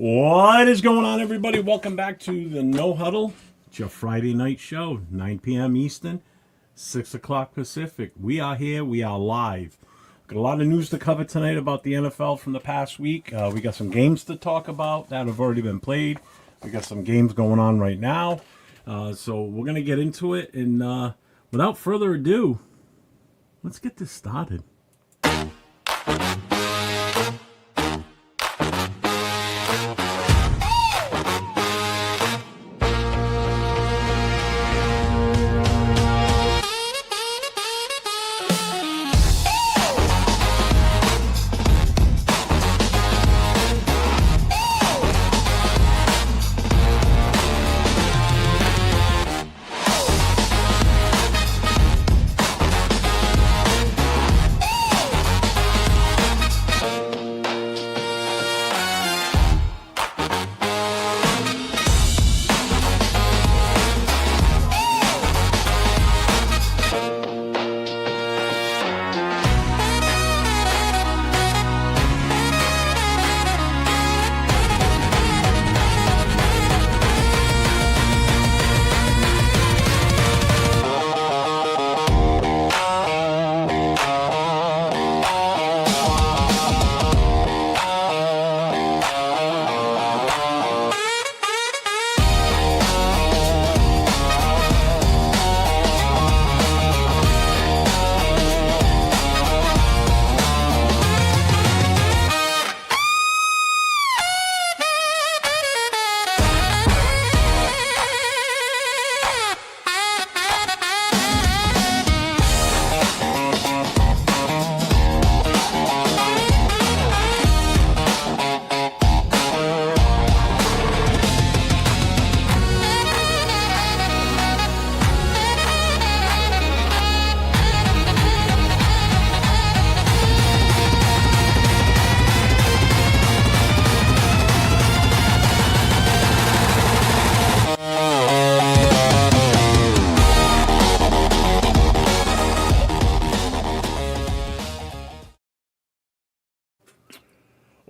What is going on, everybody? Welcome back to the No Huddle. It's your Friday night show, 9 p.m. Eastern, 6 o'clock Pacific. We are here. We are live. Got a lot of news to cover tonight about the NFL from the past week. We got some games to talk about that have already been played. We got some games going on right now. So we're going to get into it. And without further ado, let's get this started.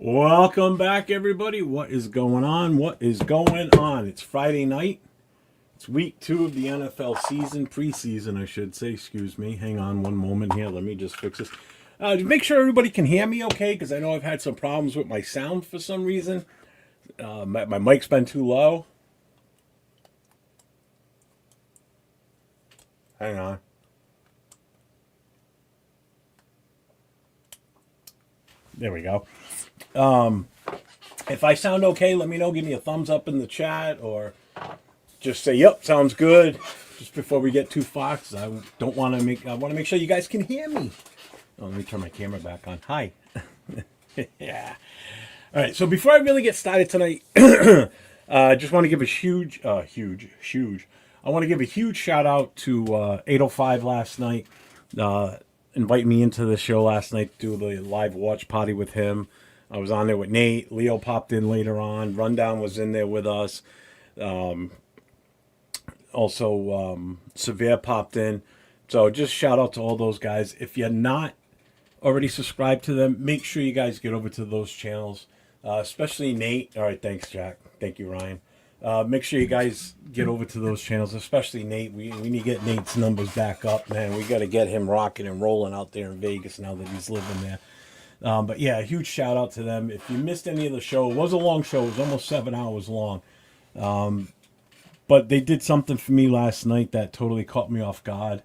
Welcome back, everybody. What is going on? What is going on? It's Friday night. It's week 2 of the NFL season, preseason, I should say. Excuse me. Hang on one moment here. Let me just fix this. Make sure everybody can hear me okay, because I know I've had some problems with my sound for some reason. My mic's been too low. Hang on. There we go. If I sound okay, let me know. Give me a thumbs up in the chat, or just say, yep, sounds good. Just before we get too far, because I want to make sure you guys can hear me. Oh, let me turn my camera back on. Hi. Yeah. All right. So before I really get started tonight, I just want to give a huge. I want to give a huge shout out to 805 last night. Invite me into the show last night to do the live watch party with him. I was on there with Nate. Leo popped in later on. Rundown was in there with us. Also, Severe popped in. So just shout out to all those guys. If you're not already subscribed to them, make sure you guys get over to those channels, especially Nate. All right, thanks, Jack. Thank you, Ryan. Make sure you guys get over to those channels, especially Nate. We need to get Nate's numbers back up, man. We got to get him rocking and rolling out there in Vegas now that he's living there. But yeah, a huge shout out to them. If you missed any of the show, it was a long show. It was almost 7 hours long. But they did something for me last night that totally caught me off guard.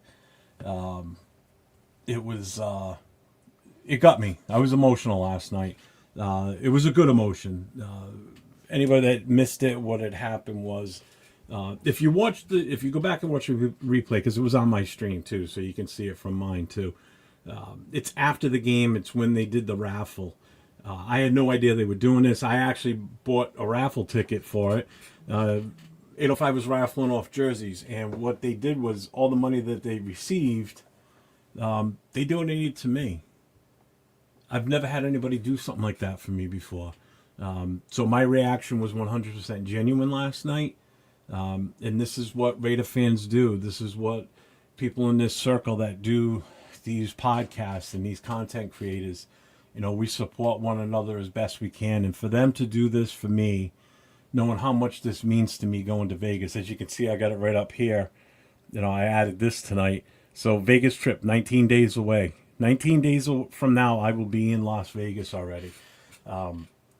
It got me. I was emotional last night. It was a good emotion. Anybody that missed it, what had happened was, if you go back and watch a replay, because it was on my stream too, so you can see it from mine too. It's after the game. It's when they did the raffle. I had no idea they were doing this. I actually bought a raffle ticket for it. 805 was raffling off jerseys, and what they did was all the money that they received, they donated to me. I've never had anybody do something like that for me before. So my reaction was 100% genuine last night. And this is what Raider fans do. This is what people in this circle that do these podcasts and these content creators, We support one another as best we can. And for them to do this for me, knowing how much this means to me going to Vegas, as you can see, I got it right up here. I added this tonight. So Vegas trip, 19 days away. 19 days from now, I will be in Las Vegas already.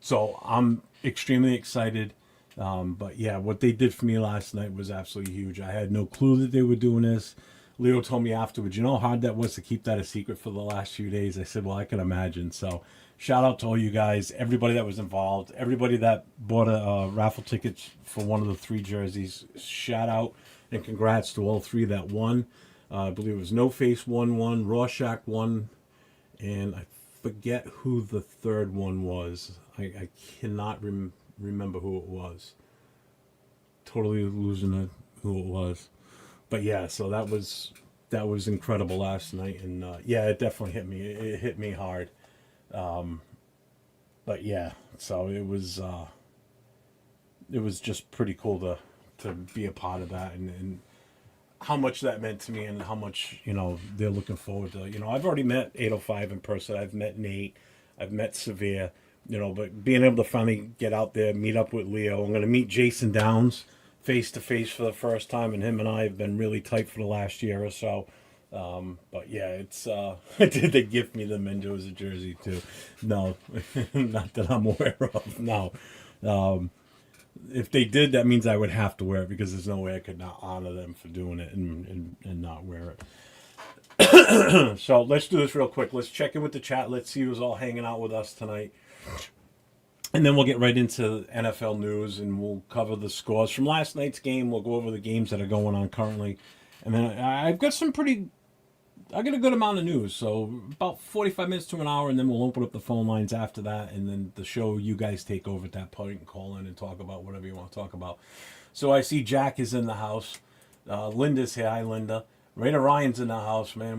So I'm extremely excited. But yeah, what they did for me last night was absolutely huge. I had no clue that they were doing this. Leo told me afterwards, how hard that was to keep that a secret for the last few days. I said, well, I can imagine. So shout out to all you guys, everybody that was involved, everybody that bought a raffle tickets for one of the 3 jerseys. Shout out and congrats to all 3 that won. I believe it was No Face won one, Rorschach won, and I forget who the third one was. I cannot remember who it was. Totally losing who it was. But yeah, so that was incredible last night, and yeah, it definitely hit me. It hit me hard. But yeah, so it was just pretty cool to be a part of that, and how much that meant to me, and how much they're looking forward to. I've already met 805 in person. I've met Nate. I've met Severe. But being able to finally get out there, meet up with Leo. I'm going to meet Jason Downs face to face for the first time, and him and I have been really tight for the last year or so. But yeah, it's did they gift me the Mendoza jersey too? No, not that I'm aware of. No. If they did, that means I would have to wear it, because there's no way I could not honor them for doing it and not wear it. So let's do this real quick. Let's check in with the chat. Let's see who's all hanging out with us tonight. And then we'll get right into NFL news, and we'll cover the scores from last night's game. We'll go over the games that are going on currently. And then I've got I got a good amount of news. So about 45 minutes to an hour, and then we'll open up the phone lines after that. And then the show, you guys take over at that point and call in and talk about whatever you want to talk about. So I see Jack is in the house. Linda's here. Hi, Linda. Raider Ryan's in the house, man.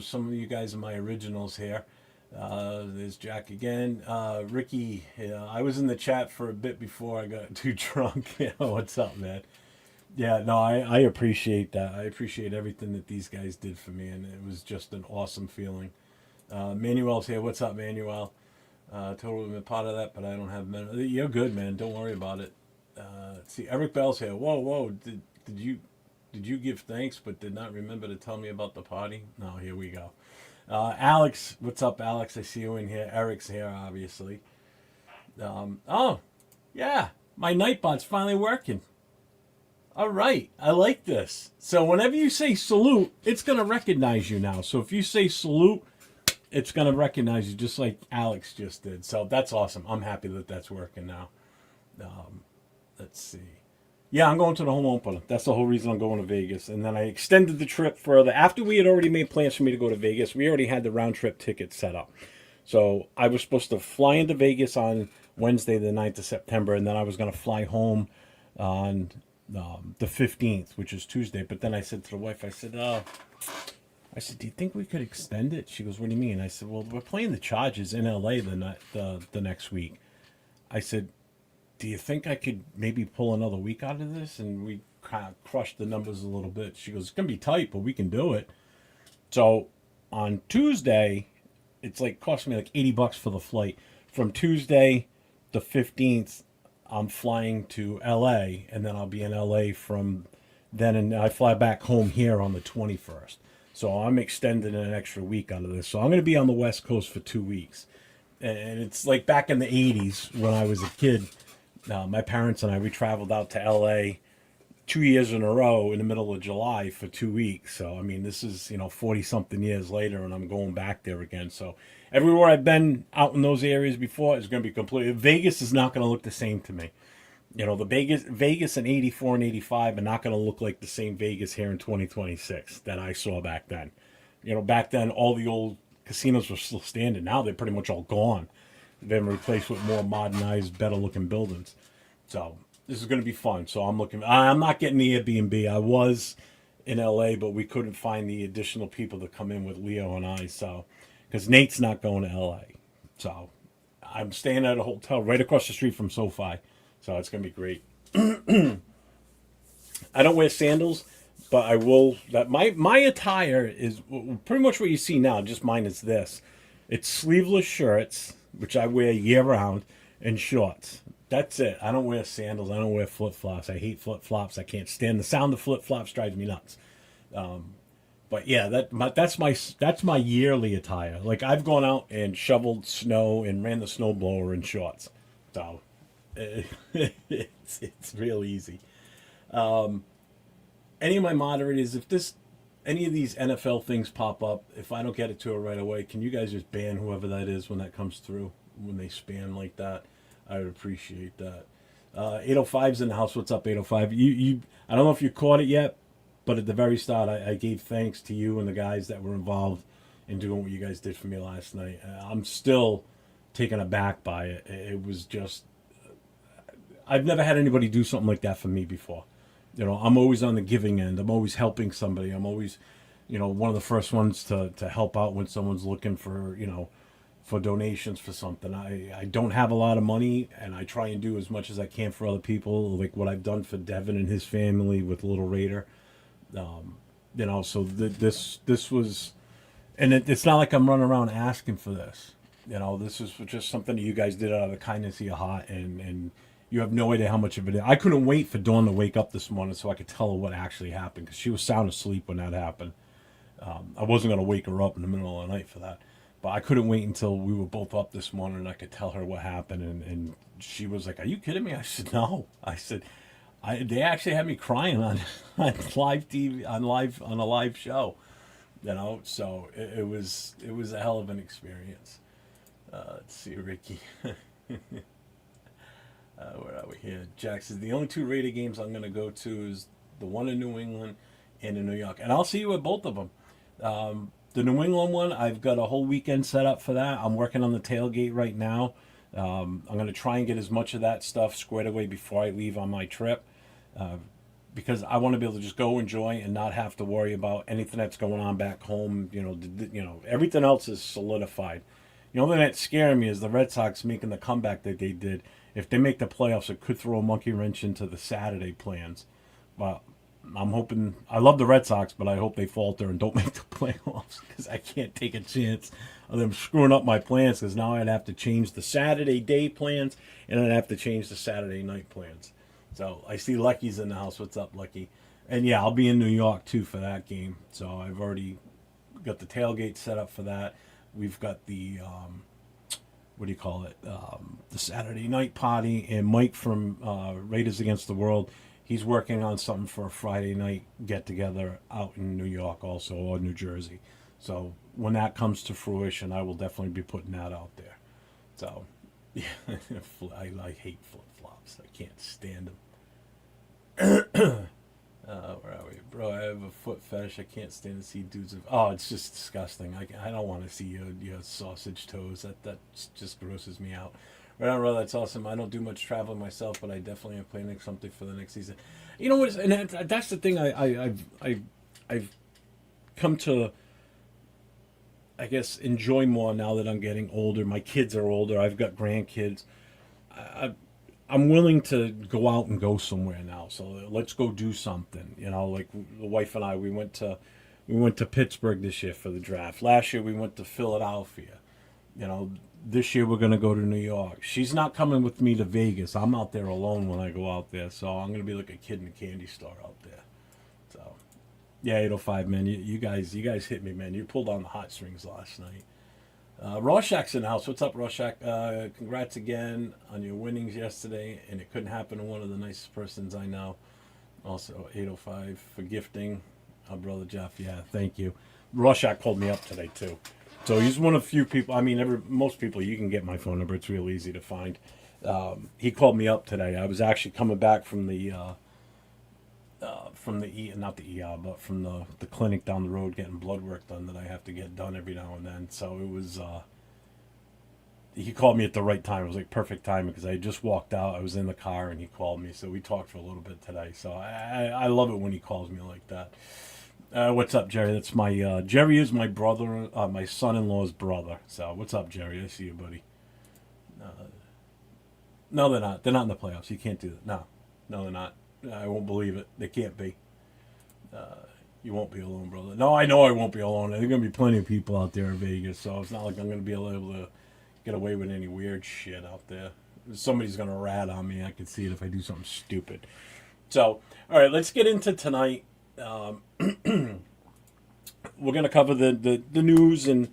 Some of you guys are my originals here. There's Jack again. Ricky, I was in the chat for a bit before I got too drunk. What's up, man? Yeah, no, I appreciate that. I appreciate everything that these guys did for me, and it was just an awesome feeling. Manuel's here. What's up, Manuel? Totally been part of that, but I don't have men. You're good, man. Don't worry about it. Let's see, Eric Bell's here. Whoa. Did you give thanks but did not remember to tell me about the party? No, here we go. Alex, what's up, Alex? I see you in here. Eric's here, obviously. Oh, yeah, my Nightbot's finally working. All right, I like this. So whenever you say salute, it's going to recognize you now. So if you say salute, it's going to recognize you just like Alex just did. So that's awesome. I'm happy that that's working now. Let's see. Yeah, I'm going to the home opener. That's the whole reason I'm going to Vegas. And then I extended the trip further. After we had already made plans for me to go to Vegas, we already had the round trip ticket set up. So I was supposed to fly into Vegas on Wednesday, the 9th of September, and then I was going to fly home on the 15th, which is Tuesday. But then I said to the wife, I said, do you think we could extend it? She goes, what do you mean? I said, well, we're playing the Chargers in LA the next week. I said, do you think I could maybe pull another week out of this? And we kind of crushed the numbers a little bit. She goes, it's going to be tight, but we can do it. So on Tuesday, it's like cost me like $80 for the flight. From Tuesday the 15th, I'm flying to LA, and then I'll be in LA from then, and I fly back home here on the 21st. So I'm extending an extra week out of this. So I'm going to be on the West Coast for 2 weeks. And it's like back in the 80s when I was a kid. My parents and we traveled out to LA 2 years in a row in the middle of July for 2 weeks. So, I mean, this is, 40 something years later, and I'm going back there again. So everywhere I've been out in those areas before is going to be completely, Vegas is not going to look the same to me. The Vegas in 84 and 85 are not going to look like the same Vegas here in 2026 that I saw back then. Back then, all the old casinos were still standing. Now they're pretty much all gone. They've been replaced with more modernized, better-looking buildings. So this is going to be fun. So I'm not getting the Airbnb. I was in LA, but we couldn't find the additional people to come in with Leo and I. So, because Nate's not going to LA. So I'm staying at a hotel right across the street from SoFi. So it's going to be great. I don't wear sandals, but I will. My attire is pretty much what you see now, just mine is this. It's sleeveless shirts, which I wear year round, and shorts. That's it. I don't wear sandals. I don't wear flip flops. I hate flip flops. I can't stand the sound of flip flops. Drives me nuts. But yeah, that's my yearly attire. Like I've gone out and shoveled snow and ran the snowblower in shorts. So it's real easy. Any of my moderators, if this any of these NFL things pop up, if I don't get it to it right away, can you guys just ban whoever that is when that comes through? When they spam like that, I would appreciate that. 805's in the house. What's up, 805? I don't know if you caught it yet, but at the very start, I gave thanks to you and the guys that were involved in doing what you guys did for me last night. I'm still taken aback by it. It was just, I've never had anybody do something like that for me before. You know, I'm always on the giving end. I'm always helping somebody. I'm always, one of the first ones to help out when someone's looking for, for donations for something. I don't have a lot of money, and I try and do as much as I can for other people, like what I've done for Devin and his family with Little Raider. So this was, and it's not like I'm running around asking for this. This is just something that you guys did out of the kindness of your heart, and you have no idea how much of it is. I couldn't wait for Dawn to wake up this morning so I could tell her what actually happened, because she was sound asleep when that happened. I wasn't going to wake her up in the middle of the night for that. But I couldn't wait until we were both up this morning and I could tell her what happened. And she was like, "Are you kidding me?" I said, "No." I said, they actually had me crying on live TV, on a live show. So it was a hell of an experience. Let's see, Ricky. Where are we here? Jack says, the only two Raider games I'm going to go to is the one in New England and in New York. And I'll see you at both of them. The New England one, I've got a whole weekend set up for that. I'm working on the tailgate right now. I'm going to try and get as much of that stuff squared away before I leave on my trip. Because I want to be able to just go enjoy and not have to worry about anything that's going on back home. Everything else is solidified. The only thing that's scaring me is the Red Sox making the comeback that they did. If they make the playoffs, it could throw a monkey wrench into the Saturday plans. But I'm hoping, I love the Red Sox, but I hope they falter and don't make the playoffs, because I can't take a chance of them screwing up my plans, because now I'd have to change the Saturday day plans and I'd have to change the Saturday night plans. So I see Lucky's in the house. What's up, Lucky? And yeah, I'll be in New York too for that game. So I've already got the tailgate set up for that. We've got the the Saturday night party, and Mike from Raiders Against the World, he's working on something for a Friday night get together out in New York also, or New Jersey. So when that comes to fruition, I will definitely be putting that out there. So yeah, I hate flip flops. I can't stand them. Where are we? Bro, I have a foot fetish. I can't stand to see dudes. It's just disgusting. I don't want to see your sausage toes. That just grosses me out. Right on, bro. That's awesome. I don't do much traveling myself, but I definitely am planning something for the next season. You know what? And that's the thing. I've come to, I guess, enjoy more now that I'm getting older. My kids are older. I've got grandkids. I'm willing to go out and go somewhere now. So let's go do something. Like the wife and I, we went to Pittsburgh this year for the draft. Last year we went to Philadelphia. This year we're going to go to New York. She's not coming with me to Vegas. I'm out there alone when I go out there. So I'm going to be like a kid in a candy store out there. So yeah, 805, man. You guys hit me, man. You pulled on the heartstrings last night. Rorschach's in the house. What's up, Rorschach? Congrats again on your winnings yesterday, and it couldn't happen to one of the nicest persons I know. Also, 805 for gifting. Our brother Jeff, yeah, thank you. Rorschach called me up today, too. So he's one of the few people, most people, you can get my phone number. It's real easy to find. He called me up today. I was actually coming back from the clinic down the road, getting blood work done that I have to get done every now and then. So it was, he called me at the right time. It was like perfect timing, because I had just walked out. I was in the car and he called me. So we talked for a little bit today. So I love it when he calls me like that. What's up, Jerry? That's my, Jerry is my brother, my son-in-law's brother. So what's up, Jerry? I see you, buddy. No, they're not. They're not in the playoffs. You can't do that. No, they're not. I won't believe it. They can't be. You won't be alone, brother. No, I know I won't be alone. There's going to be plenty of people out there in Vegas, so it's not like I'm going to be able to get away with any weird shit out there. Somebody's going to rat on me. I can see it if I do something stupid. So, all right, let's get into tonight. We're going to cover the news and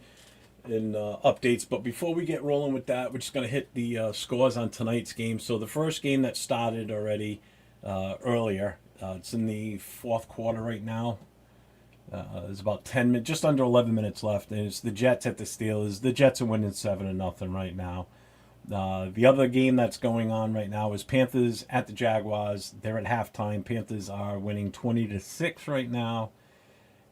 updates, but before we get rolling with that, we're just going to hit the scores on tonight's game. So the first game that started already earlier, it's in the fourth quarter right now. There's about 10 minutes, just under 11 minutes left, and it's the Jets at the Steelers. The Jets are winning 7-0 right now. The other game that's going on right now is Panthers at the Jaguars. They're at halftime. Panthers are winning 20-6 right now.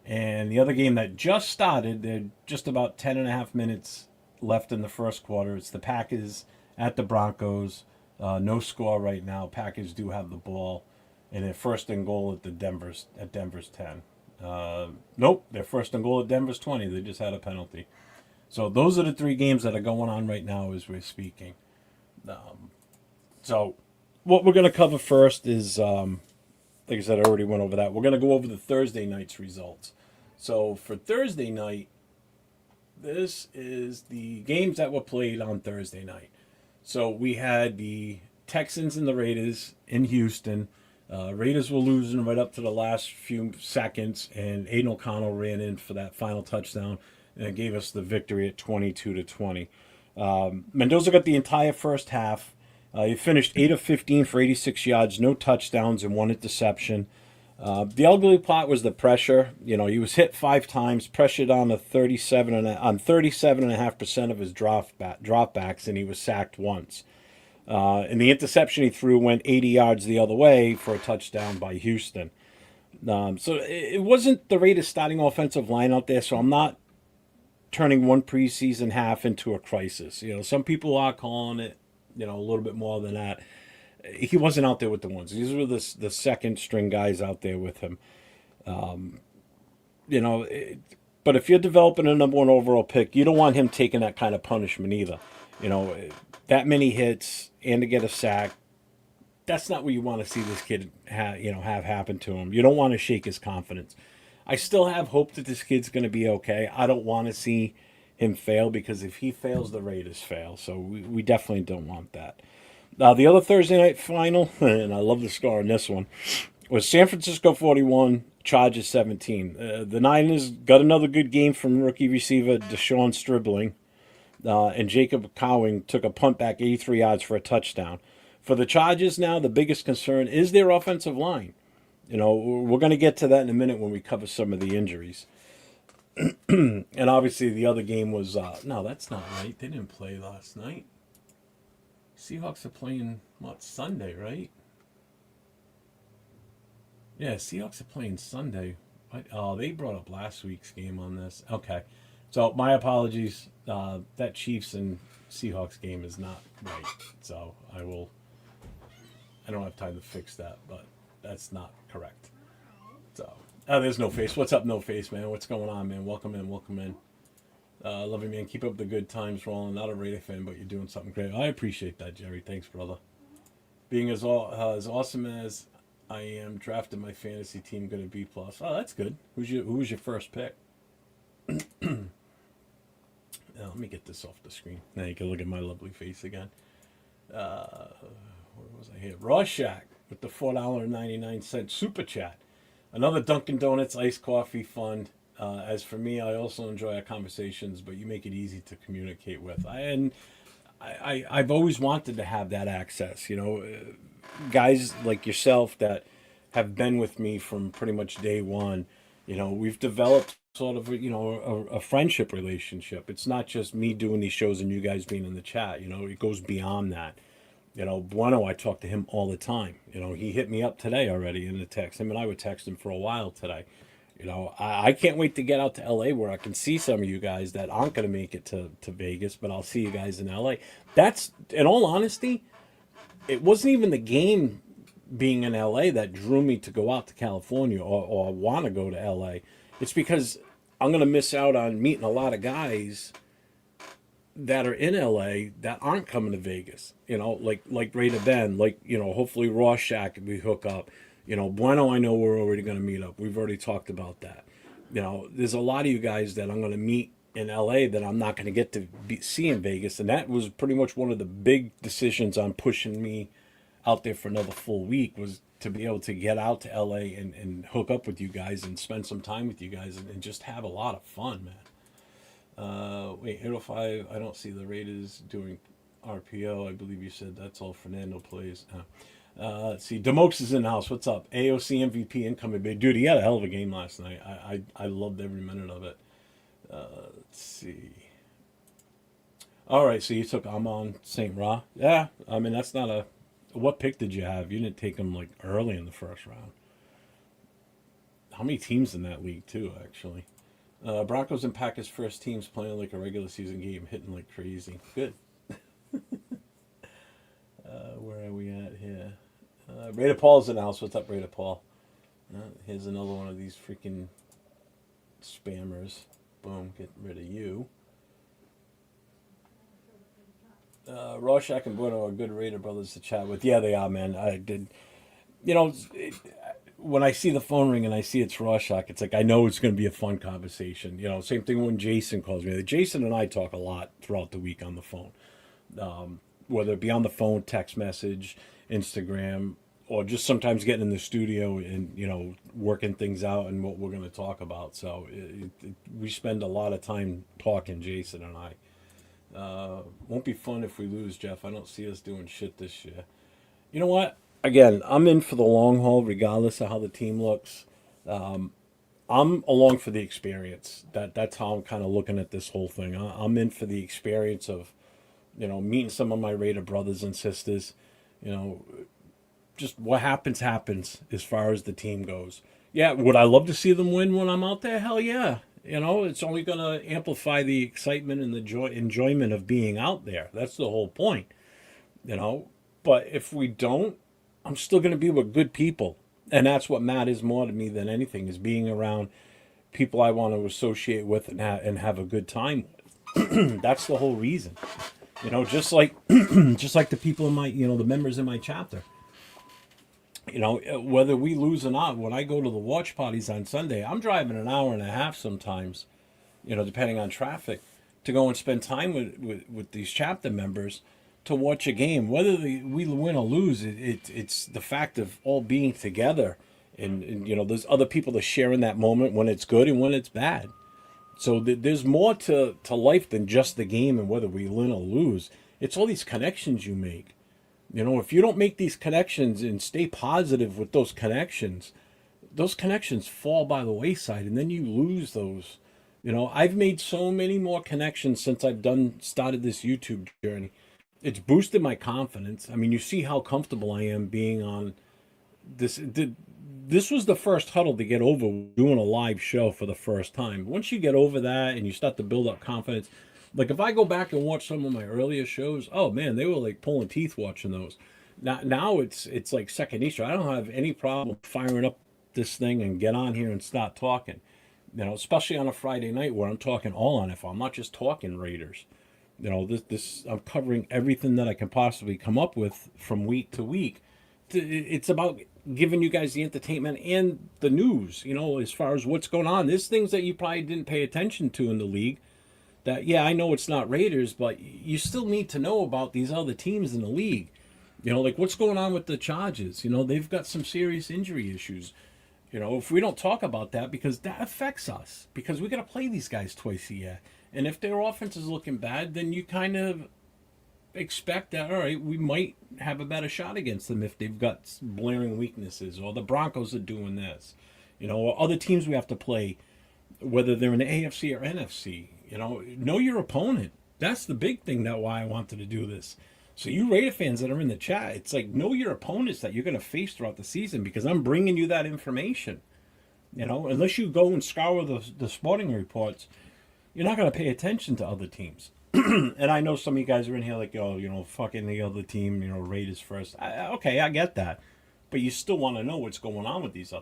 And the other game that just started, they're just about 10.5 minutes left in the first quarter. It's the Packers at the Broncos. No score right now. Packers do have the ball, and they're first and goal at Denver's 10. Nope, they're first and goal at Denver's 20. They just had a penalty. So those are the three games that are going on right now as we're speaking. So what we're going to cover first is, like I said, I already went over that. We're going to go over the Thursday night's results. So for Thursday night, this is the games that were played on Thursday night. So we had the Texans and the Raiders in Houston. Raiders were losing right up to the last few seconds, and Aiden O'Connell ran in for that final touchdown, and it gave us the victory at 22-20. Mendoza got the entire first half. He finished 8 of 15 for 86 yards, no touchdowns, and 1 interception. The ugly part was the pressure. You know, he was hit 5 times, pressured on 37.5% of his dropbacks, and he was sacked once. And the interception he threw went 80 yards the other way for a touchdown by Houston. So it wasn't the Raiders' starting offensive line out there, so I'm not turning one preseason half into a crisis. You know, some people are calling it, you know, a little bit more than that. He wasn't out there with the ones. These were the second string guys out there with him. You know, but if you're developing a number 1 overall pick, you don't want him taking that kind of punishment either. You know, that many hits and to get a sack, that's not what you want to see this kid have happen to him. You don't want to shake his confidence. I still have hope that this kid's going to be okay. I don't want to see him fail, because if he fails, the Raiders fail. So we definitely don't want that. The other Thursday night final, and I love the score on this one, was San Francisco 41, Chargers 17. The Niners got another good game from rookie receiver Deshaun Stribling, and Jacob Cowing took a punt back 83 yards for a touchdown. For the Chargers now, the biggest concern is their offensive line. You know, we're going to get to that in a minute when we cover some of the injuries. And obviously the other game was, no, that's not right. They didn't play last night. Seahawks are playing, Sunday, right? Yeah, Seahawks are playing Sunday. What? Oh, they brought up last week's game on this. Okay. So my apologies. That Chiefs and Seahawks game is not right. So I don't have time to fix that, but that's not correct. So, there's No Face. What's up, No Face, man? What's going on, man? Welcome in. Love you, man. Keep up the good times rolling. Not a Raider fan, but you're doing something great. I appreciate that, Jerry. Thanks, brother. Being as awesome as I am, drafted my fantasy team going to B+. Oh, that's good. Who was your first pick? Now, let me get this off the screen. Now you can look at my lovely face again. Where was I here? Rorschach with the $4.99 super chat. Another Dunkin' Donuts iced coffee fund. As for me, I also enjoy our conversations, but you make it easy to communicate with. I've always wanted to have that access. You know, guys like yourself that have been with me from pretty much day one. You know, we've developed sort of a friendship relationship. It's not just me doing these shows and you guys being in the chat. You know, it goes beyond that. You know, Bueno, I talk to him all the time. You know, he hit me up today already in the text. Him and I were texting for a while today. You know, I can't wait to get out to LA where I can see some of you guys that aren't going to make it to Vegas, but I'll see you guys in LA. That's, in all honesty, it wasn't even the game being in LA that drew me to go out to California or want to go to LA. It's because I'm going to miss out on meeting a lot of guys that are in LA that aren't coming to Vegas. You know, like Raider Ben, like, you know, hopefully Rorschach we hook up. Bueno, I know we're already going to meet up. We've already talked about that. There's a lot of you guys that I'm going to meet in LA that I'm not going to get to see in Vegas. And that was pretty much one of the big decisions on pushing me out there for another full week, was to be able to get out to LA and hook up with you guys and spend some time with you guys and just have a lot of fun, man. Wait, 805, I don't see the Raiders doing RPO. I believe you said that's all Fernando plays. Let's see. Demokes is in the house. What's up? AOC MVP incoming big. Dude, he had a hell of a game last night. I loved every minute of it. Let's see. All right, so you took Amon St. Ra. Yeah, I mean, that's not a. What pick did you have? You didn't take him like early in the first round. How many teams in that league, too, actually? Broncos and Packers first teams playing like a regular season game, hitting like crazy. Good. Where are we at here? Raider Paul's in the house. What's up, Raider Paul? Here's another one of these freaking spammers. Boom, get rid of you. Rorschach and Bueno are good Raider brothers to chat with. Yeah, they are, man. I did. When I see the phone ring and I see it's Rorschach, it's like I know it's going to be a fun conversation. Same thing when Jason calls me. Jason and I talk a lot throughout the week on the phone, whether it be on the phone, text message, Instagram, or just sometimes getting in the studio and working things out and what we're going to talk about. So we spend a lot of time talking, Jason and I. Won't be fun if we lose, Jeff. I don't see us doing shit this year. You know what? Again, I'm in for the long haul, regardless of how the team looks. I'm along for the experience. That's how I'm kind of looking at this whole thing. I'm in for the experience of, meeting some of my Raider brothers and sisters. Just what happens as far as the team goes. Yeah, would I love to see them win when I'm out there? Hell yeah. It's only going to amplify the excitement and the enjoyment of being out there. That's the whole point. But if we don't, I'm still going to be with good people. And that's what matters more to me than anything, is being around people I want to associate with and have a good time with. That's the whole reason. Just like just like the people in my, the members in my chapter. Whether we lose or not, when I go to the watch parties on Sunday, I'm driving an hour and a half sometimes, depending on traffic, to go and spend time with these chapter members to watch a game. Whether we win or lose, it's the fact of all being together. And there's other people to share in that moment when it's good and when it's bad. So there's more to life than just the game and whether we win or lose. It's all these connections you make. If you don't make these connections and stay positive with those connections fall by the wayside, and then you lose those. I've made so many more connections since I've started this YouTube journey. It's boosted my confidence. I mean, you see how comfortable I am being on this. This was the first huddle to get over doing a live show for the first time. Once you get over that and you start to build up confidence, like if I go back and watch some of my earlier shows, oh man, they were like pulling teeth watching those. Now it's like second nature. I don't have any problem firing up this thing and get on here and start talking. Especially on a Friday night where I'm talking all on NFL. I'm not just talking Raiders. This I'm covering everything that I can possibly come up with from week to week. It's about giving you guys the entertainment and the news. As far as what's going on, there's things that you probably didn't pay attention to in the league. That, yeah, I know it's not Raiders, but you still need to know about these other teams in the league. Like what's going on with the Chargers. They've got some serious injury issues. If we don't talk about that, because that affects us, because we got to play these guys twice a year. And if their offense is looking bad, then you kind of expect that, all right, we might have a better shot against them if they've got blaring weaknesses, or the Broncos are doing this, or other teams we have to play, whether they're in the AFC or NFC. Know your opponent. That's the big thing. That why I wanted to do this. So you Raider fans that are in the chat, it's like, know your opponents that you're going to face throughout the season, because I'm bringing you that information. Unless you go and scour the sporting reports, you're not going to pay attention to other teams. And I know some of you guys are in here like, fucking the other team, Raiders first. Okay, I get that. But you still want to know what's going on with these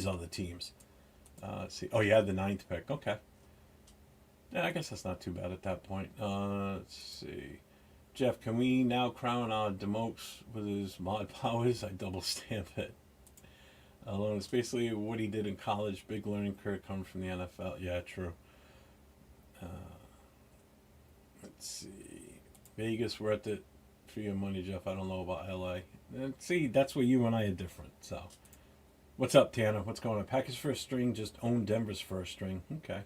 other teams. Let's see. Oh, you had the 9th pick. Okay. Yeah, I guess that's not too bad at that point. Let's see. Jeff, can we now crown Demokes with his mod powers? I double stamp it. Alone. It's basically what he did in college. Big learning curve coming from the NFL. Yeah, true. Uh, let's see. Vegas worth it for your money, Jeff. I don't know about LA. And see, that's where you and I are different. So, what's up, Tanner? What's going on? Packers first string just own Denver's first string. Okay.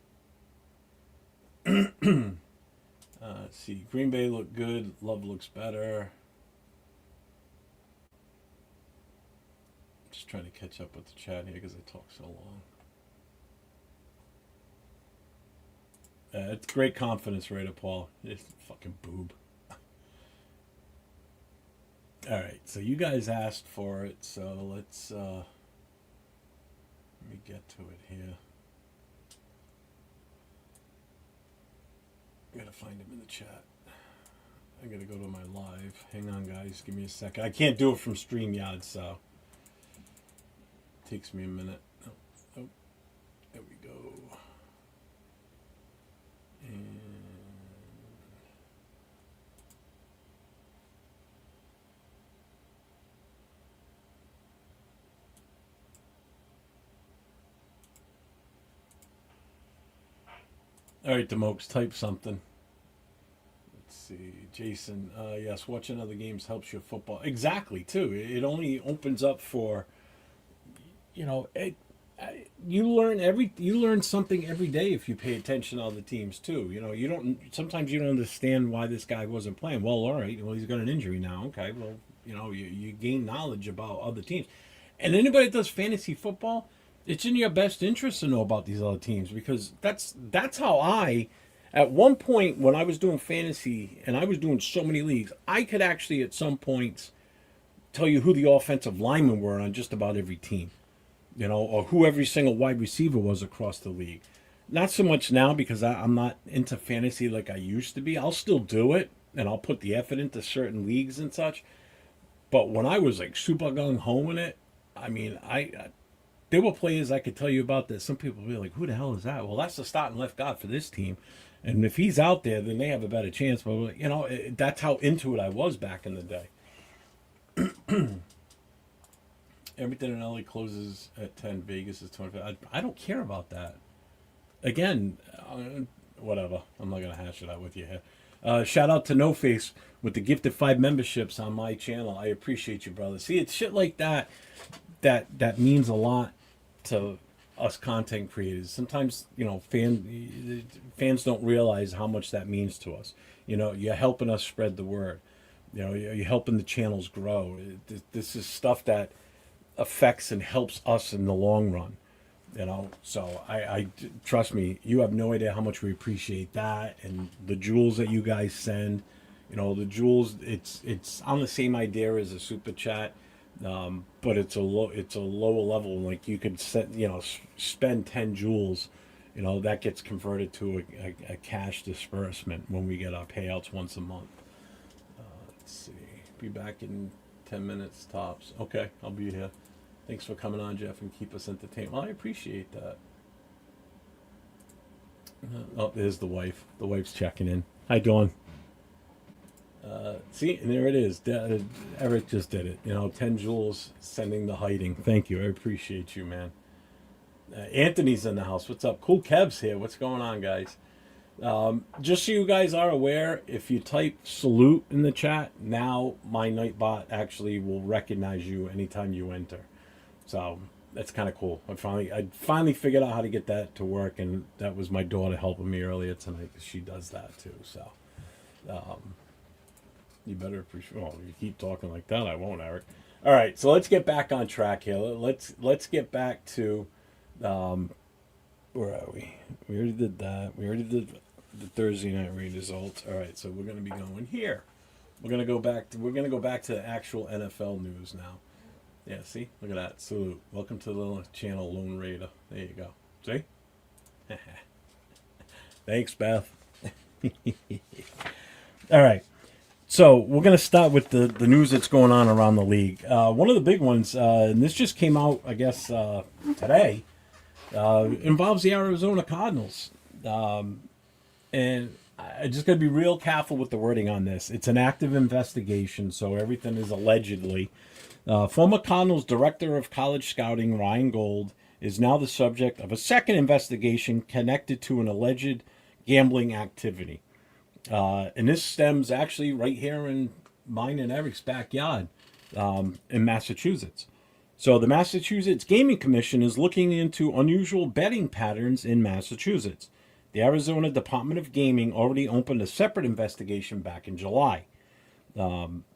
Let's see. Green Bay looked good. Love looks better. Just trying to catch up with the chat here because I talk so long. It's great confidence, right, Paul? It's fucking boob. All right, so you guys asked for it, so let's let me get to it here. I gotta find him in the chat. I gotta go to my live. Hang on, guys. Give me a second. I can't do it from StreamYard, so it takes me a minute. Oh, there we go. And all right, Demokes, type something. Let's see, Jason. Yes, watching other games helps your football. Exactly, too. It only opens up for, you learn something every day if you pay attention to other teams too. Sometimes you don't understand why this guy wasn't playing. Well, all right, well he's got an injury now. Okay, well you gain knowledge about other teams, and anybody that does fantasy football, it's in your best interest to know about these other teams because that's how at one point when I was doing fantasy and I was doing so many leagues, I could actually at some points tell you who the offensive linemen were on just about every team. Or who every single wide receiver was across the league. Not so much now because I'm not into fantasy like I used to be. I'll still do it, and I'll put the effort into certain leagues and such. But when I was like super gung ho in it, I mean, there were players I could tell you about that some people would be like, who the hell is that? Well, that's the starting left guard for this team. And if he's out there, then they have a better chance. But, that's how into it I was back in the day. Everything in LA closes at 10. Vegas is 25. I don't care about that. Again, whatever. I'm not going to hash it out with you here. Shout out to No Face with the gifted 5 memberships on my channel. I appreciate you, brother. See, it's shit like that means a lot to us content creators. Sometimes, fans don't realize how much that means to us. You're helping us spread the word. You're helping the channels grow. This is stuff that affects and helps us in the long run, so I trust me, you have no idea how much we appreciate that and the jewels that you guys send. The jewels, it's on the same idea as a super chat, but it's a lower level. Like you could spend 10 jewels, that gets converted to a cash disbursement when we get our payouts once a month. Let's see, be back in 10 minutes tops. Okay, I'll be here. Thanks for coming on, Jeff, and keep us entertained. Well, I appreciate that. Oh, there's the wife. The wife's checking in. Hi, Dawn. See, and there it is. Eric just did it. 10 jewels sending the hiding. Thank you. I appreciate you, man. Anthony's in the house. What's up? Cool Kev's here. What's going on, guys? Just so you guys are aware, if you type salute in the chat, now my Nightbot actually will recognize you anytime you enter. So that's kind of cool. I finally figured out how to get that to work, and that was my daughter helping me earlier tonight. She does that too. So you better appreciate. Well, you keep talking like that, I won't, Eric. All right, so let's get back on track here. Let's get back to where are we? We already did that. We already did the Thursday night results. All right, so we're going to be going here. We're going to go back to the actual NFL news now. Yeah, see? Look at that. Salute. Welcome to the channel, Lone Raider. There you go. See? Thanks, Beth. All right. So we're going to start with the news that's going on around the league. One of the big ones, and this just came out, I guess, today, involves the Arizona Cardinals. And I just got to be real careful with the wording on this. It's an active investigation, so everything is allegedly. Former Cardinals director of college scouting, Ryan Gold, is now the subject of a second investigation connected to an alleged gambling activity. And this stems actually right here in mine and Eric's backyard in Massachusetts. So the Massachusetts Gaming Commission is looking into unusual betting patterns in Massachusetts. The Arizona Department of Gaming already opened a separate investigation back in July.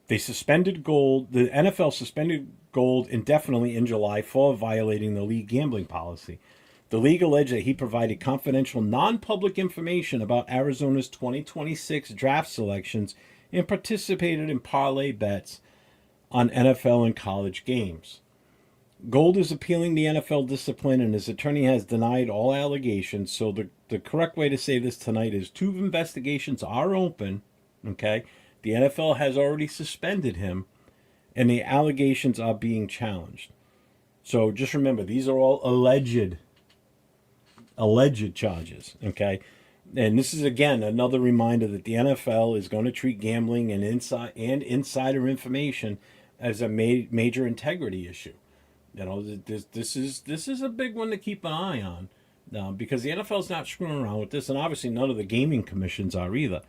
They suspended Gold. The NFL suspended Gold indefinitely in July for violating the league gambling policy. The league alleged that he provided confidential, non-public information about Arizona's 2026 draft selections and participated in parlay bets on NFL and college games. Gold is appealing the NFL discipline, and his attorney has denied all allegations. So the correct way to say this tonight is 2 investigations are open, okay? The NFL has already suspended him, and the allegations are being challenged. So just remember, these are all alleged charges, okay? And this is, again, another reminder that the NFL is going to treat gambling and insider information as a major integrity issue. You know, this is a big one to keep an eye on, because the NFL is not screwing around with this, and obviously none of the gaming commissions are either.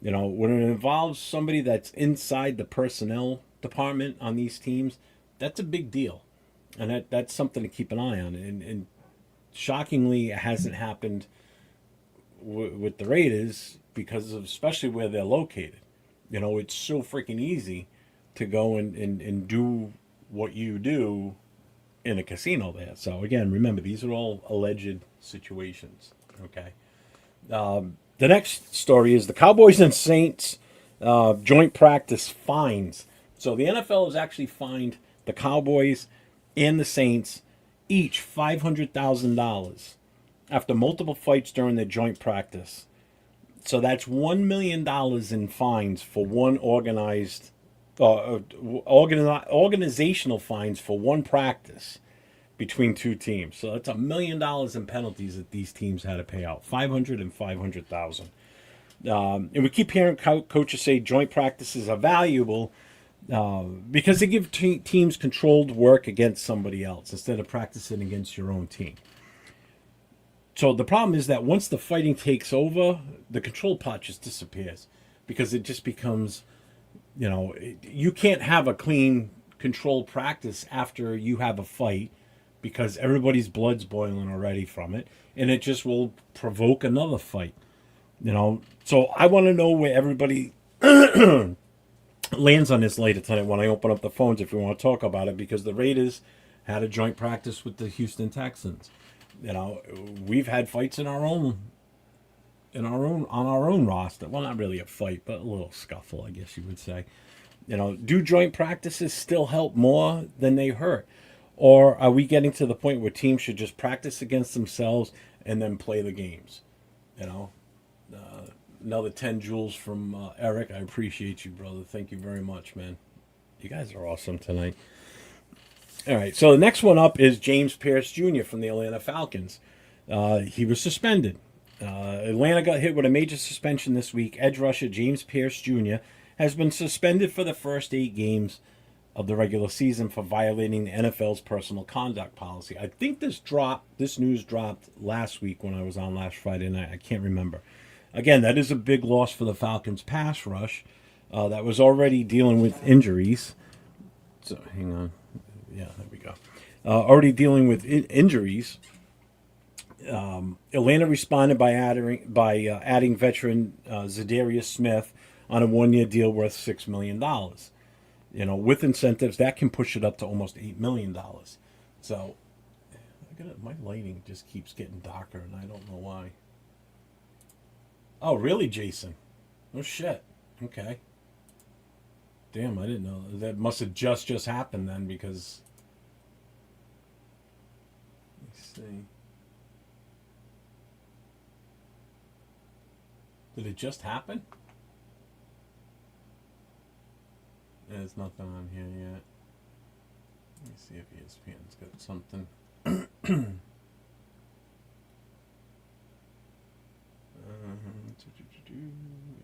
You know, when it involves somebody that's inside the personnel department on these teams, that's a big deal, and that's something to keep an eye on. And shockingly, it hasn't happened with the Raiders because of especially where they're located. You know, it's so freaking easy to go and do what you do in a casino there. So again, remember, these are all alleged situations. Okay. The next story is the Cowboys and Saints joint practice fines. So the NFL has actually fined the Cowboys and the Saints each $500,000 after multiple fights during their joint practice. So that's $1 million in fines for one organizational fines for one practice between 2 teams. So that's $1 million in penalties that these teams had to pay out. 500 and 500,000. And we keep hearing coaches say joint practices are valuable because they give teams controlled work against somebody else instead of practicing against your own team. So the problem is that once the fighting takes over, the control part just disappears because it just becomes, you know, you can't have a clean, controlled practice after you have a fight because everybody's blood's boiling already from it, and it just will provoke another fight. You know, so I want to know where everybody lands on this later tonight when I open up the phones if you want to talk about it, because the Raiders had a joint practice with the Houston Texans. You know, we've had fights on our own roster. Well, not really a fight, but a little scuffle, I guess you would say. You know, do joint practices still help more than they hurt? Or are we getting to the point where teams should just practice against themselves and then play the games? You know, another 10 joules from Eric. I appreciate you, brother. Thank you very much, man. You guys are awesome tonight. All right, so the next one up is James Pierce Jr. from the Atlanta Falcons. He was suspended. Atlanta got hit with a major suspension this week. Edge rusher James Pierce Jr. has been suspended for the first 8 games of the regular season for violating the NFL's personal conduct policy. I think this news dropped last week when I was on last Friday night. I can't remember. Again, that is a big loss for the Falcons pass rush that was already dealing with injuries. So hang on. Yeah, there we go. Already dealing with injuries. Atlanta responded by adding veteran Zadarius Smith on a 1-year deal worth $6 million. You know, with incentives, that can push it up to almost $8 million. So, my lighting just keeps getting darker, and I don't know why. Oh, really, Jason? Oh, shit. Okay. Damn, I didn't know. That must have just happened then, because... Let's see. Did it just happen? There's nothing on here yet. Let me see if ESPN's got something.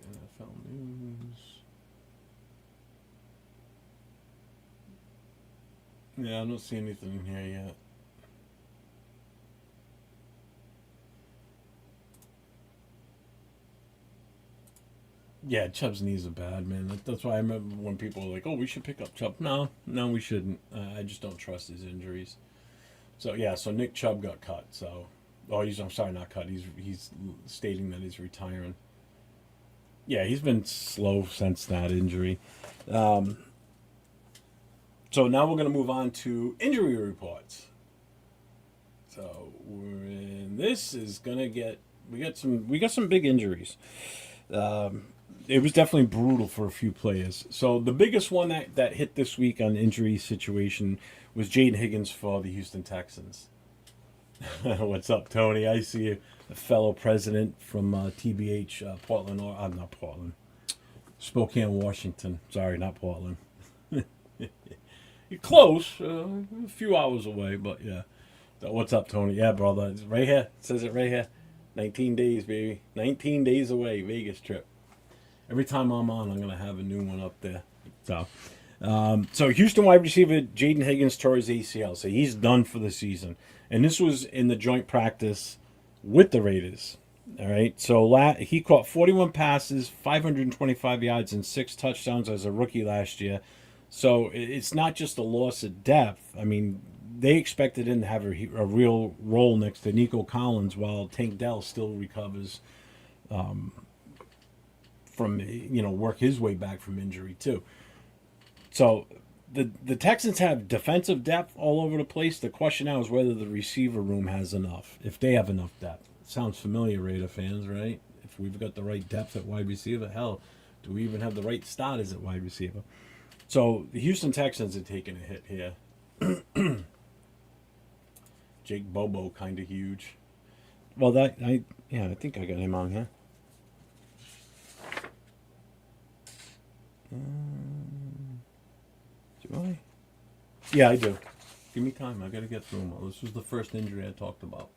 NFL news. Yeah, I don't see anything in here yet. Yeah, Chubb's knees are bad, man. That's why I remember when people were like, "Oh, we should pick up Chubb." No, no, we shouldn't. I just don't trust his injuries. So yeah, so Nick Chubb got cut. So, I'm sorry, not cut. He's stating that he's retiring. Yeah, he's been slow since that injury. Um, so now we're gonna move on to injury reports. So this is gonna get we got some big injuries. Um, it was definitely brutal for a few players. So the biggest one that hit this week on injury situation was Jaden Higgins for the Houston Texans. What's up, Tony? I see you, a fellow president from TBH, Portland, or not Portland, Spokane, Washington. Sorry, not Portland. You're close, a few hours away, but yeah. So what's up, Tony? Yeah, brother, it's right here. It says it right here. 19 days, baby. 19 days away, Vegas trip. Every time I'm on, I'm going to have a new one up there. So Houston wide receiver Jaden Higgins tore his ACL. So he's done for the season. And this was in the joint practice with the Raiders. All right. So he caught 41 passes, 525 yards, and 6 touchdowns as a rookie last year. So it's not just a loss of depth. I mean, they expected him to have a real role next to Nico Collins while Tank Dell still recovers from, work his way back from injury too. So the Texans have defensive depth all over the place. The question now is whether the receiver room has enough, if they have enough depth. It sounds familiar, Raider fans, right? If we've got the right depth at wide receiver, hell, do we even have the right starters at wide receiver? So the Houston Texans are taking a hit here. Jake Bobo kind of huge. Well, I think I got him on here. Do I? Yeah, I do. Give me time. I got to get through them all. This was the first injury I talked about.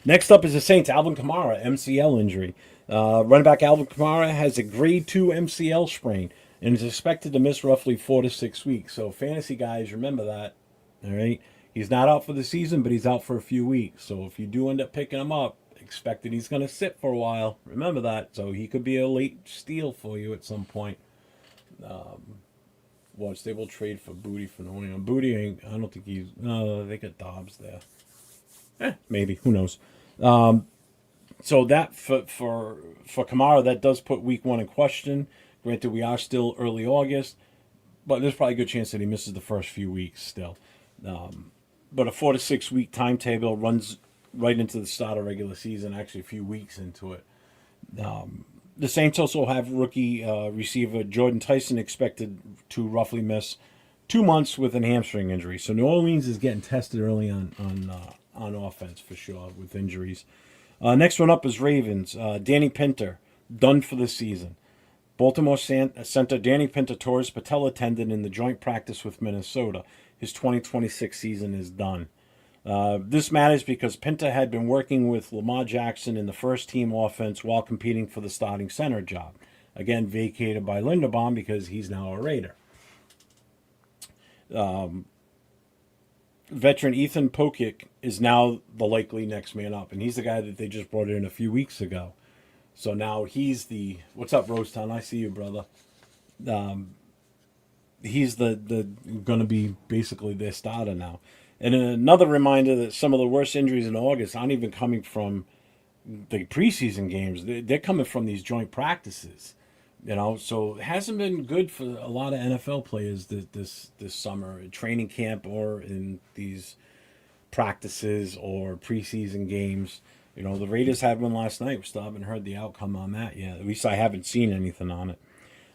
Next up is the Saints. Alvin Kamara, MCL injury. Running back Alvin Kamara has a grade 2 MCL sprain and is expected to miss roughly 4 to 6 weeks. So fantasy guys, remember that. All right. He's not out for the season, but he's out for a few weeks. So if you do end up picking him up, expect that he's going to sit for a while. Remember that. So he could be a late steal for you at some point. Watch, they will trade for Booty for no one. Booty ain't, I don't think he's, no, they got Dobbs there. Maybe. Who knows? So that for Kamara, that does put week 1 in question. Granted, we are still early August, but there's probably a good chance that he misses the first few weeks still. But a 4 to 6 week timetable runs right into the start of regular season, actually a few weeks into it. The Saints also have rookie receiver Jordan Tyson expected to roughly miss 2 months with an hamstring injury. So New Orleans is getting tested early on offense for sure with injuries. Next one up is Ravens. Danny Pinter, done for the season. Baltimore center Danny Pinter tore his patella tendon in the joint practice with Minnesota. His 2026 season is done. This matters because Pinter had been working with Lamar Jackson in the first team offense while competing for the starting center job. Again, vacated by Linderbaum because he's now a Raider. Veteran Ethan Pokic is now the likely next man up, and he's the guy that they just brought in a few weeks ago. So now he's the, what's up, Rosetown? I see you, brother. He's the going to be basically their starter now. And another reminder that some of the worst injuries in August aren't even coming from the preseason games. They're coming from these joint practices. So it hasn't been good for a lot of NFL players this summer, in training camp or in these practices or preseason games. The Raiders had one last night. We still haven't heard the outcome on that yet. At least I haven't seen anything on it.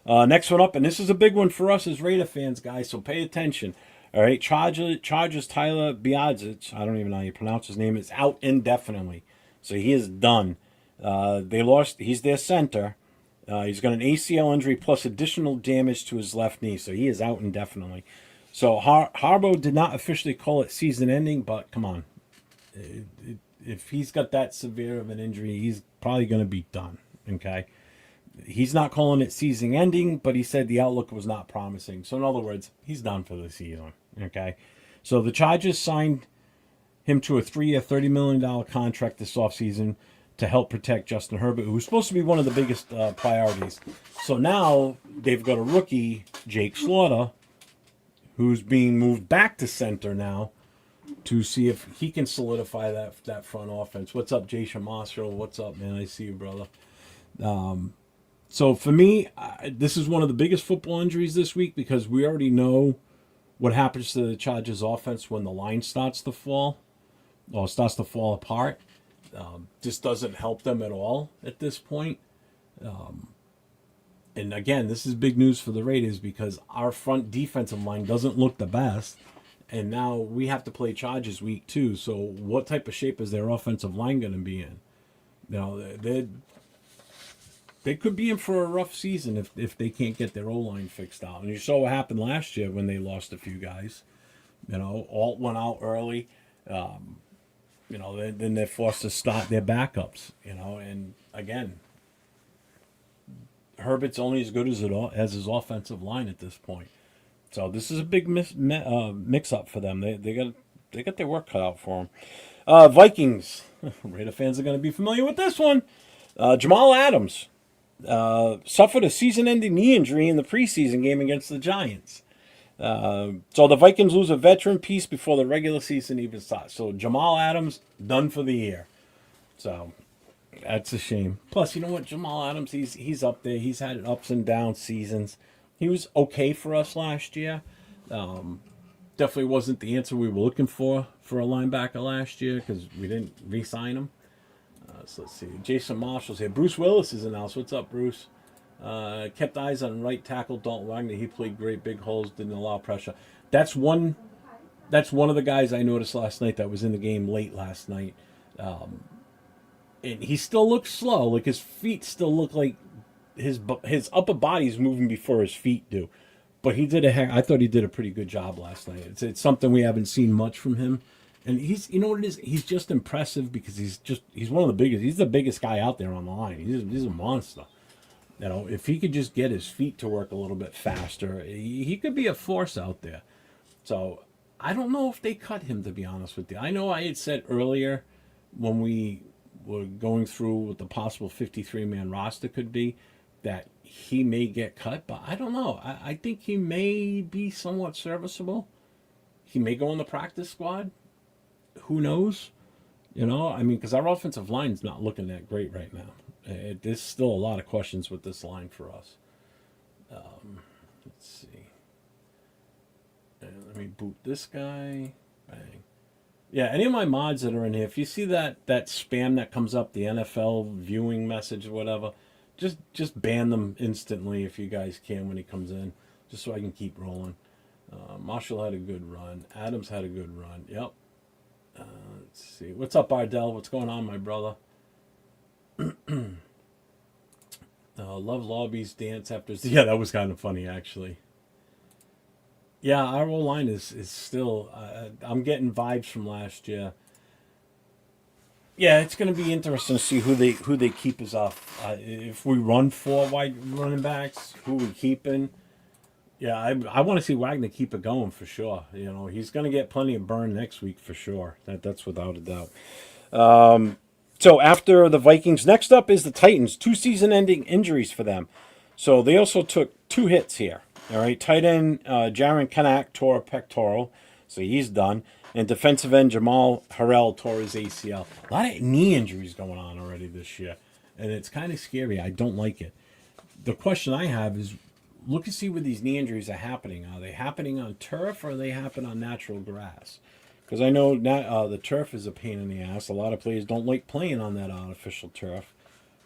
Next one up, and this is a big one for us as Raider fans, guys, so pay attention. All right, Chargers Tyler Biadasz, I don't even know how you pronounce his name, is out indefinitely. So he is done. He's their center. He's got an ACL injury plus additional damage to his left knee, so he is out indefinitely. So Harbaugh did not officially call it season ending, but come on. If he's got that severe of an injury, he's probably going to be done. Okay. He's not calling it season ending, but he said the outlook was not promising. So, in other words, he's done for the season. Okay. So, the Chargers signed him to a 3-year, $30 million contract this offseason to help protect Justin Herbert, who was supposed to be one of the biggest priorities. So now they've got a rookie, Jake Slaughter, who's being moved back to center now to see if he can solidify that front offense. What's up, Jason Marshall? What's up, man? I see you, brother. So for me, this is one of the biggest football injuries this week because we already know what happens to the Chargers offense when the line starts to fall or starts to fall apart. This doesn't help them at all at this point. And again, this is big news for the Raiders because our front defensive line doesn't look the best. And now we have to play Chargers week 2. So what type of shape is their offensive line going to be in? You know, they could be in for a rough season if they can't get their O-line fixed out. And you saw what happened last year when they lost a few guys. You know, Alt went out early. You know, then they're forced to start their backups, you know. And, again, Herbert's only as good as his offensive line at this point. So this is a big mix-up for them. They got their work cut out for them. Vikings. Raider fans are going to be familiar with this one. Jamal Adams suffered a season-ending knee injury in the preseason game against the Giants. So the Vikings lose a veteran piece before the regular season even starts. So Jamal Adams, done for the year. So that's a shame. Plus, you know what? Jamal Adams, he's up there. He's had ups and down seasons. He was okay for us last year. Definitely wasn't the answer we were looking for a linebacker last year because we didn't re-sign him. So let's see. Jason Marshall's here. Bruce Willis is announced. What's up, Bruce? Kept eyes on right tackle Dalton Wagner. He played great, big holes, didn't allow pressure. That's one of the guys I noticed last night that was in the game late last night. And he still looks slow. Like his feet still look like his upper body's moving before his feet do. But I thought he did a pretty good job last night. It's something we haven't seen much from him. And you know what it is? He's just impressive because he's one of the biggest. He's the biggest guy out there on the line. He's a monster. You know, if he could just get his feet to work a little bit faster, he could be a force out there. So I don't know if they cut him, to be honest with you. I know I had said earlier when we were going through what the possible 53-man roster could be that he may get cut, but I don't know. I think he may be somewhat serviceable. He may go on the practice squad. Who knows? You know, I mean, because our offensive line's not looking that great right now. There's still a lot of questions with this line for us. Let's see. Let me boot this guy. Bang. Yeah, any of my mods that are in here, if you see that spam that comes up, the NFL viewing message or whatever, just ban them instantly if you guys can when he comes in, just so I can keep rolling. Marshall had a good run. Adams had a good run. Yep. Let's see. What's up, Ardell? What's going on, my brother? Love Lobby's dance after. Yeah, that was kind of funny, actually. Yeah, our O line is still. I'm getting vibes from last year. Yeah, it's going to be interesting to see who they keep as off. If we run 4 wide running backs, who we keeping? Yeah, I want to see Wagner keep it going for sure. You know, he's going to get plenty of burn next week for sure. That's without a doubt. So after the Vikings, next up is the Titans. 2 season-ending injuries for them. So they also took 2 hits here. All right, tight end Jaron Kanak tore a pectoral, so he's done. And defensive end Jamal Harrell tore his ACL. A lot of knee injuries going on already this year, and it's kind of scary. I don't like it. The question I have is, look and see where these knee injuries are happening. Are they happening on turf or are they happening on natural grass? Because I know the turf is a pain in the ass. A lot of players don't like playing on that artificial turf.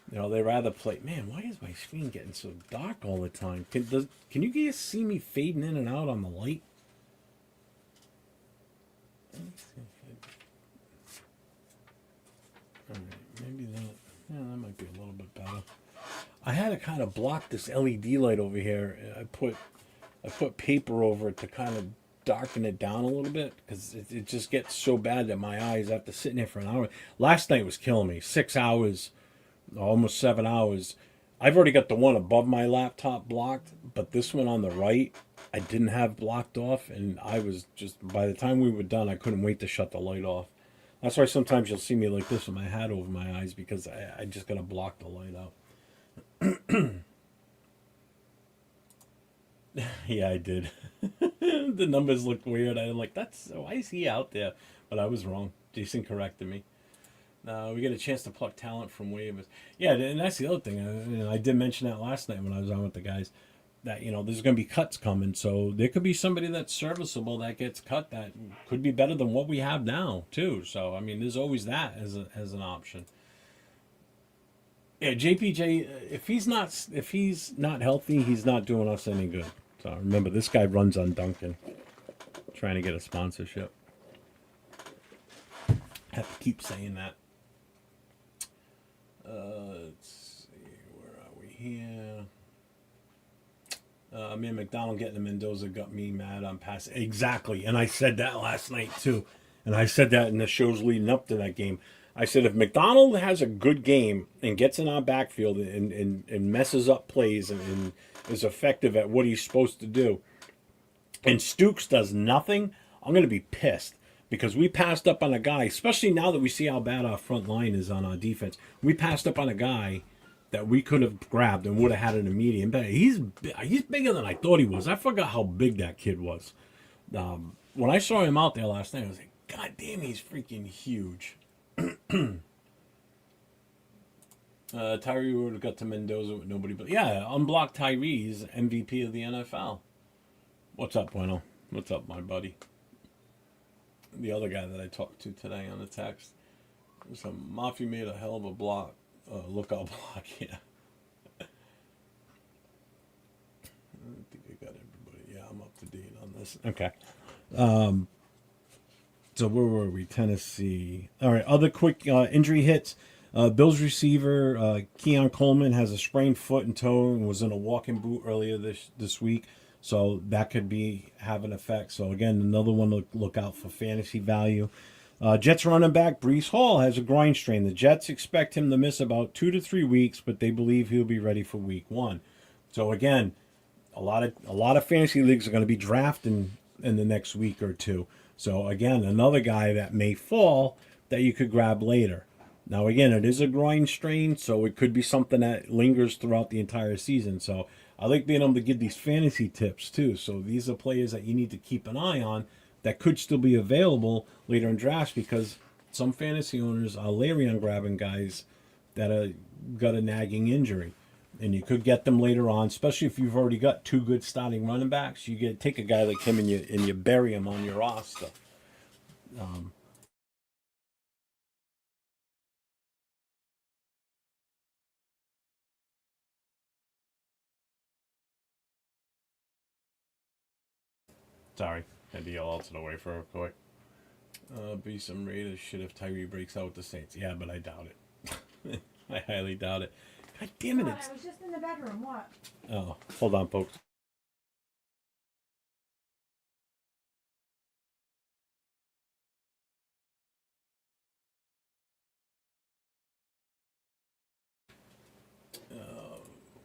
You know, they rather play. Man, why is my screen getting so dark all the time? Can you guys see me fading in and out on the light? All right, maybe that might be a little bit better. I had to kind of block this LED light over here. I put paper over it to kind of darken it down a little bit because it just gets so bad that my eyes after sitting there for an hour. Last night was killing me. 6 hours, almost 7 hours. I've already got the one above my laptop blocked, but this one on the right, I didn't have blocked off, and I was just, by the time we were done, I couldn't wait to shut the light off. That's why sometimes you'll see me like this with my hat over my eyes because I just got to block the light out. Yeah, I did. The numbers looked weird. I'm like, why is he out there? But I was wrong. Jason corrected me. We get a chance to pluck talent from waivers. Yeah, and that's the other thing. I did mention that last night when I was on with the guys. That there's going to be cuts coming, so there could be somebody that's serviceable that gets cut that could be better than what we have now too. So I mean, there's always that as an option. Yeah, JPJ, if he's not healthy, he's not doing us any good. So remember, this guy runs on Duncan, trying to get a sponsorship. I have to keep saying that. Let's see, where are we here? Me and McDonald getting the Mendoza got me mad on pass. Exactly. And I said that last night too. And I said that in the shows leading up to that game. I said if McDonald has a good game and gets in our backfield and messes up plays and is effective at what he's supposed to do, and Stooks does nothing, I'm going to be pissed. Because we passed up on a guy, especially now that we see how bad our front line is on our defense. We passed up on a guy that we could have grabbed and would have had an immediate impact. He's bigger than I thought he was. I forgot how big that kid was. When I saw him out there last night, I was like, God damn, he's freaking huge. Tyree would have got to Mendoza with nobody but... Yeah, unblocked Tyree's MVP of the NFL. What's up, Bueno? What's up, my buddy? The other guy that I talked to today on the text. So Mafia made a hell of a block. Lookout block, yeah. I think I got everybody. Yeah, I'm up to date on this. Okay. So where were we? Tennessee. All right, other quick injury hits. Bills receiver Keon Coleman has a sprained foot and toe and was in a walking boot earlier this week. So that could have an effect. So again, another one to look out for fantasy value. Jets running back Breece Hall has a groin strain. The Jets expect him to miss about 2 to 3 weeks, but they believe he'll be ready for week 1. So again, a lot of fantasy leagues are going to be drafting in the next week or two. So again, another guy that may fall that you could grab later. Now again, it is a groin strain, so it could be something that lingers throughout the entire season. So I like being able to give these fantasy tips too. So these are players that you need to keep an eye on that could still be available later in drafts because some fantasy owners are leery on grabbing guys that are got a nagging injury. And you could get them later on, especially if you've already got 2 good starting running backs. You take a guy like him and you bury him on your roster. Sorry, had to yell out to the way for a quick. Be some Raiders shit if Tyree breaks out with the Saints. Yeah, but I doubt it. I highly doubt it. God damn it! What? I was just in the bedroom. What? Oh, hold on, folks.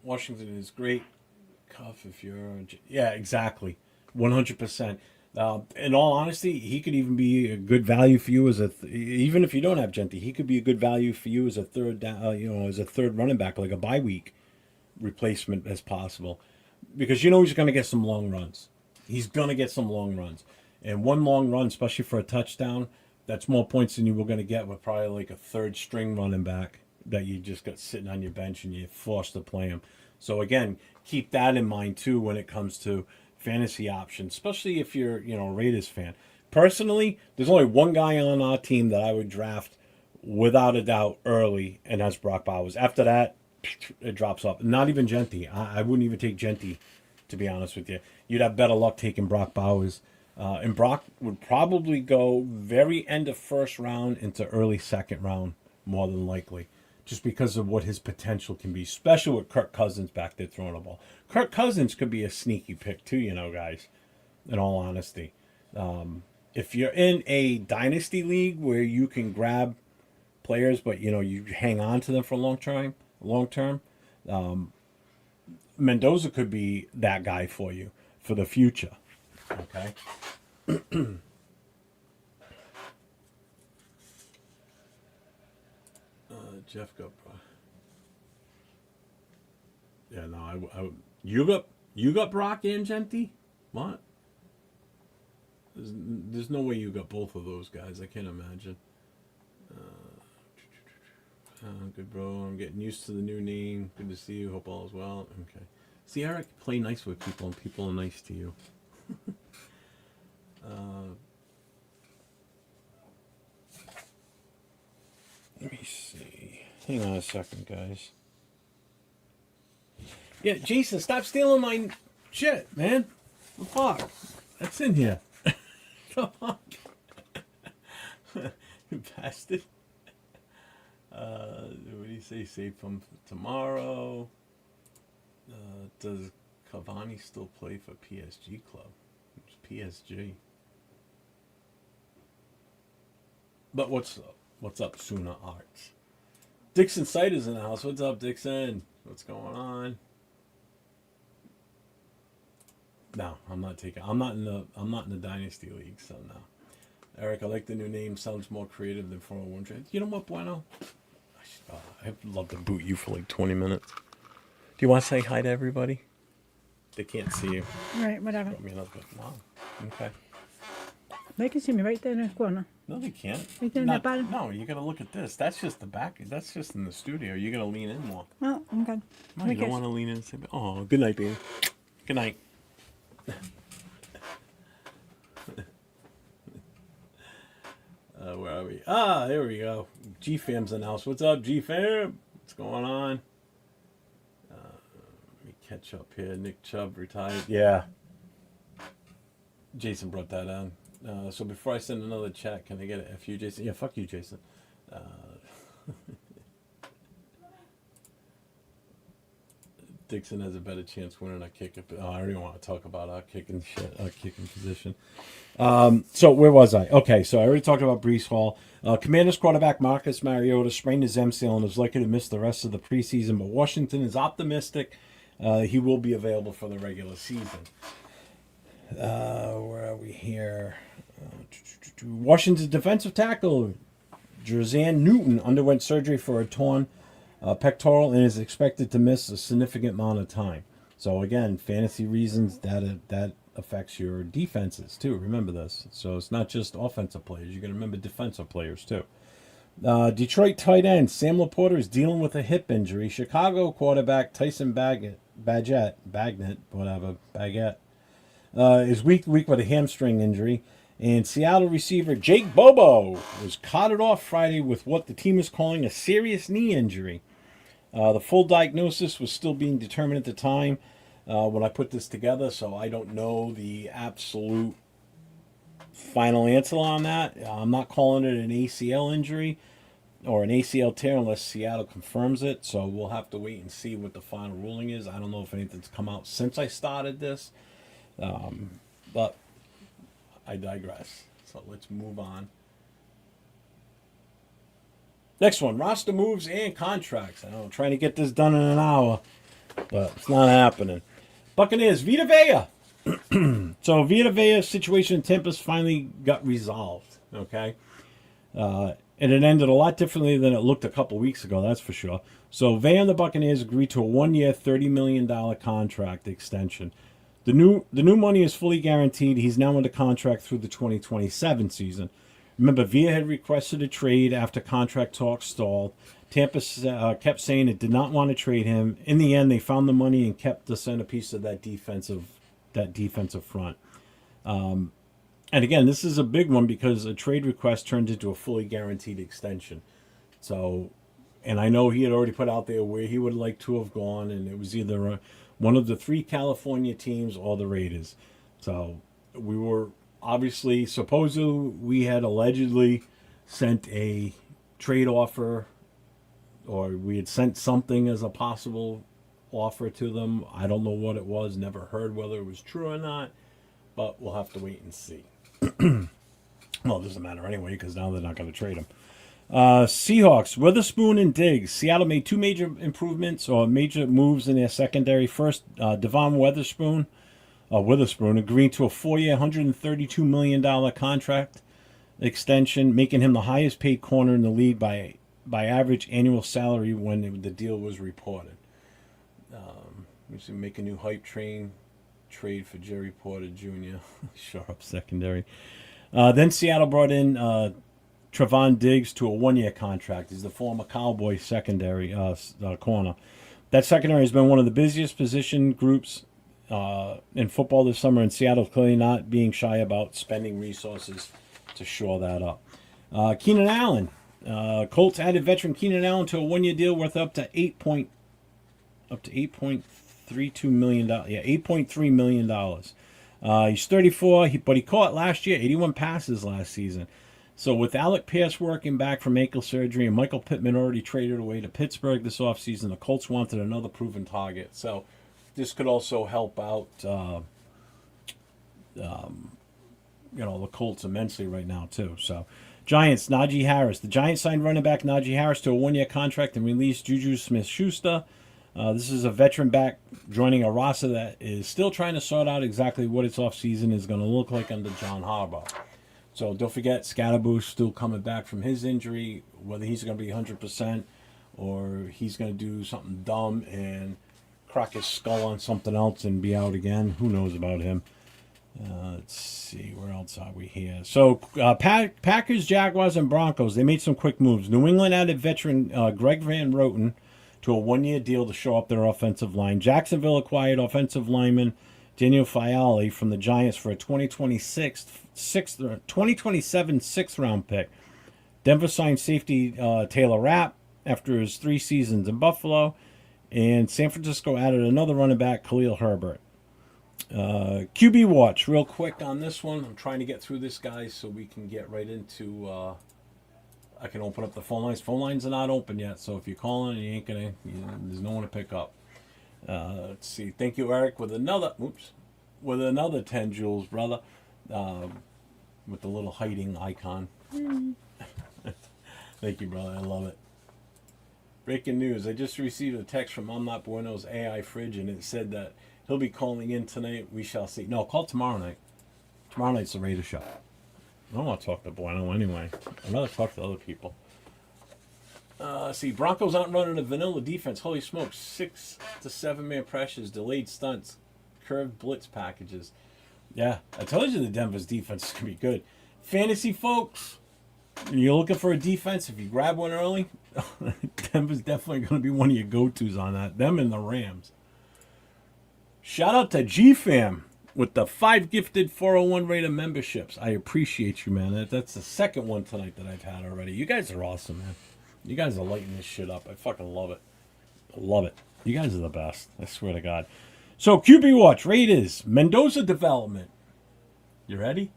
Washington is great. Cuff if you're... Yeah, exactly. 100%. In all honesty, he could even be a good value for you even if you don't have Gentry, he could be a good value for you as a third as a third running back, like a bye week replacement as possible. Because he's going to get some long runs. He's going to get some long runs. And one long run, especially for a touchdown, that's more points than you were going to get with probably like a third string running back that you just got sitting on your bench and you're forced to play him. So again, keep that in mind too when it comes to fantasy options, especially if you're a Raiders fan. Personally, there's only one guy on our team that I would draft without a doubt early, and that's Brock Bowers. After that, it drops off. Not even Gentry. I wouldn't even take Gentry, to be honest with you. You'd have better luck taking Brock Bowers. And Brock would probably go very end of first round into early second round, more than likely, just because of what his potential can be, especially with Kirk Cousins back there throwing the ball. Kirk Cousins could be a sneaky pick too, guys, in all honesty. If you're in a dynasty league where you can grab players, but you hang on to them for long term, Mendoza could be that guy for you for the future. Okay. Jeff got. Yeah, no, you got Brock and Genti. What? There's no way you got both of those guys. I can't imagine. Good, bro. I'm getting used to the new name. Good to see you. Hope all is well. Okay. See, Eric, play nice with people, and people are nice to you. Let me see. Hang on a second, guys. Yeah, Jason, stop stealing my shit, man. The fuck? That's in here. Come on. You bastard. What do you say? Save from tomorrow. Does Cavani still play for PSG club? It's PSG. But what's up, Suna Arts? Dixon Sight is in the house. What's up, Dixon? What's going on? No, I'm not in the dynasty league, so no. Eric, I like the new name. Sounds more creative than 401 trade. You know what, Bueno? I'd love to boot you for like 20 minutes. Do you want to say hi to everybody? They can't see you. Right, whatever. No. Okay. They can see me right there in the corner. No, they can't. Right there in that bottom. No, you got to look at this. That's just the back. That's just in the studio. You got to lean in more. Oh, okay. No, you don't want to lean in and say, "Oh, good night, baby." Good night. Where are we? There we go. G-Fam's in the house. What's up, G-Fam? What's going on? Let me catch up here. Nick Chubb retired. Yeah. Jason brought that on. So before I send another chat, can I get a FU, Jason? Yeah, fuck you, Jason. Dixon has a better chance winning a kick. I already want to talk about our kicking position. So where was I? Okay, so I already talked about Breece Hall. Commanders quarterback Marcus Mariota sprained his MCL and is likely to miss the rest of the preseason, but Washington is optimistic he will be available for the regular season. Where are we here? Washington's defensive tackle Jerzan Newton underwent surgery for a torn pectoral and is expected to miss a significant amount of time. So again, fantasy reasons that affects your defenses too. Remember this. So it's not just offensive players. You're going to remember defensive players too. Detroit tight end Sam Laporta is dealing with a hip injury. Chicago quarterback Tyson Baggett is week with a hamstring injury. And Seattle receiver Jake Bobo was carted off Friday with what the team is calling a serious knee injury. The full diagnosis was still being determined at the time when I put this together, so I don't know the absolute final answer on that. I'm not calling it an ACL injury or an ACL tear unless Seattle confirms it, so we'll have to wait and see what the final ruling is. I don't know if anything's come out since I started this, but I digress. So let's move on. Next one, roster moves and contracts. I know I'm trying to get this done in an hour, but it's not happening. Buccaneers, Vita Vea. So Vita Vea's situation in Tampa's finally got resolved, okay? And it ended a lot differently than it looked a couple weeks ago, that's for sure. So Vea and the Buccaneers agreed to a 1-year, $30 million contract extension. The new money is fully guaranteed. He's now under contract through the 2027 season. Remember, Vea had requested a trade after contract talks stalled. Tampa kept saying it did not want to trade him. In the end, they found the money and kept the centerpiece of that defensive front. And again, this is a big one because a trade request turned into a fully guaranteed extension. So, and I know he had already put out there where he would like to have gone, and it was either one of the 3 California teams or the Raiders. So we were obviously, supposedly, we had allegedly sent a trade offer, or we had sent something as a possible offer to them. I don't know what it was, never heard whether it was true or not, but we'll have to wait and see. Well, it doesn't matter anyway because now they're not going to trade him. Seahawks, Witherspoon and Diggs. Seattle made two major improvements or major moves in their secondary. First, Devon Witherspoon agreed to a 4-year, $132 million contract extension, making him the highest paid corner in the league by average annual salary when the deal was reported. We should make a new hype train trade for Jerry Porter Jr. Shore up secondary. Then Seattle brought in Trevon Diggs to a 1-year contract. He's the former Cowboy secondary corner. That secondary has been one of the busiest position groups in football this summer, and Seattle's clearly not being shy about spending resources to shore that up. Keenan Allen. Colts added veteran Keenan Allen to a 1-year deal worth up to $8.32 million. Yeah, $8.3 million. He's 34, but he caught last year 81 passes last season. So with Alec Pierce working back from ankle surgery and Michael Pittman already traded away to Pittsburgh this offseason, the Colts wanted another proven target. So this could also help out the Colts immensely right now too. So Giants, Najee Harris. The Giants signed running back Najee Harris to a 1-year contract and released Juju Smith-Schuster. This is a veteran back joining a roster that is still trying to sort out exactly what its offseason is going to look like under John Harbaugh. So don't forget, Scatterboo's still coming back from his injury, whether he's going to be 100% or he's going to do something dumb and crack his skull on something else and be out again. Who knows about him? Let's see, where else are we here? So Packers, Jaguars, and Broncos, they made some quick moves. New England added veteran Greg Van Roten to a 1-year deal to shore up their offensive line. Jacksonville acquired offensive lineman Daniel Fiali from the Giants for a 2027 sixth-round pick. Denver signed safety Taylor Rapp after his 3 seasons in Buffalo. And San Francisco added another running back, Khalil Herbert. QB watch, real quick on this one. I'm trying to get through this, guys, so we can get right into... I can open up the phone lines. Phone lines are not open yet, so if you're calling, you ain't gonna. There's no one to pick up. Let's see. Thank you, Eric, with another 10 joules, brother, with the little hiding icon. Thank you, brother. I love it. Breaking news. I just received a text from I'm Not Bueno's AI fridge, and it said that he'll be calling in tonight. We shall see. No, call tomorrow night. Tomorrow night's the Raider show. I don't want to talk to Bueno anyway. I'd rather talk to other people. See, Broncos aren't running a vanilla defense. Holy smokes. 6 to 7 man pressures, delayed stunts, curved blitz packages. Yeah, I told you the Denver's defense is going to be good. Fantasy folks, you're looking for a defense. If you grab one early, Denver's definitely going to be one of your go-tos on that. Them and the Rams. Shout out to GFam with the 5 gifted 401 Raider memberships. I appreciate you, man. That's the second one tonight that I've had already. You guys are awesome, man. You guys are lighting this shit up. I fucking love it. I love it. You guys are the best. I swear to God. So, QB watch. Raiders. Mendoza development. You ready?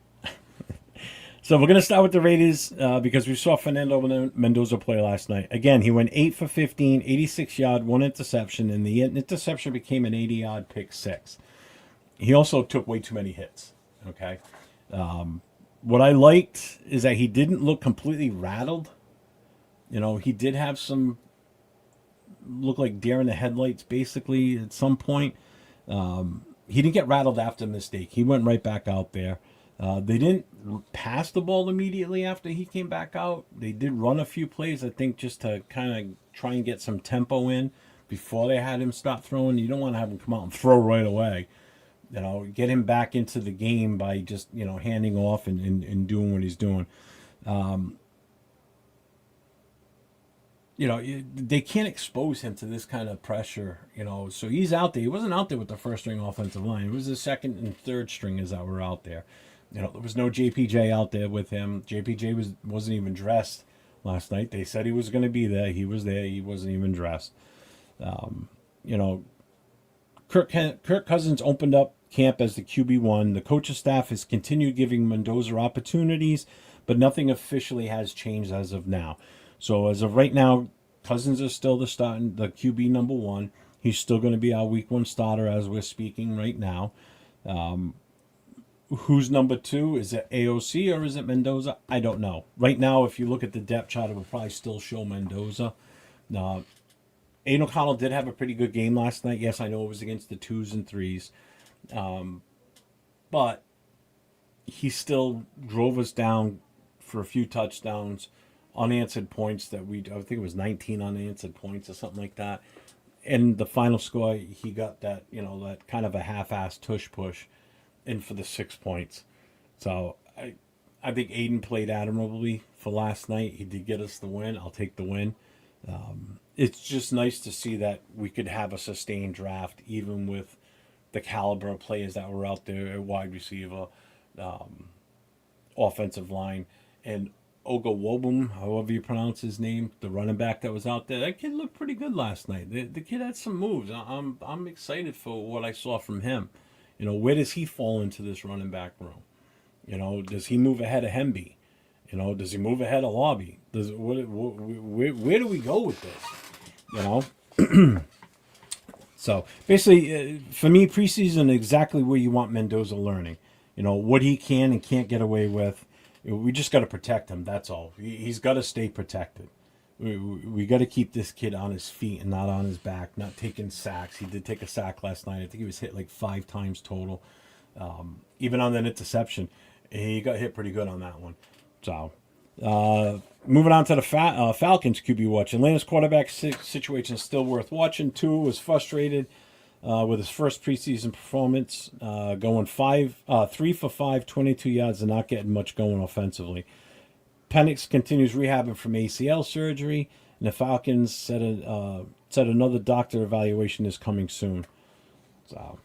So, we're going to start with the Raiders because we saw Fernando Mendoza play last night. Again, he went 8 for 15, 86-yard, 1 interception, and the interception became an 80-yard pick 6. He also took way too many hits, okay? What I liked is that he didn't look completely rattled. You know, he did have some look like deer in the headlights, basically, at some point. He didn't get rattled after a mistake. He went right back out there. They didn't pass the ball immediately after he came back out. They did run a few plays, I think, just to kind of try and get some tempo in before they had him stop throwing. You don't want to have him come out and throw right away. You know, get him back into the game by just, handing off and doing what he's doing. They can't expose him to this kind of pressure, So he's out there. He wasn't out there with the first string offensive line. It was the second and third stringers that were out there. There was no JPJ out there with him. JPJ wasn't even dressed last night. They said he was going to be there. He was there. He wasn't even dressed. Kirk Cousins opened up camp as the QB1. The coaching staff has continued giving Mendoza opportunities, but nothing officially has changed as of now. So as of right now, Cousins is still the QB number 1. He's still going to be our week 1 starter as we're speaking right now. who's number 2? Is it AOC or is it Mendoza? I don't know. Right now, if you look at the depth chart, it would probably still show Mendoza. Uh, Aiden O'Connell did have a pretty good game last night. Yes, I know it was against the 2s and 3s. But he still drove us down for a few touchdowns, unanswered points I think it was 19 unanswered points or something like that. And the final score, he got that, that kind of a half-assed tush push in for the 6 points. So I think Aiden played admirably for last night. He did get us the win. I'll take the win. It's just nice to see that we could have a sustained draft, even with the caliber of players that were out there at wide receiver, offensive line, and Ogawobum, however you pronounce his name, the running back that was out there. That kid looked pretty good last night. The kid had some moves. I'm excited for what I saw from him. Where does he fall into this running back room? Does he move ahead of Hemby? Does he move ahead of Lobby? Where do we go with this? So basically, for me, preseason exactly where you want Mendoza learning. What he can and can't get away with. We just got to protect him. That's all. He's got to stay protected. We got to keep this kid on his feet and not on his back, not taking sacks. He did take a sack last night. I think he was hit like 5 times total. Even on that interception, he got hit pretty good on that one. So, moving on to the Falcons QB watch. Atlanta's quarterback situation is still worth watching. Tua was frustrated with his first preseason performance, going 3 for 5, 22 yards, and not getting much going offensively. Penix continues rehabbing from ACL surgery, and the Falcons said another doctor evaluation is coming soon. So,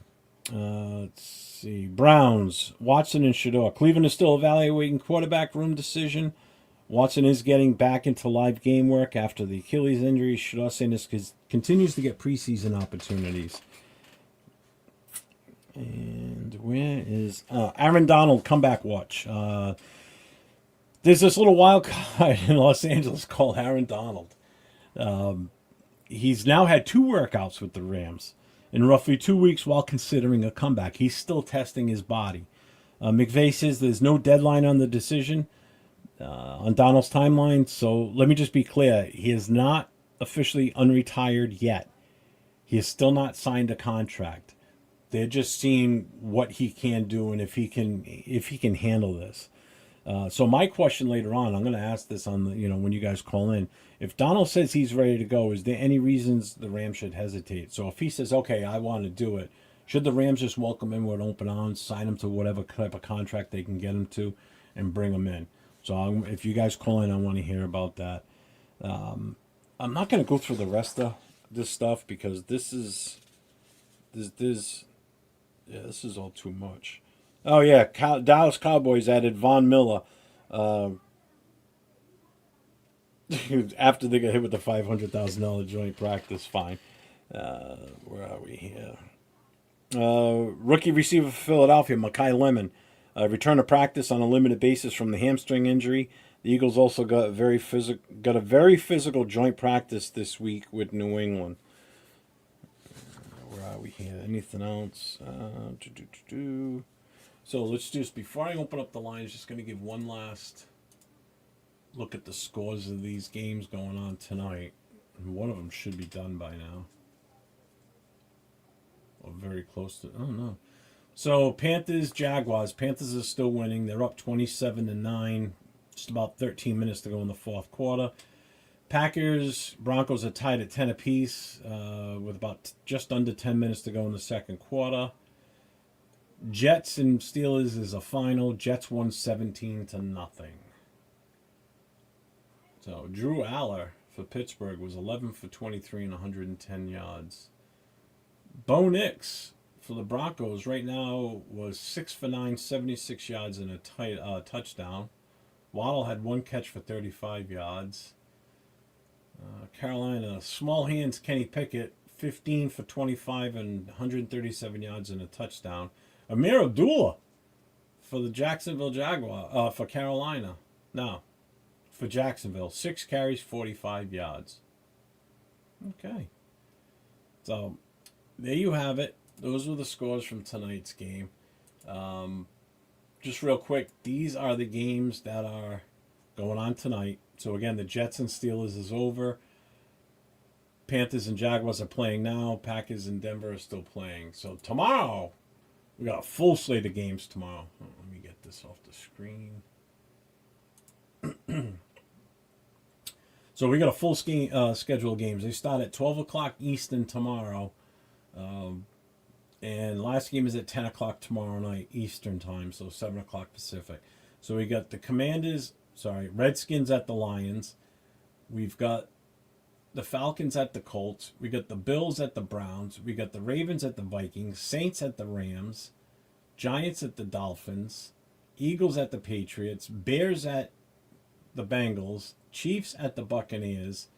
let's see. Browns, Watson and Shador. Cleveland is still evaluating quarterback room decision. Watson is getting back into live game work after the Achilles injury. Shador saying this continues to get preseason opportunities. And where is Aaron Donald comeback watch? There's this little wild card in Los Angeles called Aaron Donald. He's now had 2 workouts with the Rams in roughly 2 weeks while considering a comeback. He's still testing his body. McVay says there's no deadline on the decision on Donald's timeline. So let me just be clear. He is not officially unretired yet. He has still not signed a contract. They're just seeing what he can do and if he can handle this. So my question later on, I'm going to ask this on the when you guys call in. If Donald says he's ready to go, is there any reasons the Rams should hesitate? So if he says, okay, I want to do it, should the Rams just welcome him with open arms, sign him to whatever type of contract they can get him to, and bring him in? So if you guys call in, I want to hear about that. I'm not going to go through the rest of this stuff because this is all too much. Oh yeah, Dallas Cowboys added Von Miller after they got hit with the $500,000 joint practice fine. Where are we here? Rookie receiver for Philadelphia, Mekhi Lemon, returned to practice on a limited basis from the hamstring injury. The Eagles also got a very physical joint practice this week with New England. Where are we here? Anything else? So let's just, before I open up the lines, just going to give one last look at the scores of these games going on tonight. And one of them should be done by now. Or very close to, oh no. So Panthers, Jaguars. Panthers are still winning. They're up 27-9. Just about 13 minutes to go in the fourth quarter. Packers, Broncos are tied at 10 apiece with about just under 10 minutes to go in the second quarter. Jets and Steelers is a final. Jets won 17-0. So Drew Aller for Pittsburgh was 11 for 23 and 110 yards. Bo Nix for the Broncos right now was 6 for 9, 76 yards and a touchdown. Waddle had 1 catch for 35 yards. Carolina, small hands Kenny Pickett, 15 for 25 and 137 yards and a touchdown. Amir Abdullah for the Jacksonville Jaguar, for Carolina. No, for Jacksonville. 6 carries, 45 yards. Okay. So, there you have it. Those were the scores from tonight's game. just real quick, these are the games that are going on tonight. So again, the Jets and Steelers is over. Panthers and Jaguars are playing now. Packers and Denver are still playing. So tomorrow, we got a full slate of games tomorrow. Let me get this off the screen. So we got a full schedule of games. They start at 12 o'clock Eastern tomorrow. And last game is at 10 o'clock tomorrow night Eastern time, so 7 o'clock Pacific. So we got the Redskins at the Lions. We've got the Falcons at the Colts. We got the Bills at the Browns. We got the Ravens at the Vikings. Saints at the Rams. Giants at the Dolphins. Eagles at the Patriots. Bears at the Bengals. Chiefs at the Buccaneers.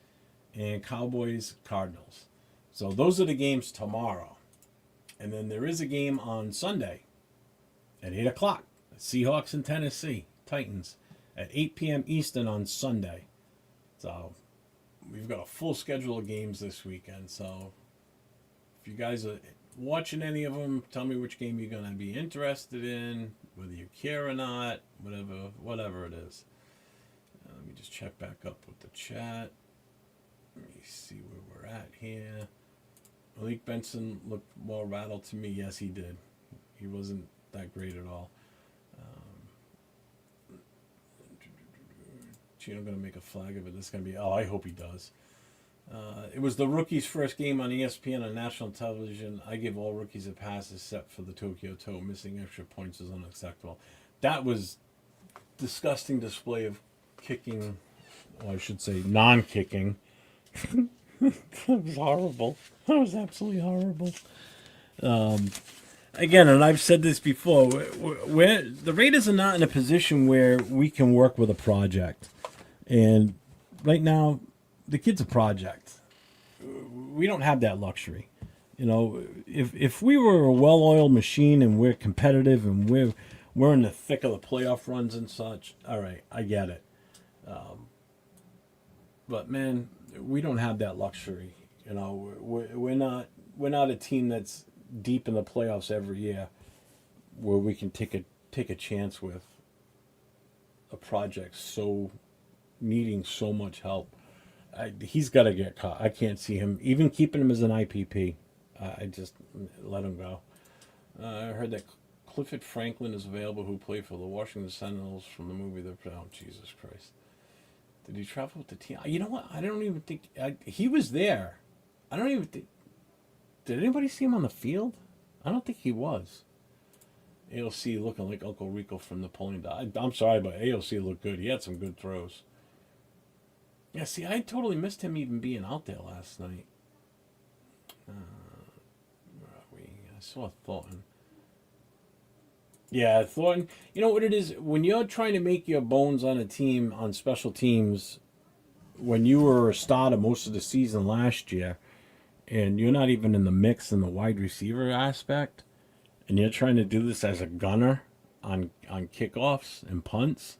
And Cowboys, Cardinals. So those are the games tomorrow. And then there is a game on Sunday at 8 o'clock. Seahawks and Tennessee Titans at 8 p.m. Eastern on Sunday. So we've got a full schedule of games this weekend. So if you guys are watching any of them, tell me which game you're going to be interested in, whether you care or not, whatever it is. Let me just check back up with the chat. Let me see where we're at here. Malik Benson looked more rattled to me. Yes, he did. He wasn't that great at all. Chino going to make a flag of it. This is going to be... Oh, I hope he does. It was the rookie's first game on ESPN on national television. I give all rookies a pass except for the Tokyo Toe. Missing extra points is unacceptable. That was disgusting display of kicking... Well, I should say non-kicking. That was horrible. That was absolutely horrible. Again, and I've said this before, the Raiders are not in a position where we can work with a project. And right now, the kid's a project. We don't have that luxury. You know, if we were a well-oiled machine and we're competitive and we're in the thick of the playoff runs and such, all right, I get it. But man, we don't have that luxury. You know, we're not a team that's deep in the playoffs every year, where we can take a chance with a project so needing so much help. He's got to get caught. I can't see him even keeping him as an IPP. I just let him go. I heard that Clifford Franklin is available, who played for the Washington Sentinels from the movie Oh, Jesus Christ. Did he travel with the team? You know what? I don't even think... he was there. I don't even think... Did anybody see him on the field? I don't think he was. AOC looking like Uncle Rico from Napoleon. I'm sorry, but AOC looked good. He had some good throws. Yeah, see, I totally missed him even being out there last night. Where are we? I saw Thornton. Yeah, Thornton. You know what it is? When you're trying to make your bones on a team, on special teams, when you were a starter most of the season last year, and you're not even in the mix in the wide receiver aspect, and you're trying to do this as a gunner on kickoffs and punts,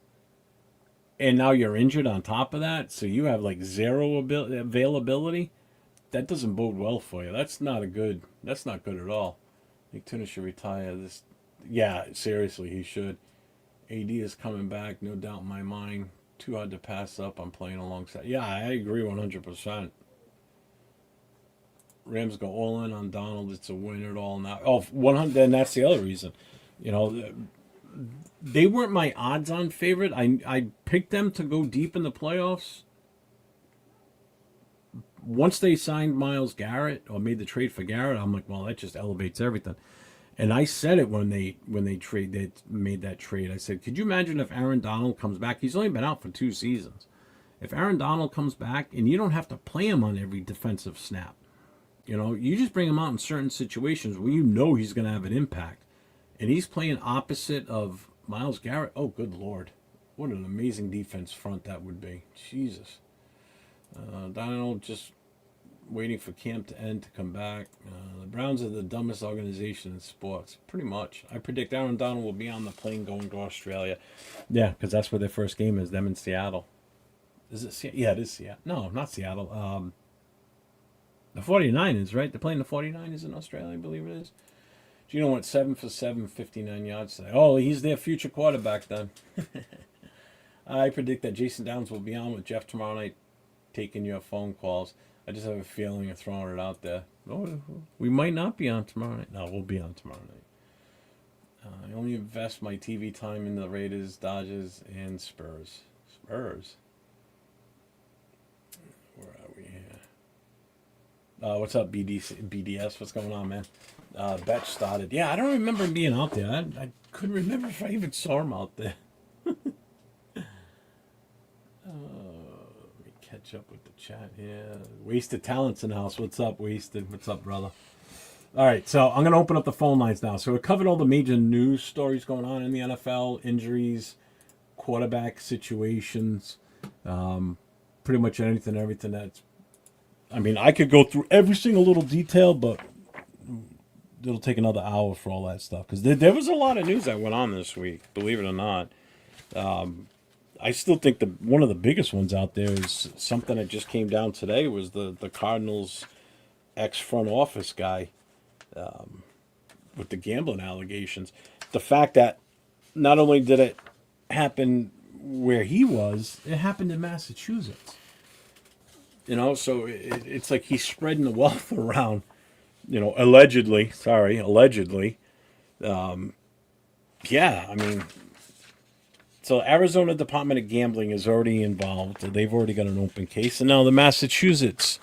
and now you're injured on top of that, so you have like zero availability, that doesn't bode well for you. That's not good at all. I think Tuna should retire this. Yeah, seriously, he should. AD is coming back, no doubt in my mind. Too hard to pass up. I'm playing alongside. Yeah, I agree 100%. Rams go all in on Donald. It's a win at all now. Oh, 100. And that's the other reason. You know, they weren't my odds-on favorite. I picked them to go deep in the playoffs. Once they signed Myles Garrett or made the trade for Garrett, I'm like, well, that just elevates everything. And I said it when they made that trade. I said, could you imagine if Aaron Donald comes back? He's only been out for 2 seasons. If Aaron Donald comes back and you don't have to play him on every defensive snap, you know, you just bring him out in certain situations where you know he's going to have an impact. And he's playing opposite of Myles Garrett. Oh, good Lord. What an amazing defense front that would be. Jesus. Donald just waiting for camp to end to come back. The Browns are the dumbest organization in sports. Pretty much. I predict Aaron Donald will be on the plane going to Australia. Yeah, because that's where their first game is, them in Seattle. Is it Seattle? Yeah, it is Seattle. No, not Seattle. The 49ers, right? They're playing the 49ers in Australia, I believe it is. Gino went 7 for 7, 59 yards today. Oh, he's their future quarterback then. I predict that Jason Downs will be on with Jeff tomorrow night, taking your phone calls. I just have a feeling of throwing it out there. Oh, we might not be on tomorrow night. No, we'll be on tomorrow night. I only invest my TV time in the Raiders, Dodgers, and Spurs. Spurs? Where are we here? What's up, BDS? What's going on, man? Betch started. Yeah, I don't remember him being out there. I couldn't remember if I even saw him out there. Let me catch up with the chat here. Wasted Talents in the house. What's up, Wasted? What's up, brother? All right, so I'm going to open up the phone lines now. So we covered all the major news stories going on in the NFL, injuries, quarterback situations, pretty much everything that's... I mean, I could go through every single little detail, but it'll take another hour for all that stuff. Because there was a lot of news that went on this week, believe it or not. I still think one of the biggest ones out there is something that just came down today was the Cardinals ex-front office guy with the gambling allegations. The fact that not only did it happen where he was, it happened in Massachusetts. You know, so it's like he's spreading the wealth around, you know, allegedly. Yeah, I mean, so Arizona Department of Gambling is already involved. They've already got an open case. And now the Massachusetts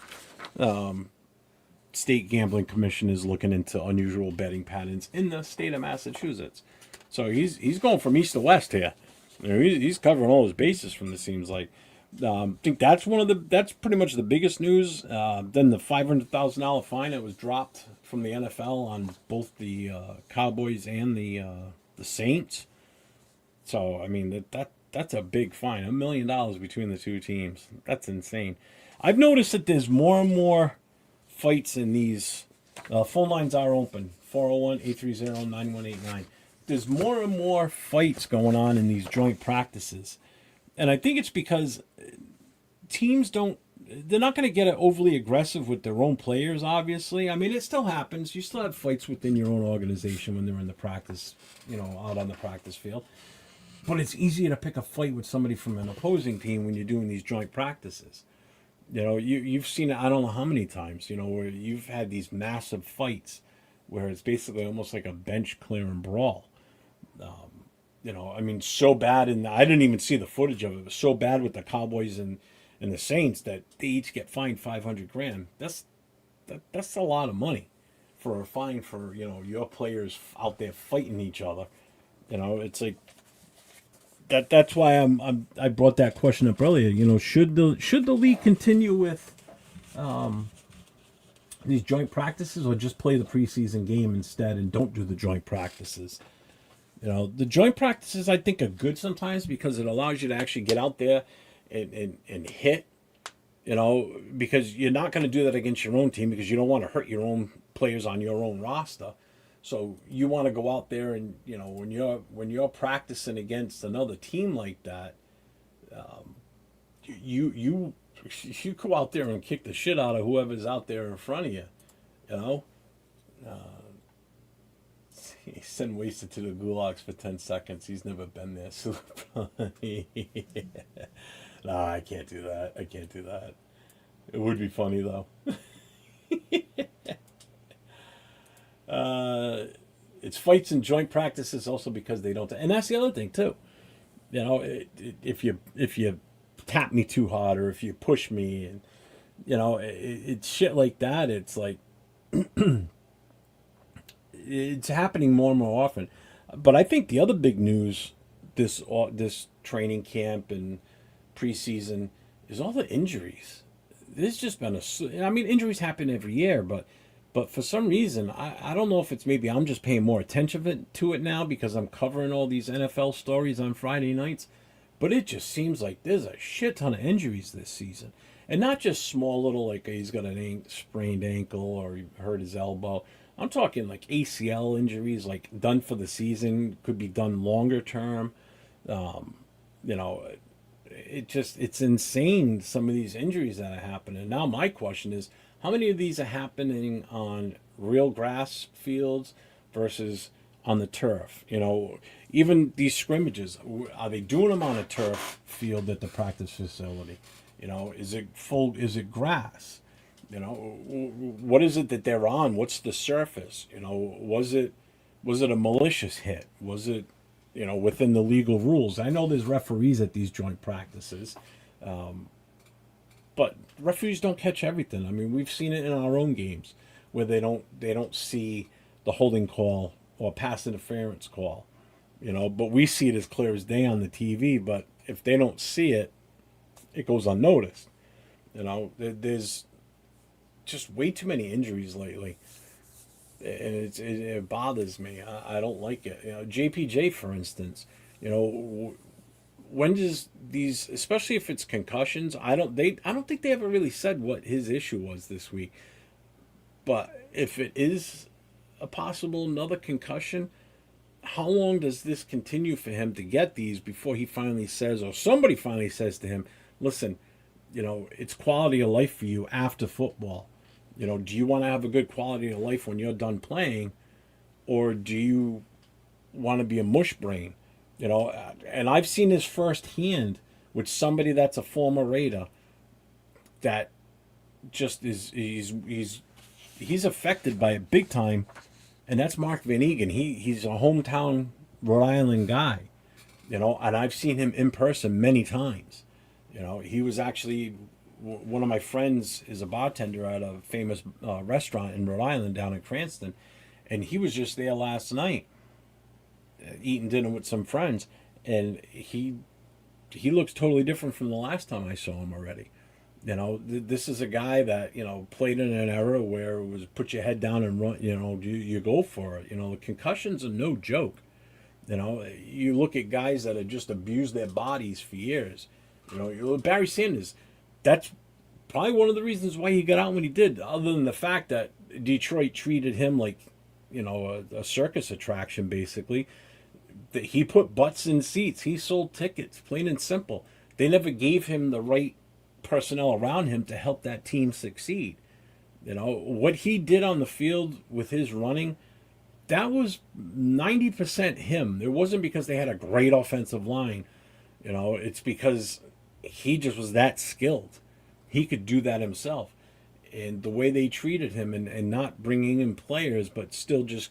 State Gambling Commission is looking into unusual betting patterns in the state of Massachusetts. So he's going from east to west here. You know, he's covering all his bases from this, seems like. I think that's pretty much the biggest news. Then the $500,000 fine that was dropped from the NFL on both the Cowboys and the Saints. So I mean that's a big fine, $1 million between the two teams. That's insane. I've noticed that there's more and more fights in these. Phone lines are open, 401-830-9189. There's more and more fights going on in these joint practices. And I think it's because teams they're not going to get overly aggressive with their own players, obviously. I mean, it still happens. You still have fights within your own organization when they're in the practice, you know, out on the practice field. But it's easier to pick a fight with somebody from an opposing team when you're doing these joint practices. You know, you've seen it, I don't know how many times, you know, where you've had these massive fights where it's basically almost like a bench clearing brawl. You know, I mean, so bad, and I didn't even see the footage of it. It was so bad with the Cowboys and the Saints that they each get fined $500,000. That's a lot of money for a fine for, you know, your players out there fighting each other. You know, it's like that's why I brought that question up earlier. You know, should the league continue with these joint practices, or just play the preseason game instead and don't do the joint practices? You know, the joint practices I think are good sometimes because it allows you to actually get out there and hit, you know, because you're not going to do that against your own team because you don't want to hurt your own players on your own roster. So you want to go out there and, you know, when you're practicing against another team like that, you go out there and kick the shit out of whoever's out there in front of you, you know. Send Wasted to the gulags for 10 seconds. He's never been there. So no, I can't do that. It would be funny, though. It's fights and joint practices also because they don't... And that's the other thing, too. You know, if you tap me too hard or if you push me, and, you know, it's shit like that. It's like... It's happening more and more often. But I think the other big news this training camp and preseason is all the injuries. There's just been injuries happen every year, but for some reason, I don't know if it's maybe I'm just paying more attention to it now because I'm covering all these NFL stories on Friday nights, but it just seems like there's a shit ton of injuries this season. And not just small little, like he's got a sprained ankle or he hurt his elbow. I'm talking like ACL injuries, like done for the season, could be done longer term. You know, it's insane, some of these injuries that are happening. Now my question is, how many of these are happening on real grass fields versus on the turf. You know, even these scrimmages, are they doing them on a turf field at the practice facility? You know, is it full? Is it grass? You know, what is it that they're on? What's the surface? You know, was it a malicious hit? Was it, you know, within the legal rules? I know there's referees at these joint practices, but referees don't catch everything. I mean, we've seen it in our own games where they don't see the holding call or pass interference call, you know, but we see it as clear as day on the TV. But if they don't see it, it goes unnoticed. You know, there's just way too many injuries lately, and it bothers me. I don't like it. You know, JPJ for instance. You know, when does these, especially if it's concussions, I don't think they ever really said what his issue was this week. But if it is a possible another concussion, how long does this continue for him to get these before he finally says, or somebody finally says to him, listen, you know, it's quality of life for you after football. You know, do you want to have a good quality of life when you're done playing, or do you want to be a mush brain? You know, and I've seen this firsthand with somebody that's a former Raider that just is he's affected by it big time, and that's Mark Van Egan. He's a hometown Rhode Island guy, you know, and I've seen him in person many times. You know, he was actually one of my friends is a bartender at a famous restaurant in Rhode Island down in Cranston, and he was just there last night eating dinner with some friends, and he looks totally different from the last time I saw him already. You know, this is a guy that, you know, played in an era where it was put your head down and run. You know, you go for it. You know, the concussions are no joke. You know, you look at guys that have just abused their bodies for years. You know, Barry Sanders. That's probably one of the reasons why he got out when he did. Other than the fact that Detroit treated him like, you know, a circus attraction, basically. That he put butts in seats. He sold tickets, plain and simple. They never gave him the right personnel around him to help that team succeed. You know, what he did on the field with his running, that was 90% him. It wasn't because they had a great offensive line. You know, it's because he just was that skilled. He could do that himself. And the way they treated him and not bringing in players, but still just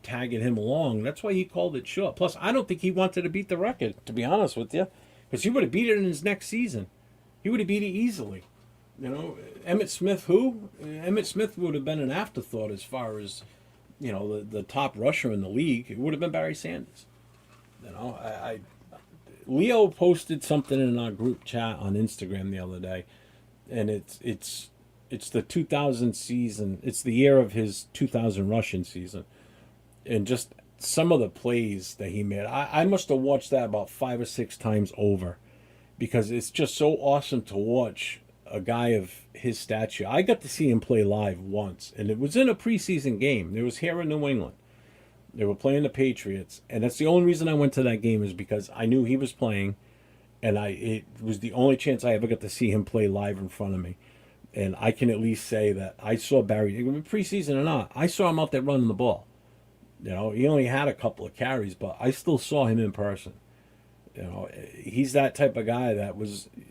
tagging him along, that's why he called it short. Plus, I don't think he wanted to beat the record, to be honest with you, because he would have beat it in his next season. He would have beat it easily. You know, Emmett Smith, who? Emmett Smith would have been an afterthought as far as, you know, the top rusher in the league. It would have been Barry Sanders. You know, Leo posted something in our group chat on Instagram the other day, and it's the 2000 season. It's the year of his 2000 rushing season, and just some of the plays that he made. I must have watched that about 5 or 6 times over, because it's just so awesome to watch a guy of his stature. I got to see him play live once, and it was in a preseason game. It was here in New England. They were playing the Patriots, and that's the only reason I went to that game, is because I knew he was playing, and it was the only chance I ever got to see him play live in front of me. And I can at least say that I saw Barry, preseason or not, I saw him out there running the ball. You know, he only had a couple of carries, but I still saw him in person. You know, he's that type of guy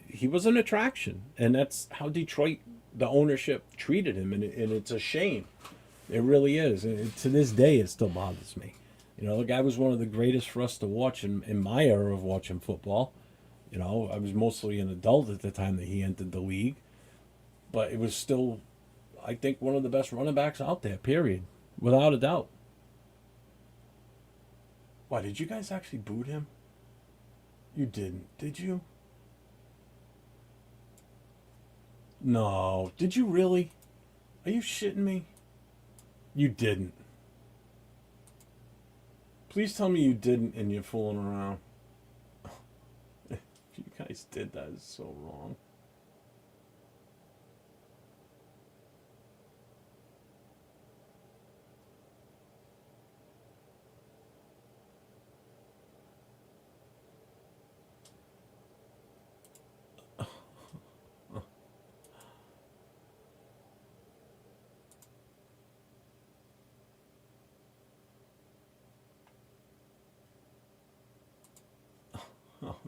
he was an attraction, and that's how Detroit, the ownership, treated him, and it's a shame. It really is. And to this day, it still bothers me. You know, the guy was one of the greatest for us to watch in my era of watching football. You know, I was mostly an adult at the time that he entered the league, but it was still, I think, one of the best running backs out there, period, without a doubt. Why, did you guys actually boot him? You didn't, did you? No. Did you really? Are you shitting me? You didn't. Please tell me you didn't and you're fooling around. If you guys did, that is so wrong.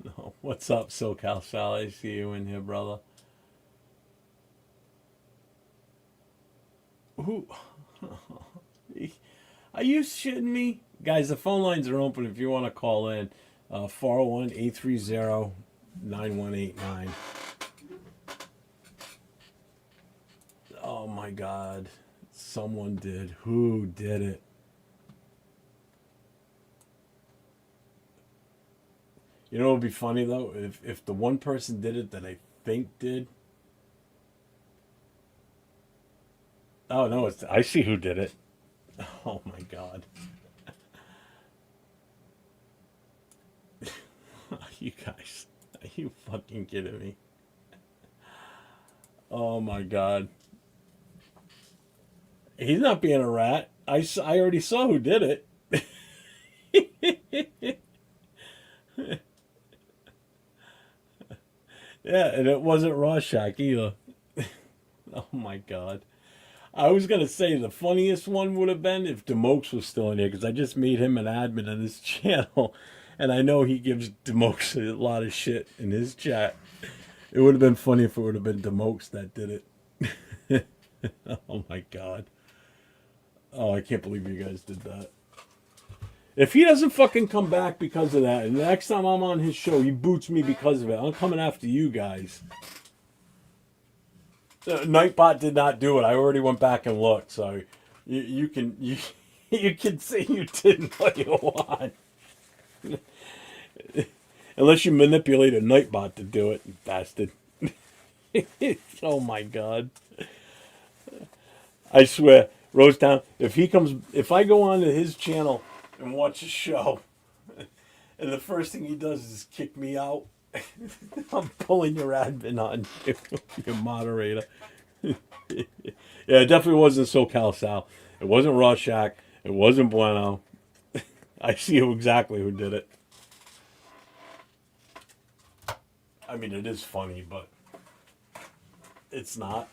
No. What's up, SoCal Sal? I see you in here, brother. Who? Are you shitting me? Guys, the phone lines are open if you want to call in. 401-830-9189. Oh my God. Someone did. Who did it? You know what would be funny though? If the one person did it that I think did. Oh no, I see who did it. Oh my God. You guys, are you fucking kidding me? Oh my God. He's not being a rat. I already saw who did it. Yeah, and it wasn't Rorschach either. Oh my God. I was going to say the funniest one would have been if Demokes was still in here, because I just made him an admin on his channel, and I know he gives Demokes a lot of shit in his chat. It would have been funny if it would have been Demokes that did it. Oh my God. Oh, I can't believe you guys did that. If he doesn't fucking come back because of that, and the next time I'm on his show, he boots me because of it, I'm coming after you guys. Nightbot did not do it. I already went back and looked, so you can you can say you didn't what you want. Unless you manipulate a Nightbot to do it, you bastard. Oh my God. I swear, Rosetown, if I go onto his channel and watch his show, and the first thing he does is kick me out, I'm pulling your admin on you, your moderator. Yeah, it definitely wasn't SoCal Sal. It wasn't Rorschach. It wasn't Bueno. I see exactly who did it. I mean, it is funny, but it's not.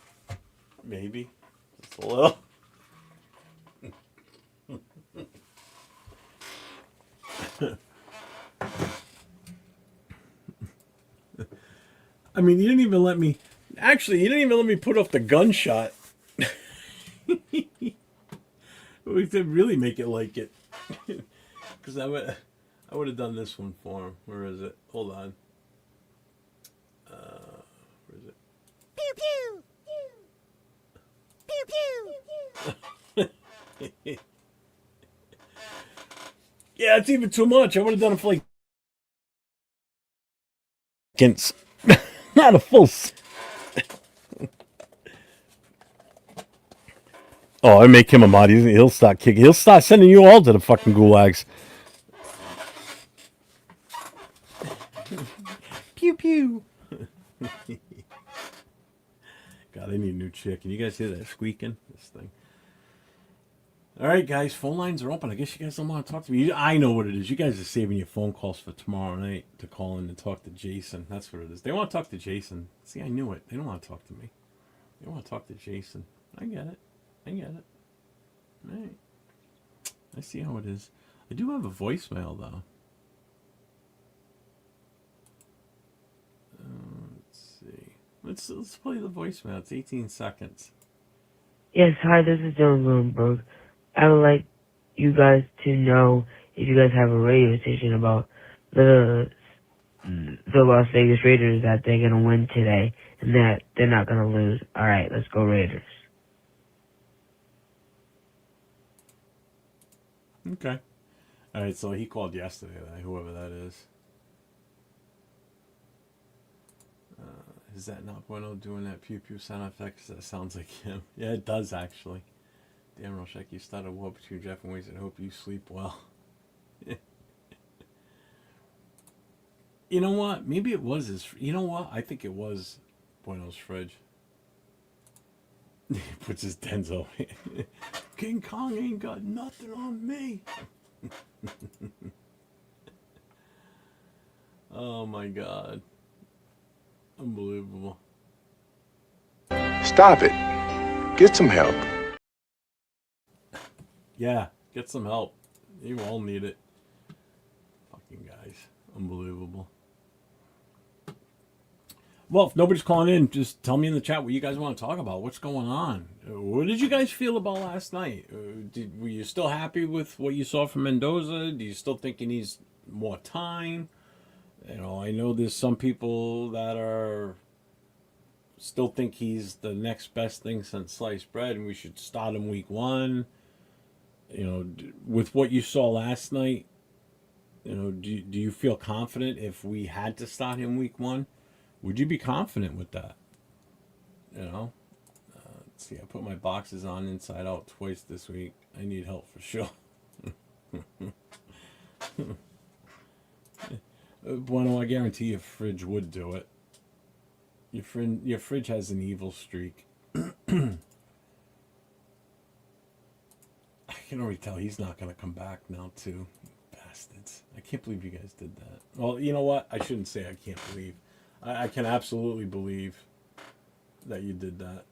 Maybe. Just a little. I memean, you didn't even let me... Actually, you didn't even let me put off the gunshot. We could really make it like it. Because I would have done this one for him. Where is it? Hold on. Where is it? Pew pew! Pew pew! Yeah, it's even too much. I would have done it for like... Not a full... Oh, I make him a mod. He'll start kicking. He'll start sending you all to the fucking gulags. Pew pew. God, I need a new chick. Can you guys hear that squeaking? This thing. All right, guys. Phone lines are open. I guess you guys don't want to talk to me. I know what it is. You guys are saving your phone calls for tomorrow night to call in and talk to Jason. That's what it is. They want to talk to Jason. See, I knew it. They don't want to talk to me. They want to talk to Jason. I get it. I get it. All right. I see how it is. I do have a voicemail, though. Let's see. Let's play the voicemail. It's 18 seconds. Yes, hi, this is Dylan Bloomberg. I would like you guys to know if you guys have a radio station about the Las Vegas Raiders, that they're going to win today and that they're not going to lose. All right, let's go Raiders. Okay. All right, so he called yesterday, whoever that is. Is that not Bueno doing that pew pew sound effect? 'Cause that sounds like him. Yeah, it does, actually. Damn, Rorschach, you started a war between Jeff and Waze. I hope you sleep well. You know what? Maybe it was his... You know what? I think it was Bueno's fridge. He puts his Denzo. King Kong ain't got nothing on me. Oh my God. Unbelievable. Stop it. Get some help. Yeah, get some help. You all need it. Fucking guys. Unbelievable. Well, if nobody's calling in, just tell me in the chat what you guys want to talk about. What's going on? What did you guys feel about last night? Were you still happy with what you saw from Mendoza? Do you still think he needs more time? I know there's some people that are still think he's the next best thing since sliced bread, and we should start him week 1. With what you saw last night, do you feel confident if we had to start him week 1? Would you be confident with that? Let's see. I put my boxes on inside out twice this week. I need help for sure. Bueno, I guarantee your fridge would do it. Your fridge has an evil streak. I can already tell he's not going to come back now, too. Bastards. I can't believe you guys did that. Well, you know what? I shouldn't say I can't believe. I can absolutely believe that you did that.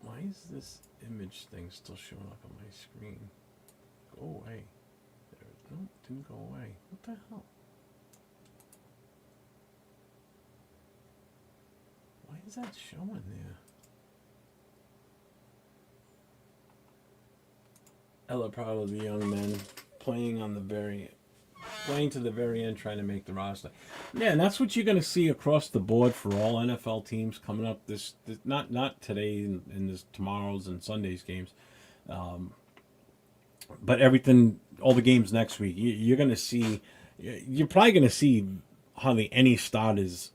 Why is this image thing still showing up on my screen? Go away. No, it didn't go away. What the hell? Why is that showing there? Ella proud of the young men playing to the very end, trying to make the roster. Yeah, and that's what you're going to see across the board for all NFL teams coming up. This not today and this tomorrow's and Sunday's games, but everything, all the games next week. You're going to see. You're probably going to see hardly any starters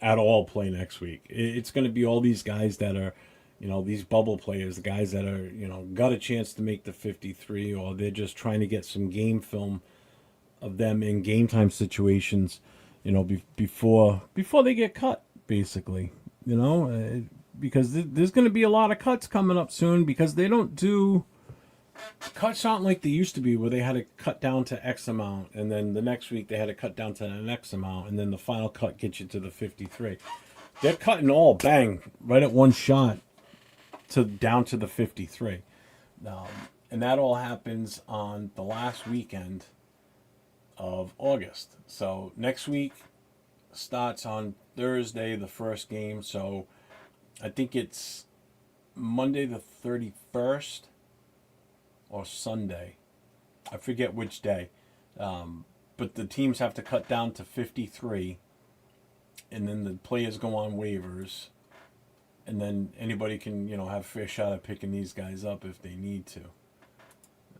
at all play next week. It's going to be all these guys that are, these bubble players, the guys that are, got a chance to make the 53, or they're just trying to get some game film of them in game time situations, before they get cut, basically, because there's going to be a lot of cuts coming up soon, because they don't do cuts aren't like they used to be, where they had to cut down to X amount, and then the next week they had to cut down to an X amount, and then the final cut gets you to the 53. They're cutting all bang right at one shot down to the 53, and that all happens on the last weekend of August. So next week starts on Thursday, the first game. So I think it's Monday the 31st or Sunday. I forget which day. But the teams have to cut down to 53, and then the players go on waivers, and then anybody can, have a fair shot at picking these guys up if they need to.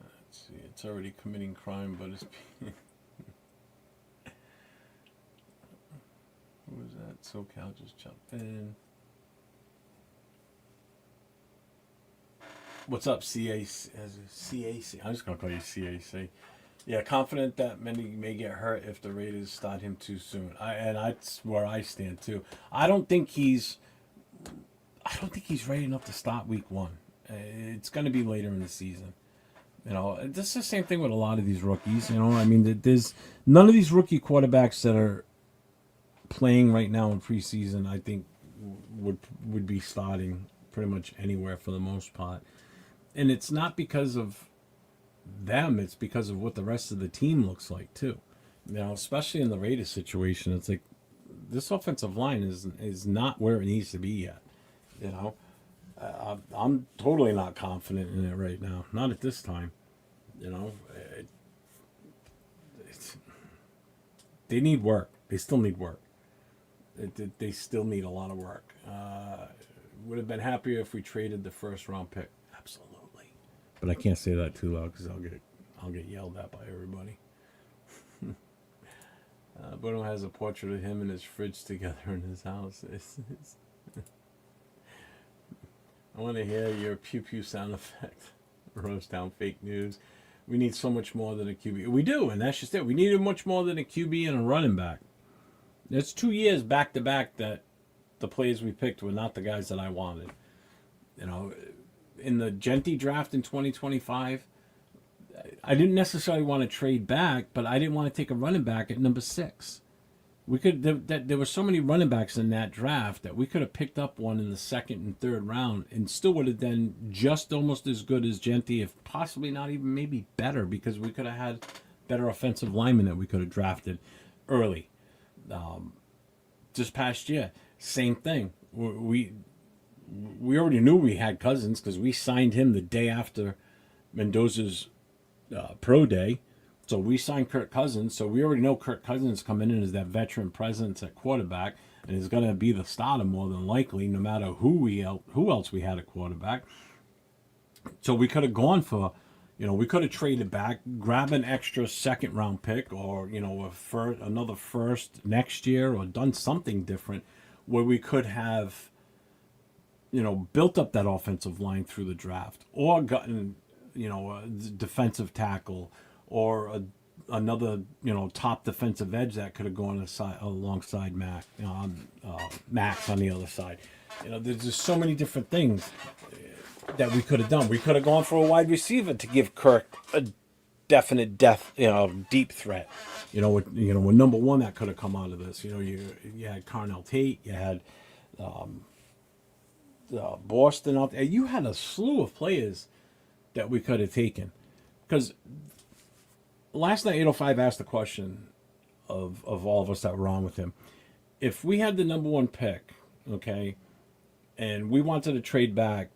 Let's see, it's already committing crime, but it's... Who was that? SoCal just jumped in. What's up, CAC? CAC. I'm just going to call you CAC. Yeah, confident that many may get hurt if the Raiders start him too soon. And that's where I stand, too. I don't think he's ready enough to start week 1. It's going to be later in the season. This is the same thing with a lot of these rookies. I mean, there's none of these rookie quarterbacks that are playing right now in preseason, I think, would be starting pretty much anywhere for the most part. And it's not because of them, it's because of what the rest of the team looks like too. Especially in the Raiders situation, it's like this offensive line is not where it needs to be yet. I'm totally not confident in it right now. Not at this time. They need work. They still need work. They still need a lot of work. Would have been happier if we traded the first round pick. Absolutely. But I can't say that too loud because I'll get yelled at by everybody. Bruno has a portrait of him and his fridge together in his house. I want to hear your pew pew sound effect. Roast down fake news. We need so much more than a QB. We do, and that's just it. We needed much more than a QB and a running back. It's 2 years back to back that the players we picked were not the guys that I wanted. In the Genti draft in 2025, I didn't necessarily want to trade back, but I didn't want to take a running back at number 6. There were so many running backs in that draft that we could have picked up one in the second and third round and still would have been just almost as good as Genti, if possibly not even maybe better, because we could have had better offensive linemen that we could have drafted early. this past year, same thing. We already knew we had Cousins because we signed him the day after Mendoza's pro day. So we signed Kirk Cousins. So we already know Kirk Cousins coming in as that veteran presence at quarterback and is going to be the starter more than likely, no matter who else we had at quarterback. So we could have gone for, we could have traded back, grab an extra second round pick, or another first next year, or done something different where we could have, built up that offensive line through the draft, or gotten, a defensive tackle, or another, top defensive edge that could have gone alongside Max on the other side. There's just so many different things that we could have done. We could have gone for a wide receiver to give Kirk a definite deep threat. With number one that could have come out of this. You had Carnell Tate, you had Boston out there. You had a slew of players that we could have taken. Because last night, 805 asked the question of all of us that were on with him. If we had the number one pick, okay, and we wanted to trade back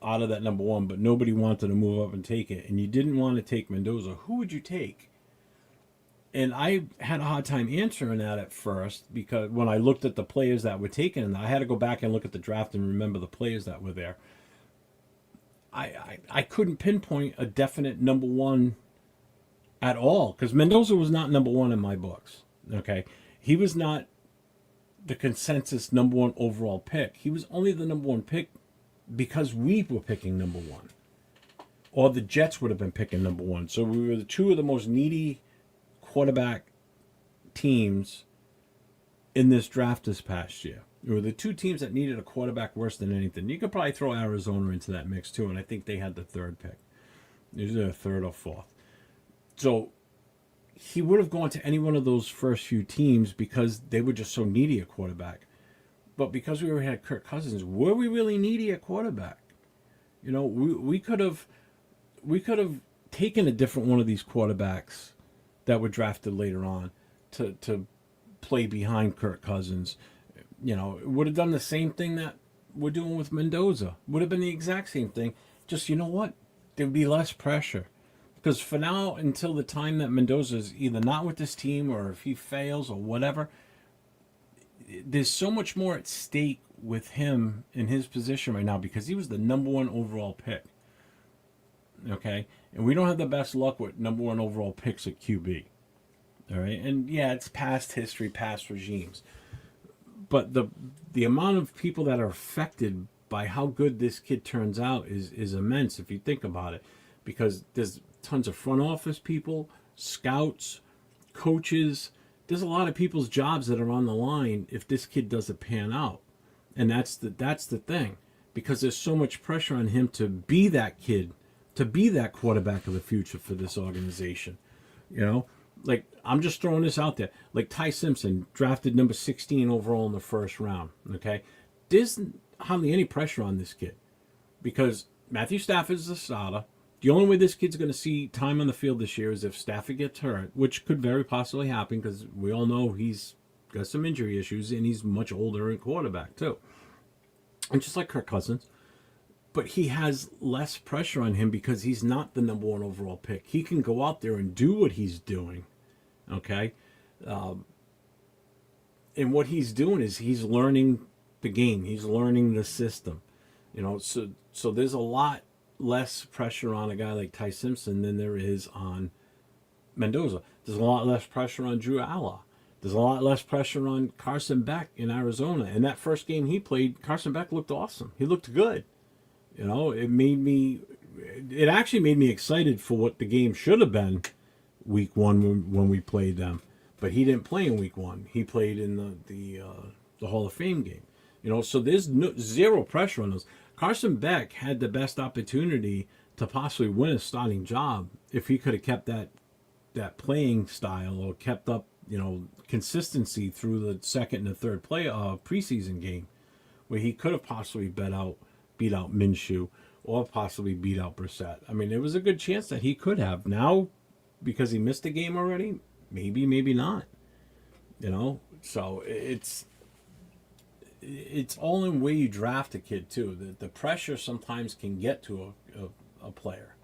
out of that number one, but nobody wanted to move up and take it, and you didn't want to take Mendoza, who would you take? And I had a hard time answering that at first, because when I looked at the players that were taken, and I had to go back and look at the draft and remember the players that were there. I couldn't pinpoint a definite number one at all, because Mendoza was not number one in my books. Okay, he was not the consensus number one overall pick. He was only the number one pick because we were picking number one, or the Jets would have been picking number one. So we were the two of the most needy quarterback teams in this draft this past year. We were the two teams that needed a quarterback worse than anything. You could probably throw Arizona into that mix too, and I think they had the third pick. Usually a third or fourth. So he would have gone to any one of those first few teams because they were just so needy a quarterback. But because we already had Kirk Cousins, were we really needy at quarterback? We could have taken a different one of these quarterbacks that were drafted later on to play behind Kirk Cousins. Would have done the same thing that we're doing with Mendoza. Would have been the exact same thing. Just, what? There'd be less pressure. Because for now, until the time that Mendoza is either not with this team or if he fails or whatever, there's so much more at stake with him in his position right now because he was the number one overall pick. Okay? And we don't have the best luck with number one overall picks at QB. All right? And yeah, it's past history, past regimes. But the amount of people that are affected by how good this kid turns out is immense if you think about it. Because there's tons of front office people, scouts, coaches. There's a lot of people's jobs that are on the line if this kid doesn't pan out. And that's the thing. Because there's so much pressure on him to be that kid, to be that quarterback of the future for this organization. Like, I'm just throwing this out there. Like Ty Simpson, drafted number 16 overall in the first round. Okay? There's hardly any pressure on this kid. Because Matthew Stafford is the starter. The only way this kid's going to see time on the field this year is if Stafford gets hurt, which could very possibly happen because we all know he's got some injury issues and he's much older in quarterback too. And just like Kirk Cousins. But he has less pressure on him because he's not the number one overall pick. He can go out there and do what he's doing. Okay? And what he's doing is he's learning the game. He's learning the system. So there's a lot less pressure on a guy like Ty Simpson than there is on Mendoza. There's a lot less pressure on Drew Alla. There's a lot less pressure on Carson Beck in Arizona. And that first game he played, Carson Beck looked awesome. He looked good. It actually made me excited for what the game should have been week one when we played them. But he didn't play in week one. He played in the Hall of Fame game. So there's zero pressure on those. Carson Beck had the best opportunity to possibly win a starting job if he could have kept that playing style or kept up, consistency through the second and the third preseason game, where he could have possibly beat out Minshew or possibly beat out Brissett. I mean, there was a good chance that he could have. Now, because he missed the game already, maybe not. So it's all in where you draft a kid too. The pressure sometimes can get to a player,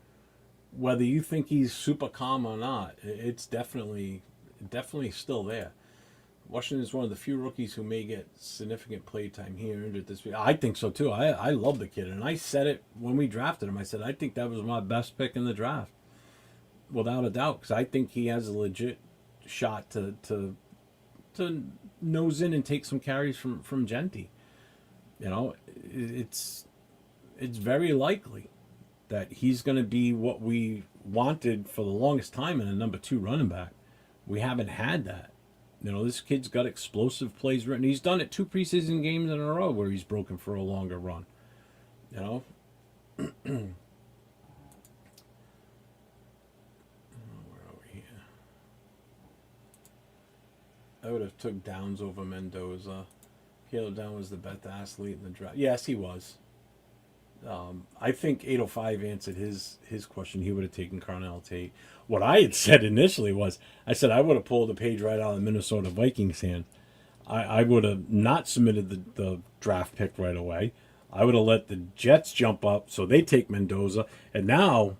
whether you think he's super calm or not. It's definitely still there. Washington is one of the few rookies who may get significant play time here under this week. I think so too. I love the kid, and I said it when we drafted him. I said I think that was my best pick in the draft, without a doubt, because I think he has a legit shot to nose in and take some carries from Genty. You know, it's very likely that he's going to be what we wanted for the longest time in a number 2 running back. We haven't had that. You know, this kid's got explosive plays written. He's done it 2 preseason games in a row where he's broken for a longer run. You know? Where are we here? I would have took Downs over Mendoza. Caleb Downs was the best athlete in the draft. Yes, he was. I think 805 answered his question. He would have taken Carnell Tate. What I had said initially was, I said I would have pulled the page right out of the Minnesota Vikings' hand. I would have not submitted the draft pick right away. I would have let the Jets jump up so they take Mendoza, and now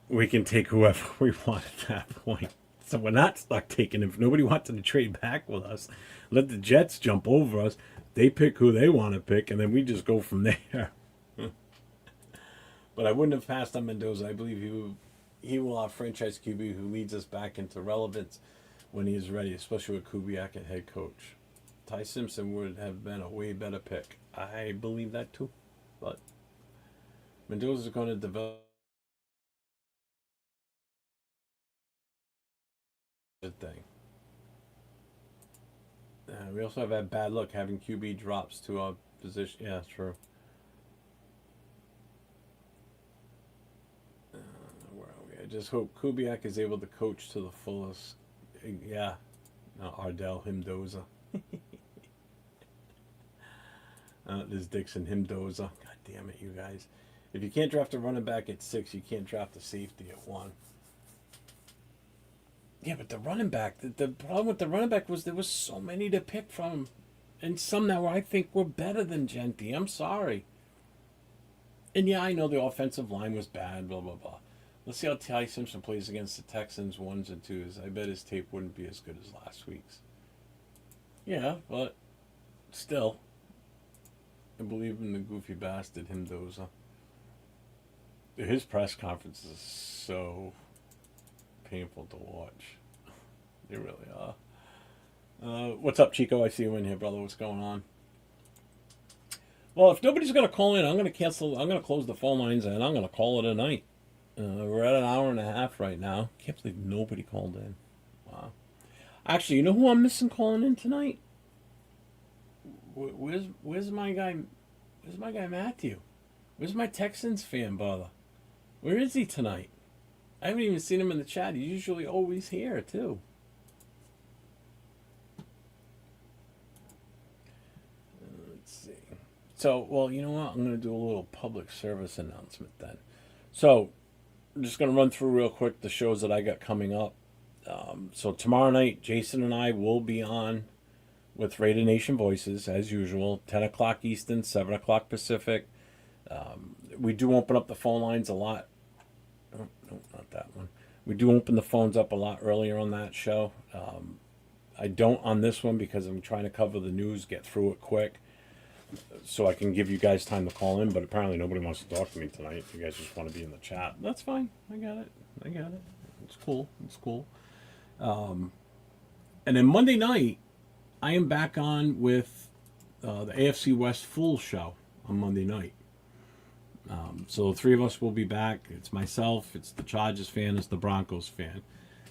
we can take whoever we want at that point. So we're not stuck taking him. If nobody wanted to trade back with us, let the Jets jump over us. They pick who they want to pick, and then we just go from there. But I wouldn't have passed on Mendoza. I believe he will have franchise QB who leads us back into relevance when he is ready, especially with Kubiak at head coach. Ty Simpson would have been a way better pick. I believe that too. But Mendoza is going to develop a thing. We also have had bad luck having QB drops to our position. Yeah, true. I just hope Kubiak is able to coach to the fullest. Yeah. No, Ardell, Himdoza. There's Dixon, Himdoza. God damn it, you guys. If you can't draft a running back at 6, you can't draft a safety at 1. Yeah, but the running back, the problem with the running back was there was so many to pick from. And some that I think were better than Genty. I'm sorry. And yeah, I know the offensive line was bad, blah, blah, blah. Let's see how Ty Simpson plays against the Texans 1s and 2s. I bet his tape wouldn't be as good as last week's. Yeah, but still, I believe in the goofy bastard Himdoza. His press conferences are so painful to watch. They really are. What's up, Chico? I see you in here, brother. What's going on? Well, if nobody's going to call in, I'm going to cancel. I'm going to close the phone lines and I'm going to call it a night. We're at an hour and a half right now. Can't believe nobody called in. Wow. Actually, you know who I'm missing calling in tonight? Where's my guy? Where's my guy Matthew? Where's my Texans fan, brother? Where is he tonight? I haven't even seen him in the chat. He's usually always here too. Let's see. So, well, you know what? I'm going to do a little public service announcement then. So, I'm just going to run through real quick the shows that I got coming up. So tomorrow night, Jason and I will be on with Raider Nation Voices, as usual, 10 o'clock Eastern, 7 o'clock Pacific. We do open up the phone lines a lot. Oh, no, not that one. We do open the phones up a lot earlier on that show. I don't on this one because I'm trying to cover the news, get through it quick, so I can give you guys time to call in, but apparently nobody wants to talk to me tonight. If you guys just want to be in the chat, that's fine. I got it. It's cool. And then Monday night, I am back on with the AFC West Full Show on Monday night. So the 3 of us will be back. It's myself, it's the Chargers fan, it's the Broncos fan.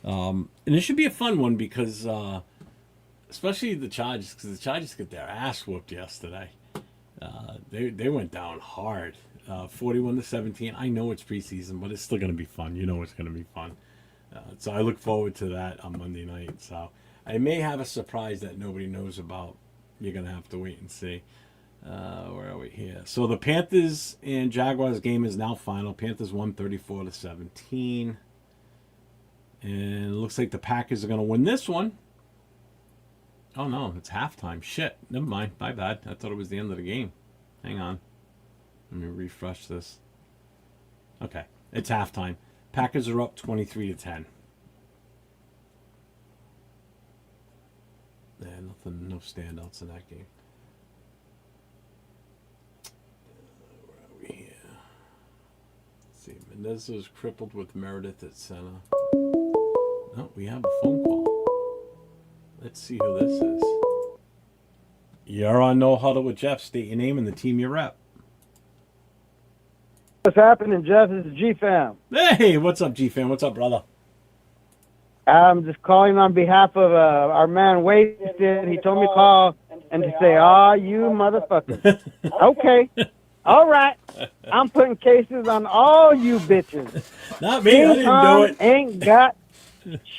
And it should be a fun one because, especially the Chargers, because the Chargers got their ass whooped yesterday. They went down hard, 41-17. I know it's preseason, but it's still going to be fun. You know it's going to be fun. So I look forward to that on Monday night. So I may have a surprise that nobody knows about. You're going to have to wait and see. Where are we here? So the Panthers and Jaguars game is now final. Panthers won 34-17. And it looks like the Packers are going to win this one. Oh no, it's halftime. Shit. Never mind. My bad. I thought it was the end of the game. Hang on. Let me refresh this. Okay. It's halftime. Packers are up 23-10. Yeah, nothing, no standouts in that game. Where are we here? Let's see. Mendez was crippled with Meredith at center. No, we have a phone call. Let's see who this is. You're on No Huddle with Jeff. State your name and the team you rep. What's happening, Jeff? This is G-Fam. Hey, what's up, G-Fan? What's up, brother? I'm just calling on behalf of our man Wasted. He told me to call and to say, you motherfucker. Okay. All right. I'm putting cases on all you bitches. Not me. I didn't do it. Ain't got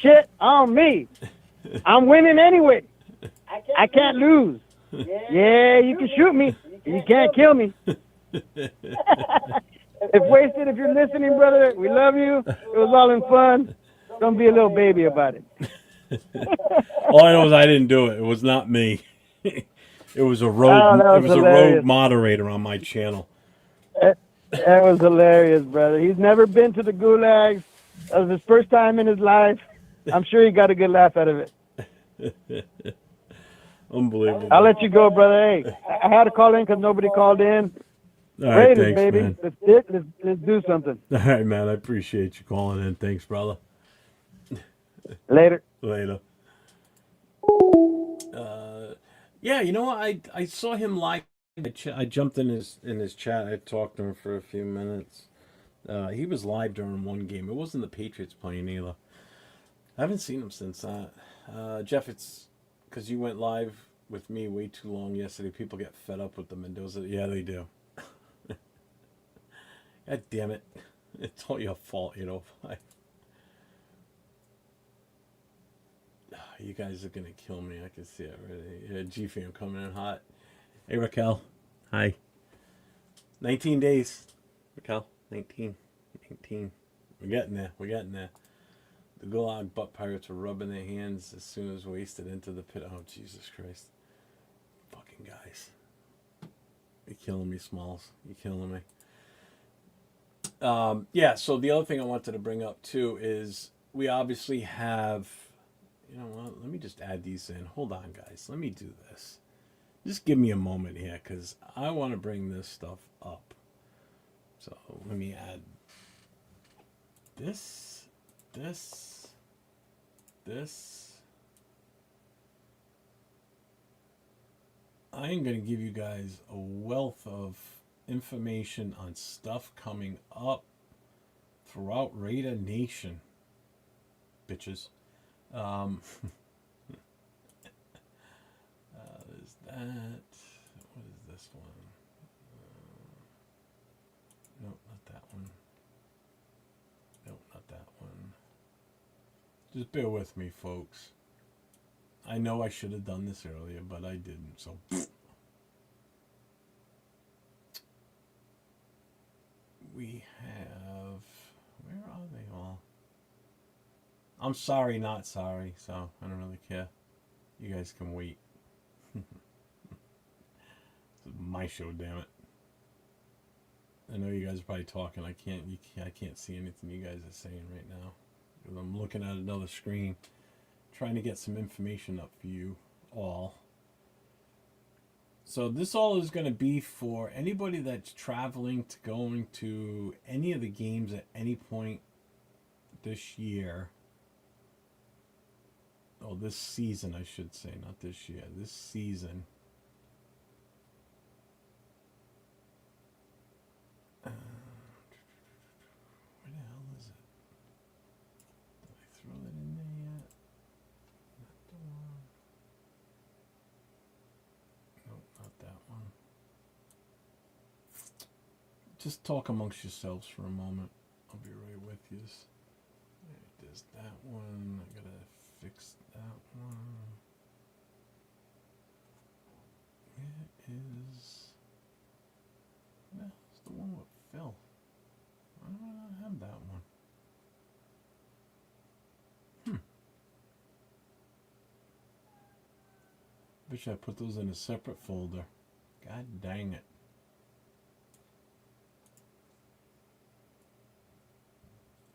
shit on me. I'm winning anyway. I can't lose. Yeah, you can shoot me. You can't kill me. If Wasted, if you're listening, brother, we love you. It was all in fun. Don't be a little baby about it. All I know is I didn't do it. It was not me. It was a road. Oh, It was a road moderator on my channel. That was hilarious, brother. He's never been to the gulags. That was his first time in his life. I'm sure he got a good laugh out of it. Unbelievable. I'll let you go, brother. Hey, I had to call in because nobody called in. All right, Raiders, thanks, baby. man. Let's do something. All right, man. I appreciate you calling in. Thanks, brother. Later. Later. Yeah, you know what? I saw him live. I jumped in his chat. I talked to him for a few minutes. He was live during one game. It wasn't the Patriots playing either. I haven't seen him since that. Jeff, it's because you went live with me way too long yesterday. People get fed up with the Mendoza. Yeah, they do. God damn it. It's all your fault, you know. You guys are going to kill me. I can see it already. Yeah, G-Fam coming in hot. Hey, Raquel. Hi. 19 days. Raquel, 19. We're getting there. The Gulag butt pirates were rubbing their hands as soon as Wasted into the pit. Oh, Jesus Christ. Fucking guys. You're killing me, Smalls. You're killing me. Yeah, so the other thing I wanted to bring up, too, is we obviously have... You know what? Let me just add these in. Hold on, guys. Let me do this. Just give me a moment here, because I want to bring this stuff up. So let me add this. I am going to give you guys a wealth of information on stuff coming up throughout Raider Nation, bitches. There's that. What is this one? Nope, not that one. Nope, not that one. Just bear with me, folks. I know I should have done this earlier, but I didn't, so... We have... Where are they all? I'm sorry, not sorry, so I don't really care. You guys can wait. This is my show, damn it. I know you guys are probably talking. I can't see anything you guys are saying right now. I'm looking at another screen, trying to get some information up for you all. So this all is going to be for anybody that's traveling to going to any of the games at any point this year. Oh, this season, I should say, not this year. This season. Where the hell is it? Did I throw that in there yet? Not the one. Nope, not that one. Just talk amongst yourselves for a moment. I'll be right with you. There's that one. I gotta fix that one. Where is... No, it's the one with Phil. Why do I not have that one? wish I put those in a separate folder. God dang it.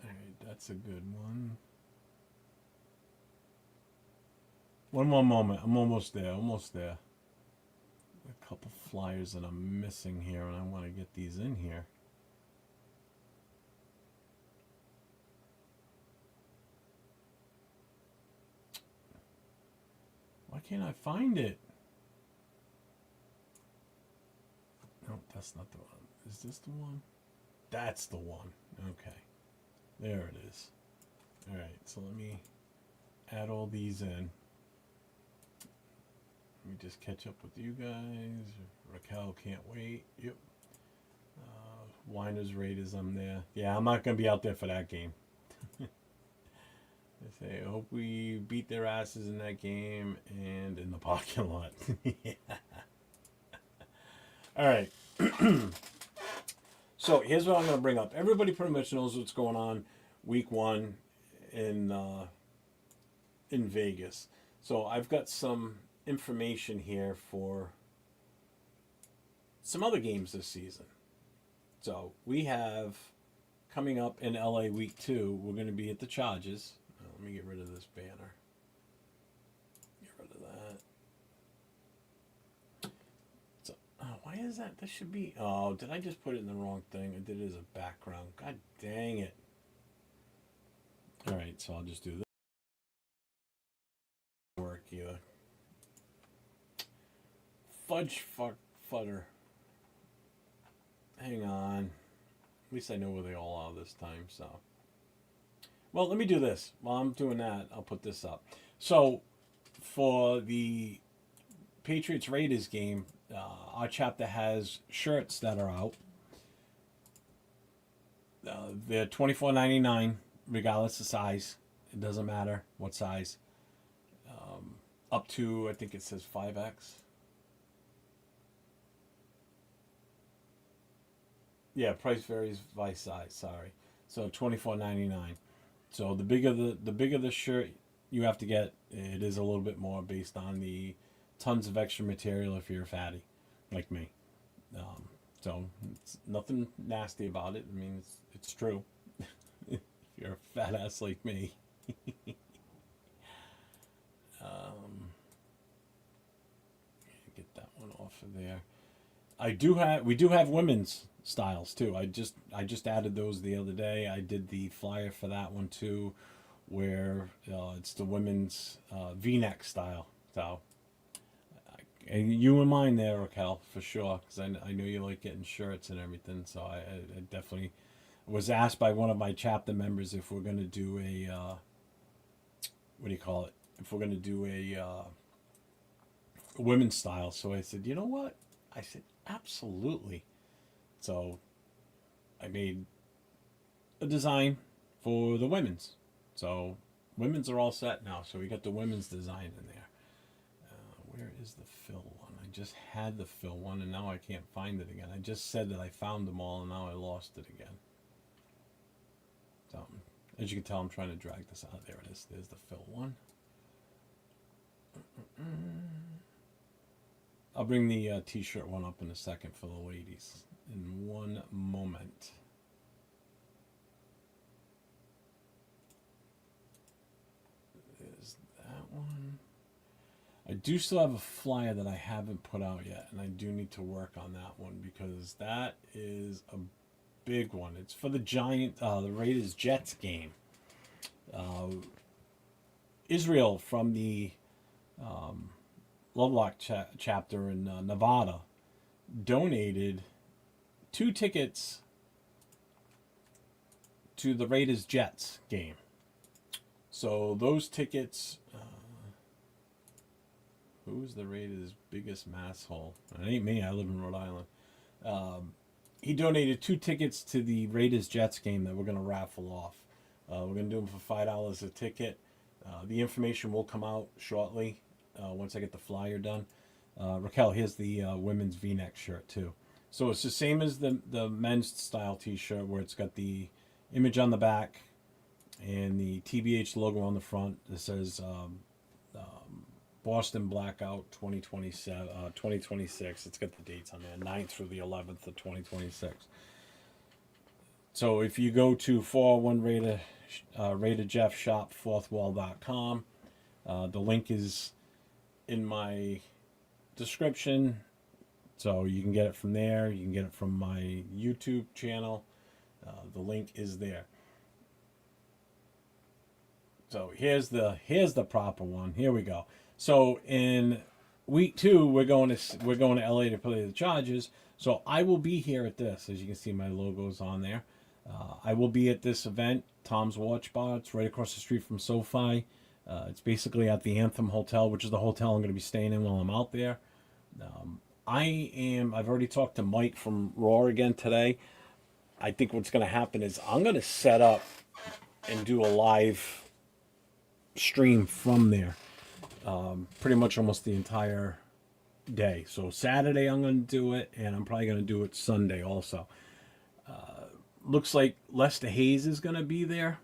Alright, that's a good one. One more moment. I'm almost there. Almost there. A couple flyers that I'm missing here, and I want to get these in here. Why can't I find it? No, that's not the one. Is this the one? That's the one. Okay. There it is. Alright, so let me add all these in. Let me just catch up with you guys. Raquel can't wait. Yep. Winers Raiders, I'm there. Yeah, I'm not going to be out there for that game. I say, I hope we beat their asses in that game and in the parking lot. Yeah. All right. So here's what I'm going to bring up. Everybody pretty much knows what's going on week 1 in Vegas. So I've got some information here for some other games this season. So we have coming up in LA week 2, we're going to be at the Chargers. Let me get rid of this banner. Get rid of that. So, why is that? This should be... Oh, did I just put it in the wrong thing? I did it as a background. God dang it. Alright, so I'll just do this. Work either. Fudge fudder. Hang on. At least I know where they all are this time, so... Well, let me do this. While I'm doing that, I'll put this up. So, for the Patriots Raiders game, our chapter has shirts that are out. They're $24.99, regardless of size. It doesn't matter what size. Up to, I think it says 5X. Yeah, price varies by size. Sorry. So $24.99. So the bigger the shirt you have to get, it is a little bit more based on the tons of extra material if you're a fatty, like me. So it's nothing nasty about it. I mean, it's true. If you're a fat ass like me. Get that one off of there. We do have women's styles too. I just added those the other day. I did the flyer for that one too, where it's the women's V-neck style. So, and you and mine there, Raquel, for sure, because I know you like getting shirts and everything. So I definitely was asked by one of my chapter members if we're going to do a what do you call it? If we're going to do a women's style. So I said, you know what? I said, absolutely. So I made a design for the women's. So women's are all set now. So we got the women's design in there. Where is the fill one? I just had the fill one and now I can't find it again. I just said that I found them all and now I lost it again. So as you can tell, I'm trying to drag this out. There it is. There's the fill one. I'll bring the t-shirt one up in a second for the ladies. In one moment. There's that one. I do still have a flyer that I haven't put out yet, and I do need to work on that one because that is a big one. It's for the the Raiders Jets game. Israel from the Lovelock chapter in Nevada donated 2 tickets to the Raiders Jets game. So those tickets, who's the Raiders' biggest masshole? It ain't me. I live in Rhode Island. He donated 2 tickets to the Raiders Jets game that we're going to raffle off. We're going to do them for $5 a ticket. The information will come out shortly once I get the flyer done. Raquel, here's the women's V-neck shirt too. So it's the same as the men's style t-shirt where it's got the image on the back and the TBH logo on the front. It says Boston Blackout 2026. It's got the dates on there, 9th through the 11th of 2026. So if you go to 401 Raider Jeff Shop, fourthwall.com, the link is in my description. So you can get it from there. You can get it from my YouTube channel. The link is there. So here's the proper one. Here we go. So in week 2, we're going to LA to play the Chargers. So I will be here at this. As you can see, my logo's on there. I will be at this event, Tom's Watch Bar. It's right across the street from SoFi. It's basically at the Anthem Hotel, which is the hotel I'm going to be staying in while I'm out there. I've already talked to Mike from Raw again today. I think what's going to happen is I'm going to set up and do a live stream from there. Pretty much almost the entire day. So Saturday I'm going to do it, and I'm probably going to do it Sunday also. Looks like Lester Hayes is going to be there.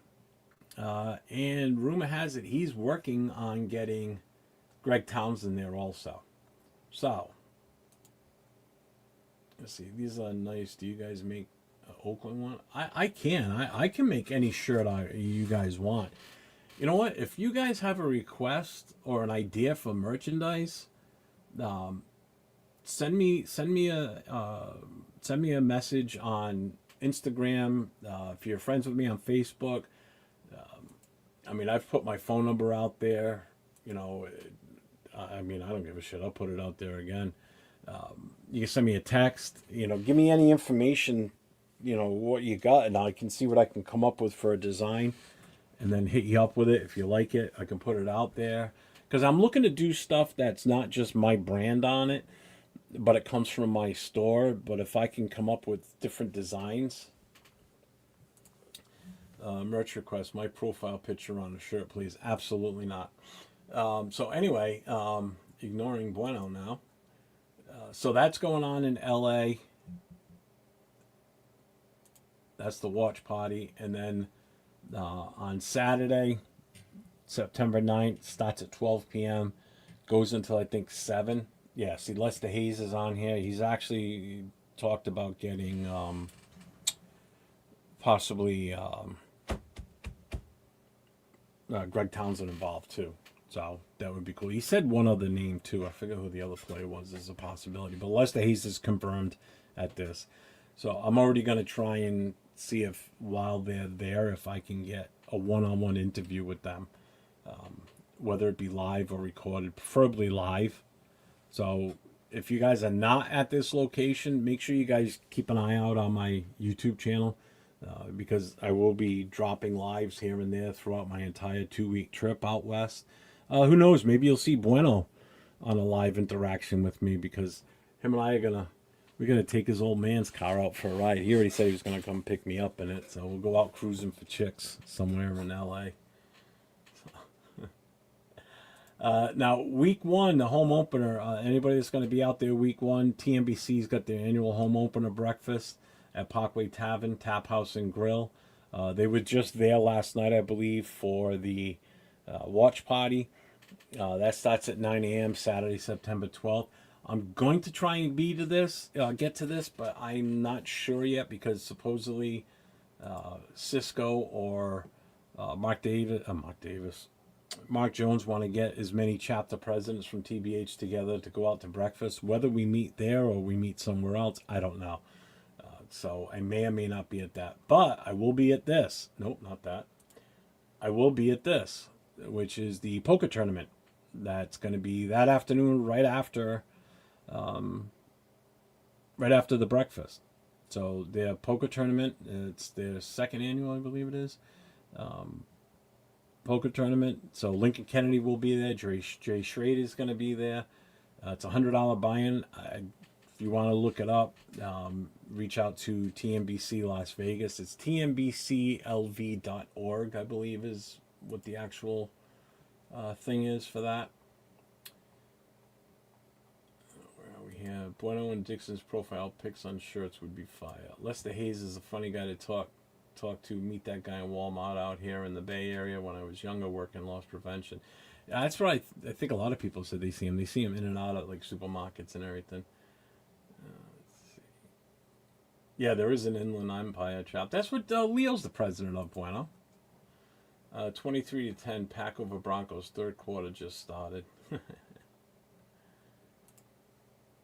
And rumor has it he's working on getting Greg Townsend there also. So, let's see. These are nice. Do you guys make an Oakland one? I can. I can make any shirt you guys want. You know what? If you guys have a request or an idea for merchandise, send me a message on Instagram. If you're friends with me on Facebook, I've put my phone number out there. I don't give a shit. I'll put it out there again. You can send me a text. Give me any information. What you got, and I can see what I can come up with for a design, and then hit you up with it. If you like it, I can put it out there. Because I'm looking to do stuff that's not just my brand on it, but it comes from my store. But if I can come up with different designs. Merch request, my profile picture on the shirt, please. Absolutely not. So anyway, ignoring Bueno now. So that's going on in LA. That's the watch party. And then on Saturday, September 9th, starts at 12 p.m. Goes until I think 7. Yeah, see, Lester Hayes is on here. He's actually talked about getting possibly Greg Townsend involved too. So that would be cool. He said one other name too. I forget who the other player was. There's a possibility. But Lester Hayes is confirmed at this. So I'm already going to try and see if while they're there, if I can get a one-on-one interview with them. Whether it be live or recorded, preferably live. So if you guys are not at this location, make sure you guys keep an eye out on my YouTube channel. Because I will be dropping lives here and there throughout my entire 2-week trip out west. Who knows? Maybe you'll see Bueno on a live interaction with me, because him and I are we're gonna take his old man's car out for a ride. He already said he was gonna come pick me up in it, so we'll go out cruising for chicks somewhere in LA. Now, week 1, the home opener. Anybody that's going to be out there week 1, TNBC's got their annual home opener breakfast at Parkway Tavern, Tap House and Grill. They were just there last night, I believe, for the watch party. That starts at 9 a.m. Saturday, September 12th. I'm going to try and get to this, but I'm not sure yet, because supposedly Cisco or Mark Jones want to get as many chapter presidents from TBH together to go out to breakfast. Whether we meet there or we meet somewhere else, I don't know. So I may or may not be at that. But I will be at this. Nope, not that. I will be at this, which is the poker tournament. That's going to be that afternoon, right after the breakfast. So their poker tournament, it's their second annual, I believe it is. Poker tournament. So Lincoln Kennedy will be there. Jay Schrader is going to be there. It's a $100 buy-in. If you want to look it up, reach out to TNBC Las Vegas. It's tnbclv.org, I believe, is what the actual thing is for that. Where are we here? Bueno and Dixon's profile pics on shirts would be fire. Lester Hayes is a funny guy to talk meet that guy in Walmart out here in the Bay Area when I was younger working loss prevention. That's what I think a lot of people said they see him. They see him in and out of like supermarkets and everything. Let's see. Yeah, there is an Inland Empire chop. That's what Leo's the president of, Bueno. 23-10, Pack over Broncos. Third quarter just started.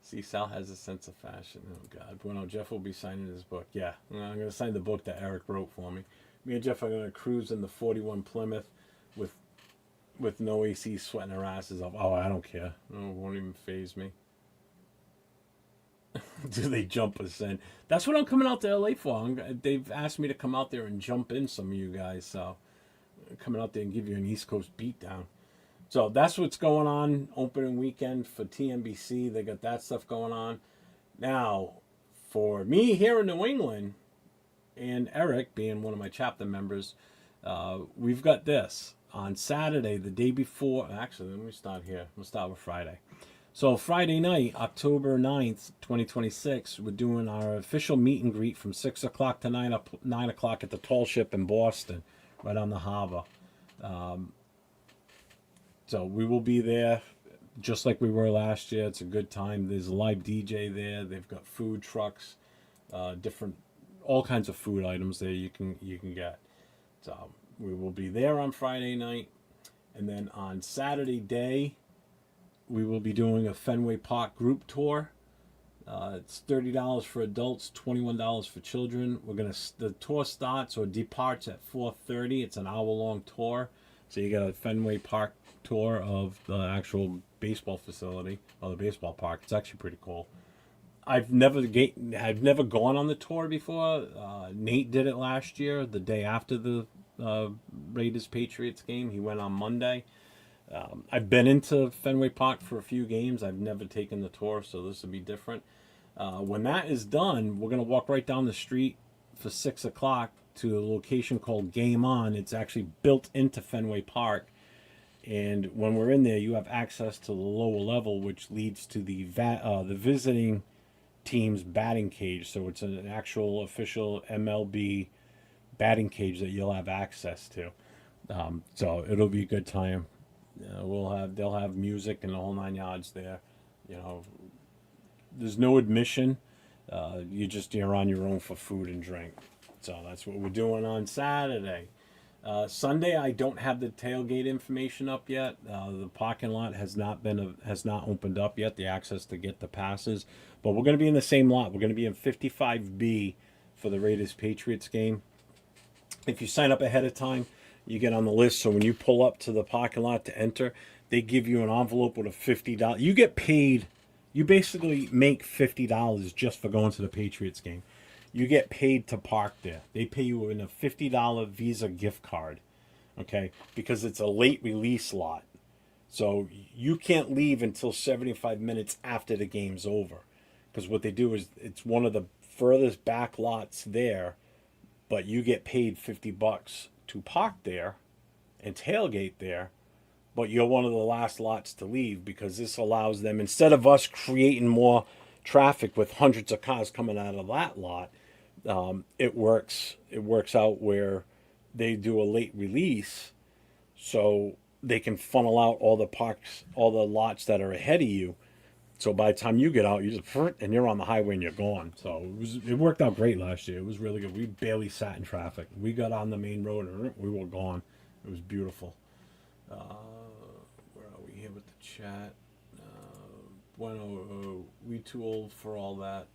See, Sal has a sense of fashion. Oh, God. Bueno, Jeff will be signing his book. Yeah, I'm going to sign the book that Eric wrote for me. Me and Jeff are going to cruise in the 41 Plymouth with no AC, sweating our asses off. Oh, I don't care. No, it won't even faze me. Do they jump us in? That's what I'm coming out to LA for. They've asked me to come out there and jump in some of you guys. So, coming out there and give you an East Coast beatdown. So that's what's going on opening weekend for TNBC. They got that stuff going on. Now, for me here in New England, and Eric being one of my chapter members, we've got this. On Saturday, the day before, actually, let me start here. We'll start with Friday. So Friday night, October 9th, 2026, we're doing our official meet and greet from 6 o'clock to 9 o'clock at the Tall Ship in Boston, right on the harbor. So we will be there just like we were last year. It's a good time. There's a live DJ there. They've got food trucks, all kinds of food items there you can get. So we will be there on Friday night. And then on Saturday day, we will be doing a Fenway Park group tour. It's $30 for adults, $21 for children. The tour starts or departs at 4:30. It's an hour-long tour. So you got a Fenway Park tour of the actual baseball facility or the baseball park. It's actually pretty cool. I've never gone on the tour before. Nate did it last year, the day after the Raiders Patriots game. He went on Monday. I've been into Fenway Park for a few games. I've never taken the tour, so this will be different. When that is done, we're going to walk right down the street for 6 o'clock to a location called Game On. It's actually built into Fenway Park. And when we're in there, you have access to the lower level, which leads to the visiting team's batting cage. So it's an actual official MLB batting cage that you'll have access to. So it'll be a good time. They'll have music and the whole 9 yards there. You know, there's no admission. You're on your own for food and drink. So that's what we're doing on Saturday. Sunday, I don't have the tailgate information up yet. The parking lot has not opened up yet. The access to get the passes, but we're going to be in the same lot. We're going to be in 55B for the Raiders Patriots game. If you sign up ahead of time, you get on the list. So when you pull up to the parking lot to enter, they give you an envelope with a $50. You get paid. You basically make $50 just for going to the Patriots game. You get paid to park there. They pay you in a $50 Visa gift card, okay? Because it's a late release lot. So you can't leave until 75 minutes after the game's over. Because what they do is it's one of the furthest back lots there, but you get paid $50 to park there and tailgate there, but you're one of the last lots to leave because this allows them, instead of us creating more traffic with hundreds of cars coming out of that lot, it works out where they do a late release so they can funnel out all the lots that are ahead of you. So by the time you get out, you're on the highway and you're gone. So it worked out great last year. It was really good. We barely sat in traffic. We got on the main road and we were gone. It was beautiful. Where are we here with the chat? We too old for all that,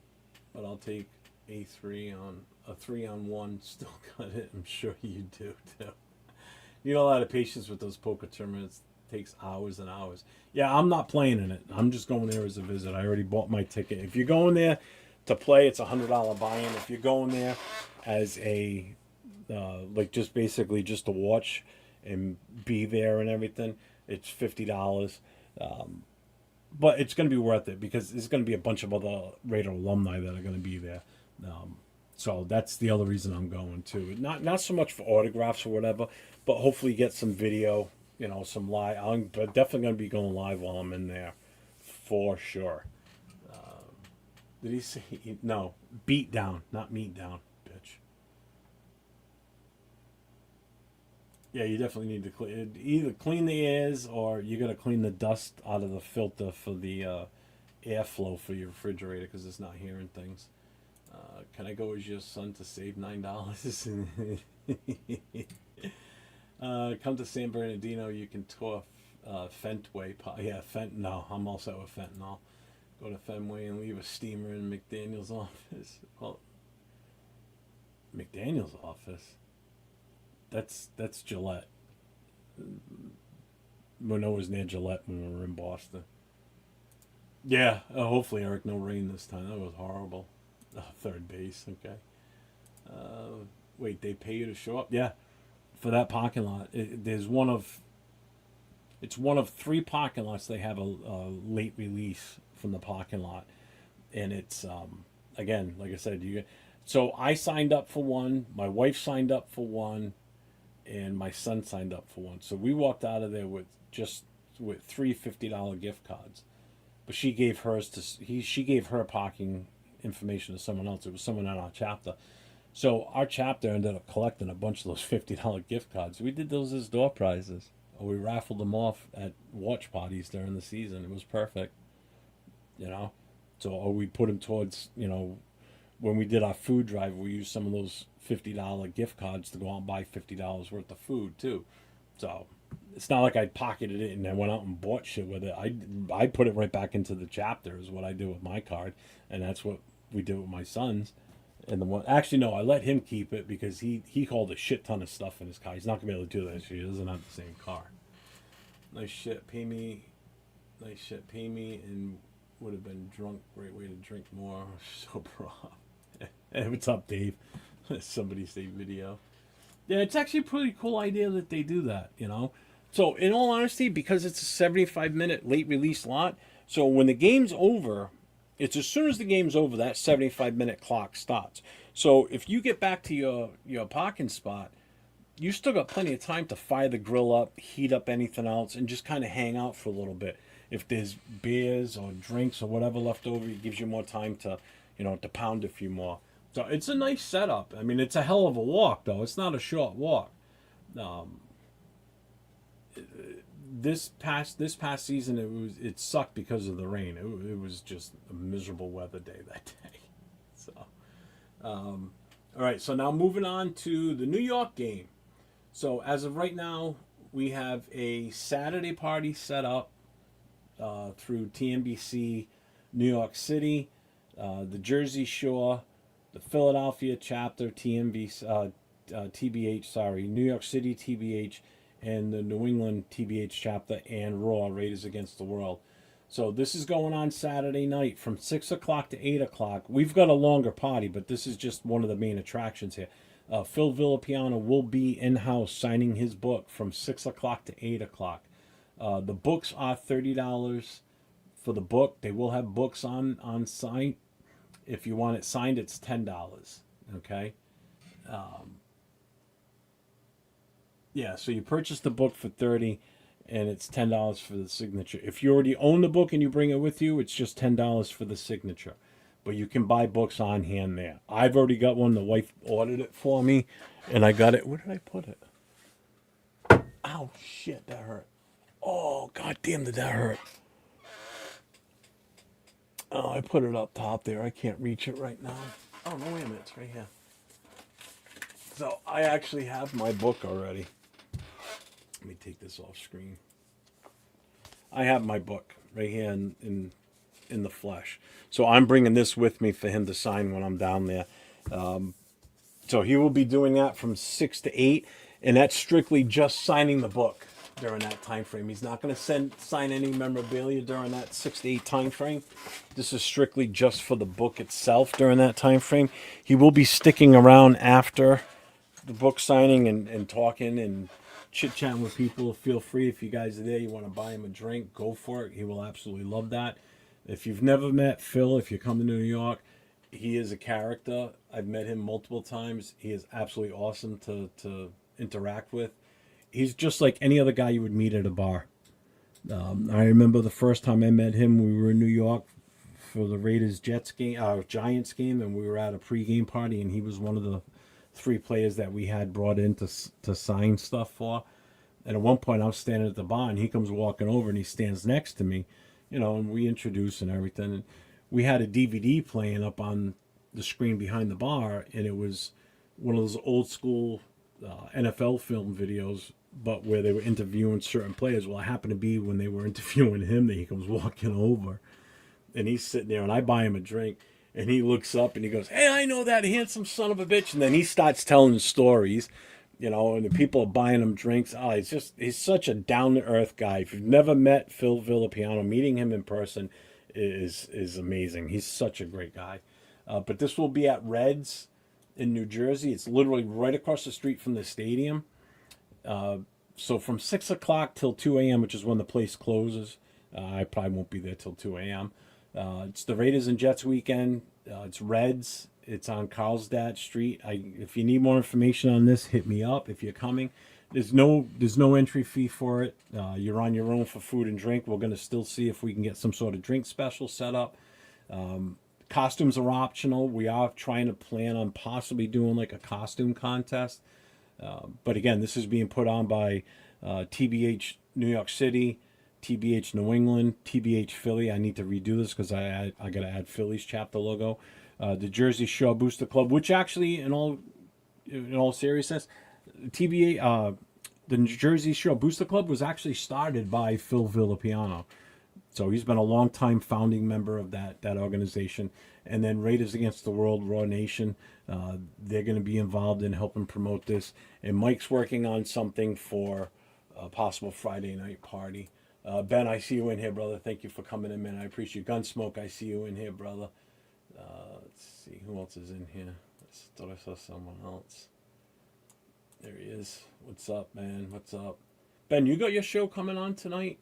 but I'll take a 3-on-1. Still got it. I'm sure you do too. You know, a lot of patience with those poker tournaments. Takes hours and hours. Yeah, I'm not playing in it. I'm just going there as a visit. I already bought my ticket. If you're going there to play, it's $100 buy-in. If you're going there as a just to watch and be there and everything, it's $50. But it's going to be worth it because there's going to be a bunch of other Raider alumni that are going to be there. So that's the other reason I'm going too. Not so much for autographs or whatever, but hopefully get some video. You know, some live. I'm definitely going to be going live while I'm in there, for sure. Did he say no? Beat down, not meet down, bitch. Yeah, you definitely need to either clean the ears or you got to clean the dust out of the filter for the airflow for your refrigerator because it's not hearing things. Can I go as your son to save $9? Come to San Bernardino. You can tour Fentway. No, I'm all set with fentanyl. Go to Fenway and leave a steamer in McDaniel's office. Well, McDaniel's office. That's Gillette. We're nowhere near Gillette when we were in Boston. Yeah, hopefully, Eric, no rain this time. That was horrible. Third base, okay. Wait, they pay you to show up? Yeah, for that parking lot. It's one of 3 parking lots they have a late release from the parking lot, and it's again, like I said, so I signed up for one, my wife signed up for one, and my son signed up for one. So we walked out of there with 3 $50 gift cards, but she gave she gave her parking information to someone else. It was someone on our chapter. So our chapter ended up collecting a bunch of those $50 gift cards. We did those as door prizes. Or we raffled them off at watch parties during the season. It was perfect. So or we put them towards, when we did our food drive, we used some of those $50 gift cards to go out and buy $50 worth of food too. So it's not like I pocketed it and I went out and bought shit with it. I put it right back into the chapter is what I did with my card, and that's what we did with my son's. And actually no, I let him keep it because he hauled a shit ton of stuff in his car. He's not gonna be able to do that. He doesn't have the same car. Nice shit, pay me, and would have been drunk. Great way to drink more. So proud. Hey, what's up, Dave? Somebody saved video. Yeah, it's actually a pretty cool idea that they do that, So, in all honesty, because it's a 75-minute late release lot, so when the game's over, it's as soon as the game's over, that 75-minute clock starts. So, if you get back to your parking spot, you still got plenty of time to fire the grill up, heat up anything else, and just kind of hang out for a little bit. If there's beers or drinks or whatever left over, it gives you more time to, to pound a few more. So it's a nice setup. I mean, it's a hell of a walk, though. It's not a short walk. This past season, it sucked because of the rain. It was just a miserable weather day that day. So, all right. So now moving on to the New York game. So as of right now, we have a Saturday party set up through TNBC, New York City, the Jersey Shore, the Philadelphia chapter, TBH, New York City TBH, and the New England TBH chapter, and Raw, Raiders Against the World. So this is going on Saturday night from 6 o'clock to 8 o'clock. We've got a longer party, but this is just one of the main attractions here. Phil Villapiano will be in-house signing his book from 6 o'clock to 8 o'clock. The books are $30 for the book. They will have books on site. If you want it signed, it's $10. Okay? Yeah, so you purchase the book for $30, and it's $10 for the signature. If you already own the book and you bring it with you, it's just $10 for the signature. But you can buy books on hand there. I've already got one. The wife ordered it for me, and I got it. Where did I put it? Ow, shit, that hurt. Oh, goddamn, did that hurt? Oh, I put it up top there. I can't reach it right now. Oh, no, wait a minute. It's right here. So I actually have my book already. Let me take this off screen. I have my book right here in the flesh. So I'm bringing this with me for him to sign when I'm down there. So he will be doing that from 6 to 8, and that's strictly just signing the book during that time frame. He's not going to sign any memorabilia during that 6 to 8 time frame. This is strictly just for the book itself during that time frame. He will be sticking around after the book signing and talking and chit-chatting with people. Feel free, if you guys are there, you want to buy him a drink, go for it. He will absolutely love that. If you've never met Phil, if you come to New York, he is a character. I've met him multiple times. He is absolutely awesome to interact with. He's just like any other guy you would meet at a bar. I remember the first time I met him, we were in New York for the Raiders Giants game, and we were at a pregame party, and he was one of the 3 players that we had brought in to sign stuff for. And at one point, I was standing at the bar, and he comes walking over, and he stands next to me, and we introduce and everything. And we had a DVD playing up on the screen behind the bar, and it was one of those old school NFL film videos, but where they were interviewing certain players. Well, it happened to be when they were interviewing him that he comes walking over, and he's sitting there, and I buy him a drink, and he looks up and he goes, "Hey, I know that handsome son of a bitch," and then he starts telling stories. And the people are buying him drinks. Oh, he's such a down-to-earth guy. If you've never met Phil Villapiano, meeting him in person is amazing. He's such a great guy. But this will be at Reds in New Jersey. It's literally right across the street from the stadium. So from 6 o'clock till 2 a.m., which is when the place closes, I probably won't be there till 2 a.m. It's the Raiders and Jets weekend. It's Reds. It's on Carlsbad Street. If you need more information on this, hit me up if you're coming. There's no entry fee for it. You're on your own for food and drink. We're going to still see if we can get some sort of drink special set up. Costumes are optional. We are trying to plan on possibly doing like a costume contest. But again, this is being put on by TBH New York City, TBH New England, TBH Philly. I need to redo this because I got to add Philly's chapter logo. The Jersey Shore Booster Club, which actually, in all seriousness, the New Jersey Shore Booster Club was actually started by Phil Villapiano. So he's been a long-time founding member of that organization. And then Raiders Against the World, Raw Nation, they're going to be involved in helping promote this. And Mike's working on something for a possible Friday night party. Ben, I see you in here, brother. Thank you for coming in, man. I appreciate you. Gunsmoke, I see you in here, brother. Let's see, who else is in here? I thought I saw someone else. There he is. What's up, man? What's up? Ben, you got your show coming on tonight?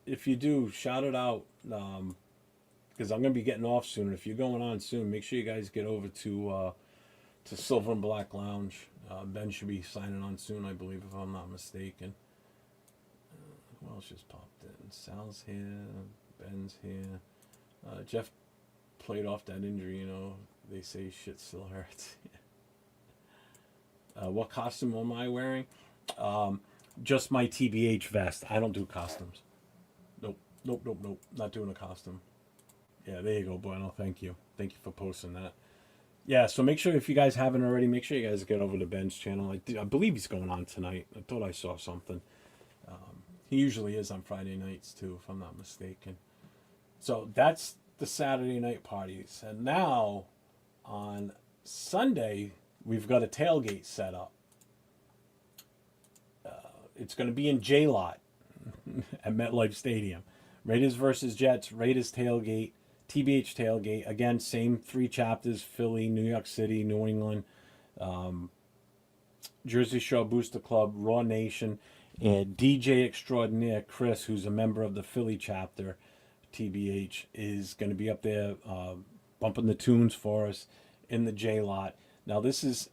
If you do, shout it out. Because I'm going to be getting off soon. If you're going on soon, make sure you guys get over to Silver and Black Lounge. Ben should be signing on soon, I believe, if I'm not mistaken. Who else just popped in? Sal's here. Ben's here. Jeff played off that injury, They say shit still hurts. What costume am I wearing? Just my TBH vest. I don't do costumes. Nope. Not doing a costume. Yeah, there you go, Bueno. Thank you. Thank you for posting that. Yeah, so make sure, if you guys haven't already, make sure you guys get over to Ben's channel. I believe he's going on tonight. I thought I saw something. He usually is on Friday nights, too, if I'm not mistaken. So that's the Saturday night parties. And now, on Sunday, we've got a tailgate set up. It's going to be in J-Lot at MetLife Stadium. Raiders versus Jets, Raiders tailgate, TBH tailgate. Again, same 3 chapters: Philly, New York City, New England, Jersey Shore Booster Club, Raw Nation, and DJ extraordinaire Chris, who's a member of the Philly chapter, TBH, is going to be up there bumping the tunes for us in the J-Lot. Now, this is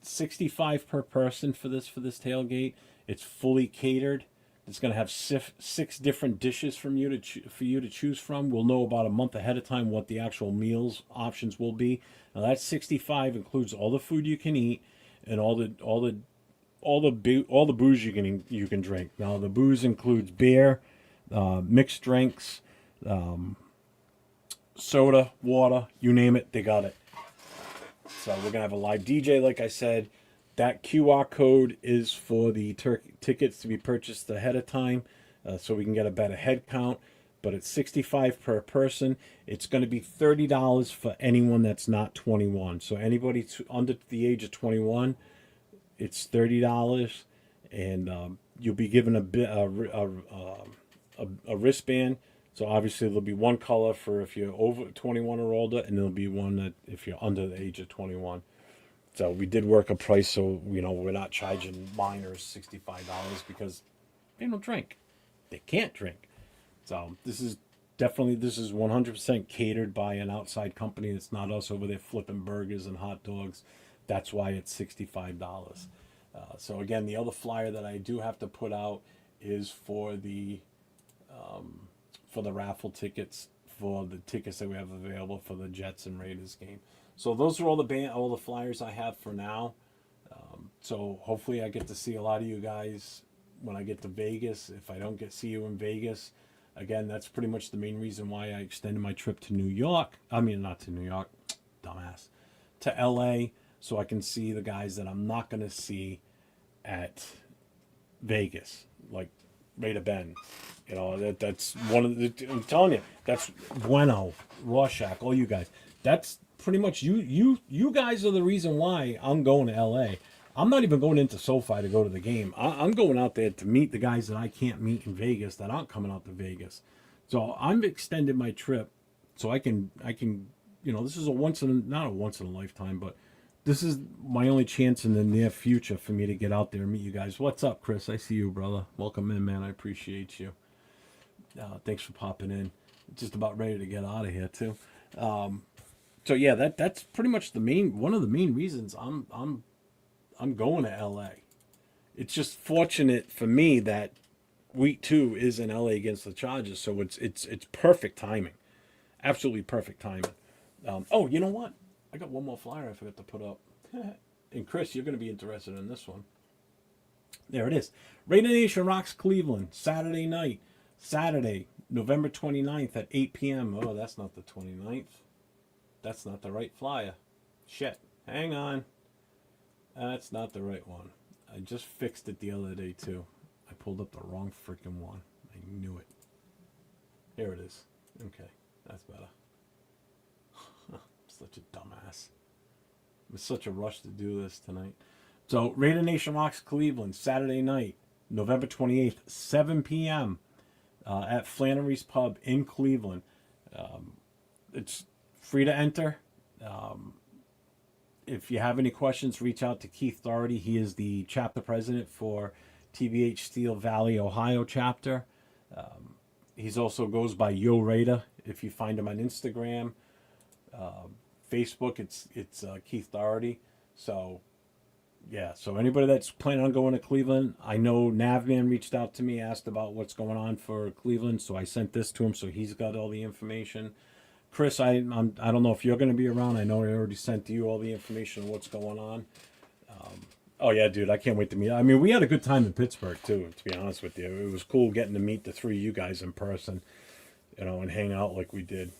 $65 per person for this tailgate. It's fully catered. It's going to have 6 different dishes for you to choose from. We'll know about a month ahead of time what the actual meals options will be. Now, that $65 includes all the food you can eat and all the booze you can drink. Now, the booze includes beer, mixed drinks, soda, water, you name it, they got it. So we're gonna have a live DJ, like I said. That QR code is for the tickets to be purchased ahead of time, so we can get a better head count. But it's $65 per person. It's going to be $30 for anyone that's not 21. So anybody under the age of 21, it's $30, and you'll be given a wristband. So obviously there'll be one color for if you're over 21 or older, and there'll be one that if you're under the age of 21. So we did work a price, so we're not charging minors $65 because they don't drink, they can't drink. So this is 100% catered by an outside company. It's not us over there flipping burgers and hot dogs. That's why it's $65. So again, the other flyer that I do have to put out is for the raffle tickets, for the tickets that we have available for the Jets and Raiders game. So those are all the flyers I have for now. So hopefully I get to see a lot of you guys when I get to Vegas. If I don't get see you in Vegas, again, that's pretty much the main reason why I extended my trip to New York. I mean, not to New York, dumbass, to LA, so I can see the guys that I'm not going to see at Vegas, like Raider Ben. You know, that's one of the, I'm telling you, that's Bueno, Rorschach, all you guys. That's pretty much you guys are the reason why I'm going to LA. I'm not even going into SoFi to go to the game. I'm going out there to meet the guys that I can't meet in Vegas that aren't coming out to Vegas. So I'm extending my trip so I can, you know, this is not a once in a lifetime, but this is my only chance in the near future for me to get out there and meet you guys. What's up, Chris? I see you, brother. Welcome in, man. I appreciate you. Thanks for popping in. Just about ready to get out of here too. So yeah, that's pretty much one of the main reasons I'm going to LA. It's just fortunate for me that week 2 is in LA against the Chargers, so it's perfect timing, absolutely perfect timing. Oh, you know what? I got one more flyer I forgot to put up. And Chris, you're going to be interested in this one. There it is. Raider Nation rocks Cleveland Saturday night. Saturday, November 29th at 8 p.m. Oh, that's not the 29th. That's not the right flyer. Shit. Hang on. That's not the right one. I just fixed it the other day, too. I pulled up the wrong freaking one. I knew it. Here it is. Okay. That's better. Such a dumbass. I'm in such a rush to do this tonight. So, Raider Nation rocks Cleveland Saturday night, November 28th, 7 p.m. At Flannery's Pub in Cleveland. It's free to enter. If you have any questions, reach out to Keith Doherty. He is the chapter president for TBH Steel Valley, Ohio chapter. He's also goes by Yo Raider. If you find him on Instagram, Facebook, it's Keith Doherty. So yeah, so anybody that's planning on going to Cleveland, I know Navman reached out to me, asked about what's going on for Cleveland, so I sent this to him, so he's got all the information. Chris, I don't know if you're going to be around. I know I already sent you all the information on what's going on. Oh yeah, dude, I can't wait to meet. I mean, we had a good time in Pittsburgh too. To be honest with you, it was cool getting to meet the three of you guys in person, you know, and hang out like we did.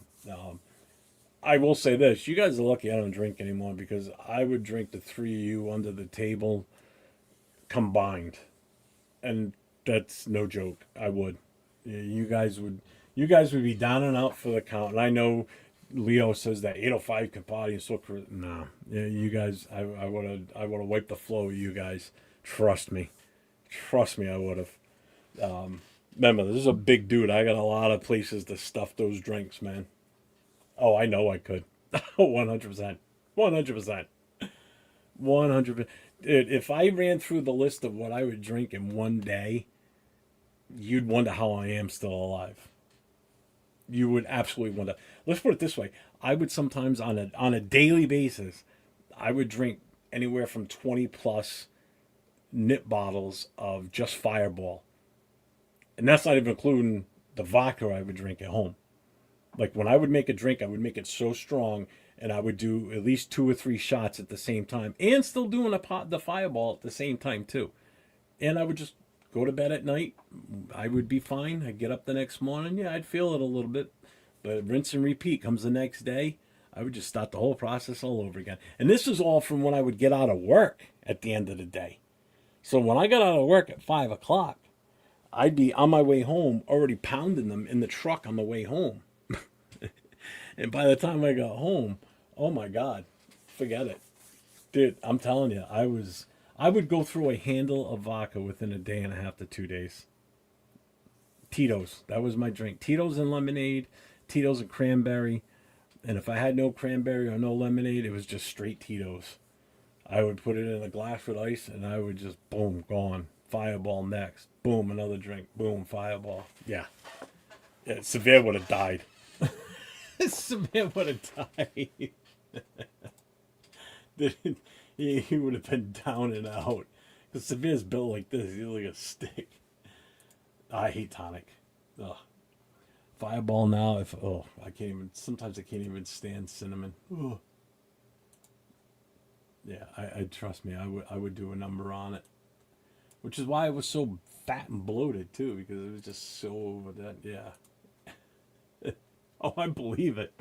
I will say this: you guys are lucky I don't drink anymore, because I would drink the three of you under the table combined, and that's no joke. I would. You guys would be down and out for the count. And I know Leo says that 805 can party and so no. Yeah, you guys, I would have wiped the floor with you guys. Trust me, I would have. Remember, this is a big dude. I got a lot of places to stuff those drinks, man. Oh, I know I could. 100%. 100%. 100%. Dude, if I ran through the list of what I would drink in one day, you'd wonder how I am still alive. You would absolutely wonder. Let's put it this way. I would sometimes, on a daily basis, I would drink anywhere from 20 plus nip bottles of just Fireball. And that's not even including the vodka I would drink at home. Like, when I would make a drink, I would make it so strong, and I would do at least 2 or 3 shots at the same time, and still doing the Fireball at the same time too. And I would just go to bed at night. I would be fine. I'd get up the next morning. Yeah, I'd feel it a little bit, but rinse and repeat. Comes the next day, I would just start the whole process all over again. And this is all from when I would get out of work at the end of the day. So when I got out of work at 5 o'clock, I'd be on my way home already pounding them in the truck on the way home. And by the time I got home, oh my God, forget it. Dude, I'm telling you, I would go through a handle of vodka within a day and a half to 2 days. Tito's, that was my drink. Tito's and lemonade, Tito's and cranberry. And if I had no cranberry or no lemonade, it was just straight Tito's. I would put it in a glass with ice, and I would just, boom, gone. Fireball next. Boom, another drink. Boom, Fireball. Yeah. Severe would have died. Severe would have died. He would have been down and out. Because Severe's built like this. He's like a stick. I hate tonic. Ugh. Fireball now. Sometimes I can't even stand cinnamon. Ugh. Yeah, I trust me. I would do a number on it, which is why it was so fat and bloated too, because it was just so over that. Yeah. Oh, I believe it.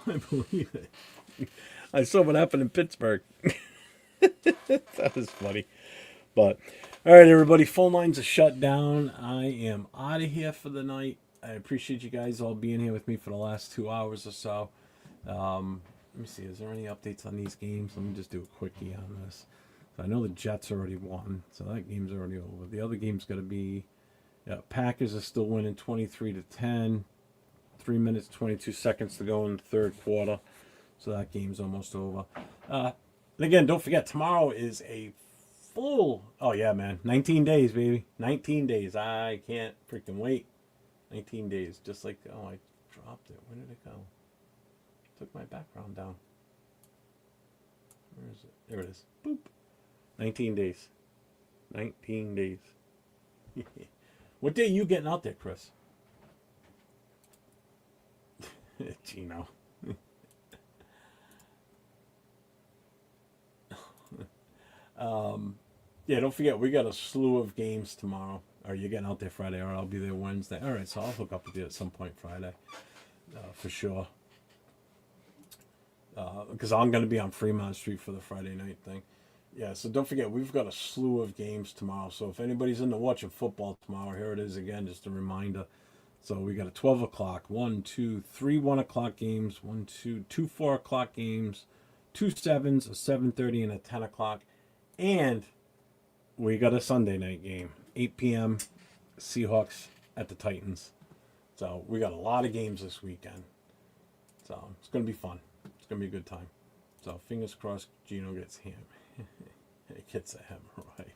I believe it. I saw what happened in Pittsburgh. That was funny. But all right, everybody, phone lines are shut down. I am out of here for the night. I appreciate you guys all being here with me for the last 2 hours or so. Let me see. Is there any updates on these games? Let me just do a quickie on this. So I know the Jets already won, so that game's already over. The other game's going to be Packers are still winning 23-10. 3 minutes 22 seconds to go in the third quarter, so that game's almost over. And again, don't forget, tomorrow is a full. Oh yeah, man, 19 days, baby, 19 days. I can't freaking wait. 19 days, just like I dropped it. Where did it go? Took my background down. Where is it? There it is. Boop. 19 days. 19 days. What day are you getting out there, Chris? Gino. Yeah, don't forget, we got a slew of games tomorrow. Or you're getting out there Friday, or I'll be there Wednesday. All right, so I'll hook up with you at some point Friday, for sure. Because I'm going to be on Fremont Street for the Friday night thing. Yeah, so don't forget, we've got a slew of games tomorrow. So if anybody's into watching football tomorrow, here it is again, just a reminder. So we got a 12 o'clock, 1, 2, 3 1 o'clock games, 1, 2, 2 4 o'clock games, 2 7s, a 7:30, and a 10 o'clock. And we got a Sunday night game, 8 p.m., Seahawks at the Titans. So we got a lot of games this weekend. So it's going to be fun. It's going to be a good time. So fingers crossed Gino gets him. It gets a hemorrhoid.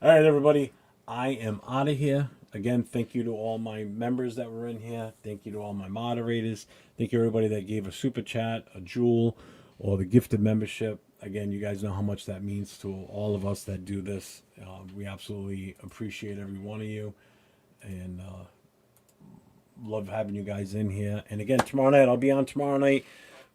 All right, everybody. I am out of here. Again, thank you to all my members that were in here. Thank you to all my moderators. Thank you everybody that gave a super chat, a jewel, or the gifted membership. Again, you guys know how much that means to all of us that do this. We absolutely appreciate every one of you. And love having you guys in here. And again, tomorrow night, I'll be on tomorrow night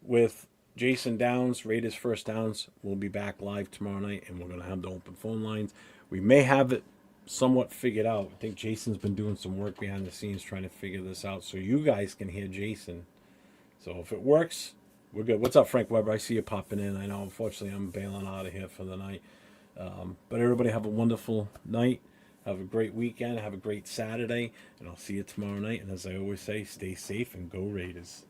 with Jason Downs, Raiders First Downs. We'll be back live tomorrow night, and we're going to have the open phone lines. We may have it somewhat figured out. I think Jason's been doing some work behind the scenes trying to figure this out so you guys can hear Jason. So if it works, we're good. What's up, Frank Weber? I see you popping in. I know, unfortunately, I'm bailing out of here for the night. But everybody have a wonderful night. Have a great weekend. Have a great Saturday. And I'll see you tomorrow night. And as I always say, stay safe and go Raiders.